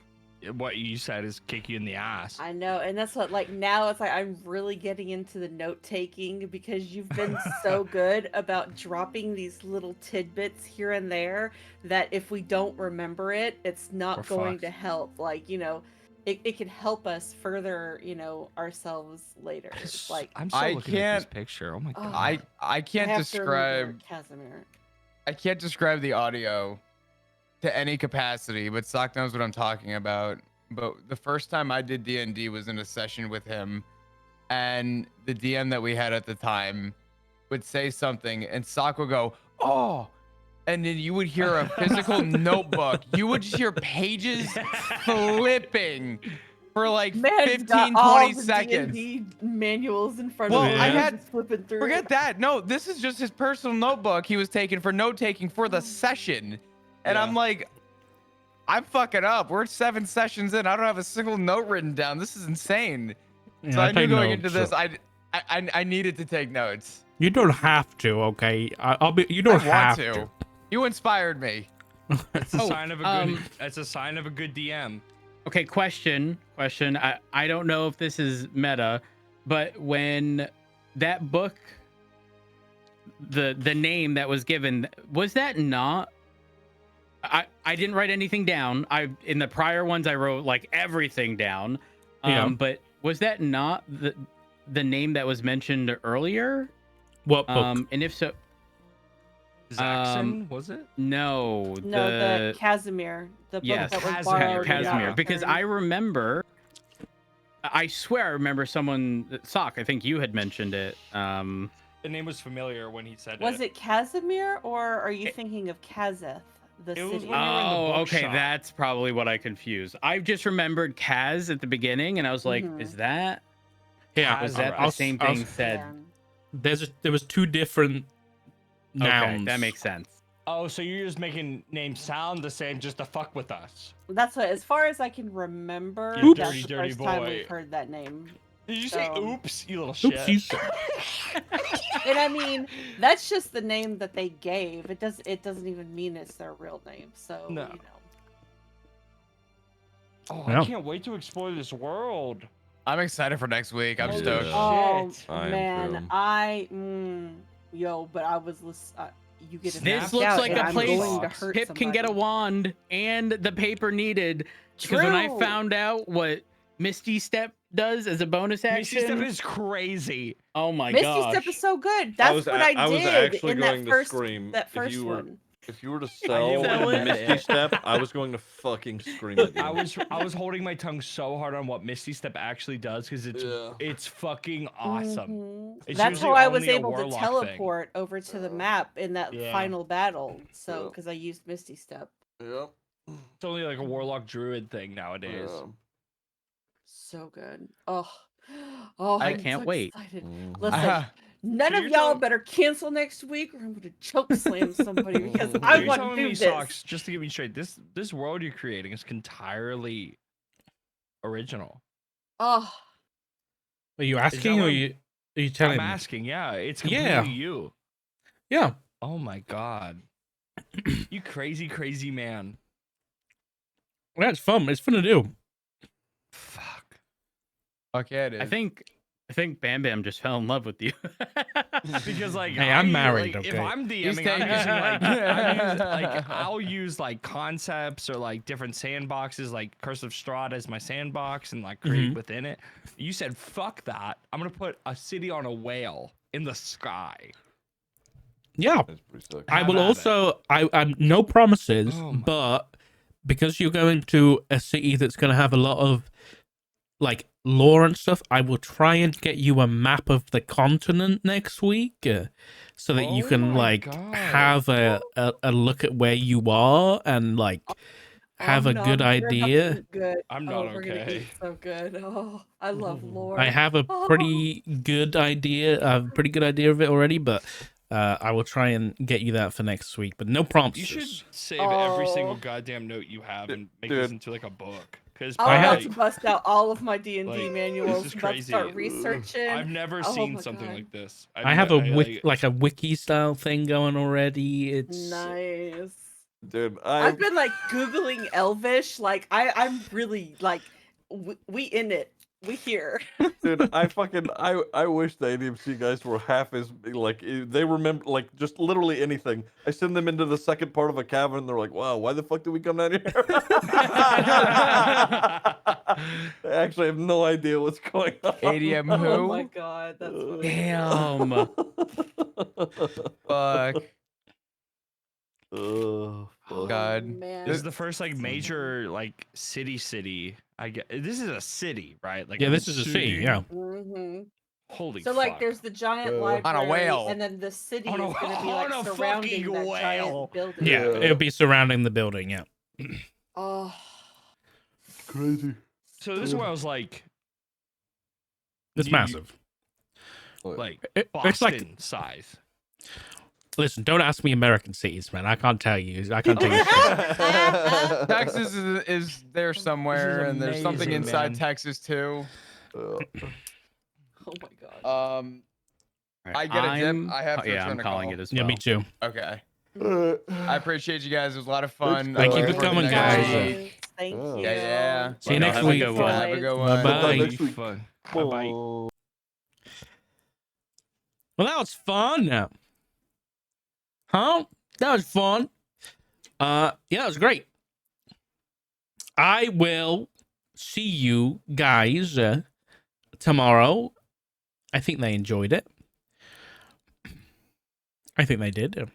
what you said is kick you in the ass. I know, and that's what, like, now it's like I'm really getting into the note taking because you've been so good about dropping these little tidbits here and there that if we don't remember it, it's not We're going fucked. to help. Like, you know, it can help us further, you know, ourselves later. Like, I'm still I looking at this can't- picture. Oh my god. I I can't have to remember describe. Casimir. I can't describe the audio to any capacity, but Sock knows what I'm talking about. But the first time I did D&D was in a session with him, and the DM that we had at the time would say something, and Sock would go, "Oh," and then you would hear a physical notebook. You would just hear pages flipping for like Man's 15, got all 20 the seconds. D&D manuals in front Well, of him. I and had- just flipping through. Forget that. No, this is just his personal notebook he was taking for note taking for the session. And Yeah. I'm like, I'm fucking up. We're 7 sessions in. I don't have a single note written down. This is insane. So I knew going into this, I needed to take notes. You don't have to, okay? I'll be. You don't I want have to. You inspired me. It's a sign of a good. That's a sign of a good DM. okay, question. I don't know if this is meta, but when that book, the name that was given, was that not? I didn't write anything down. In the prior ones I wrote like everything down. Yeah. But was that not the name that was mentioned earlier? What book? And if so, Zaxxon, was it? no. No, the Casimir. The book Yes, that was Casimir, borrowed. Casimir. yeah. Because I remember, I swear I remember someone, Sock, I think you had mentioned it. The name was familiar when he said Was it Casimir, or are you thinking of Kazeth, the It was city? when we were in the Oh, okay, bookshop. that's probably what I confused. I've just remembered Kaz at the beginning, and I was like, Mhm. is that Yeah, was Kaz, that the I'll- same I'll- thing said? Yeah. There was 2 different nouns. Okay, that makes sense. Oh, so you're just making names sound the same just to fuck with us. That's what, as far as I can remember, You that's dirty, the dirty first time boy. we've heard that name. Did you say So- oops, you little shit? Oopsies. And I mean, that's just the name that they gave. It doesn't even mean it's their real name. So No. you know. Oh, Yeah. I can't wait to explore this world. I'm excited for next week. I'm Holy stoked. shit. Oh I am man, too. but I was you get This snapped looks out like and a I'm place going to hurt Pip can get a somebody. wand and the paper needed. Because when I True. found out what Misty Step does as a bonus Misty Step action, is crazy. oh my Misty gosh. Step is so good. That's was what a- I I was did actually in going that to first scream that if first you were- one. If you were to sell sell the it? Misty Step, I was going to fucking scream at you. I was holding my tongue so hard on what Misty Step actually does because it's fucking awesome. Mhm. It's That's how usually I was only a able to warlock thing. teleport over to the map in that Yeah. final battle. So Yeah. because I used Misty Step. Yep. It's only like a warlock druid thing nowadays. Yeah. So good. Oh, I I'm can't so wait. excited. Mhm. Listen, none So of you're y'all telling- better cancel next week, or I'm gonna choke slam somebody because So I You're want to telling do me, this. Socks, just to get me straight, this world you're creating is entirely original. Oh, Are you asking what or I'm- are you telling I'm me? asking, yeah, it's completely Yeah. you. Yeah. Oh my god. You crazy, crazy man. Well, it's fun. It's fun to do. Fuck. Fuck yeah, it is. I think Bam Bam just fell in love with you. Because like Hey, I'm married, like, if okay? I'm He's DMing, I'm taking- using I'll use like concepts or like different sandboxes, like Curse of Strahd as my sandbox and like create Mhm. within it. You said fuck that. I'm gonna put a city on a whale in the sky. Yeah. That's pretty sick. I Have will at it. also. I'm no promises, Oh my- but because you're going to a city that's going to have a lot of like lore and stuff, I will try and get you a map of the continent next week, so that you Oh can my like God. have a look at where you are and like have Oh, a no, good we're gonna have to idea. eat good. I'm Oh, not we're gonna okay. eat so good. Oh, I love lore. I have a pretty good idea, of it already, but I will try and get you that for next week. But no You promises. should save every single Oh. goddamn note you have and make Dude. this into like a book. Because I'm I about have- to bust out all of my D&D like, manuals. this is I'm about to start crazy. reaching. I've never Oh seen my something God. like this. I have a like, like a wiki style thing going already. It's Nice. Dude, I've been like Googling Elvish. Like I'm really like, we in it. We here. Dude, I wish the ADMC guys were half as like they remember like just literally anything. I send them into the second part of a cavern. They're like, "Wow, why the fuck did we come down here?" They actually have no idea what's going on. ADM who? Oh my God, that's funny. Damn. Fuck. Oh, fuck. God. Man. this is the first like major like city. I get this is a city, right? Like yeah, a this is a city. Yeah, hmm Holy So fuck. like, there's the giant On a library, whale. and then the city On a- is gonna be on like a surrounding fucking that whale. giant building. yeah, Yeah. it'll be surrounding the building. Yeah, Oh. Crazy. So this is where I was like, it's You- massive. like It's Boston like, size. listen, don't ask me American cities, man. I can't tell you. I can't tell you. shit. Texas is there somewhere, and there's something amazing, inside man. Texas too. Oh my God. I get a dip. I'm- I have to yeah, return I'm a calling call. it as Yeah, well. me too. Okay. I appreciate you guys. It was a lot of fun. Thank you I for look forward to coming, next guys. week. Thank Oh. you. Yeah. See you No, next have a week. good one. Have a good Bye one. bye. Next week. Fun. Bye-bye. Well, that was fun. Huh? That was fun. Yeah, that was great. I will see you guys tomorrow. I think they enjoyed it. I think they did.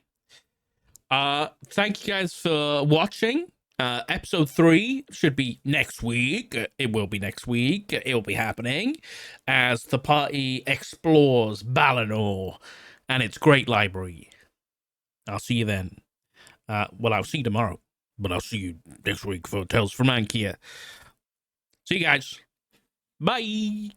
Thank you guys for watching. Episode 3 should be next week. It will be next week. It will be happening as the party explores Balinor and its great library. I'll see you then. Well, I'll see you tomorrow, but I'll see you next week for Tales from Ankia. See you guys. Bye.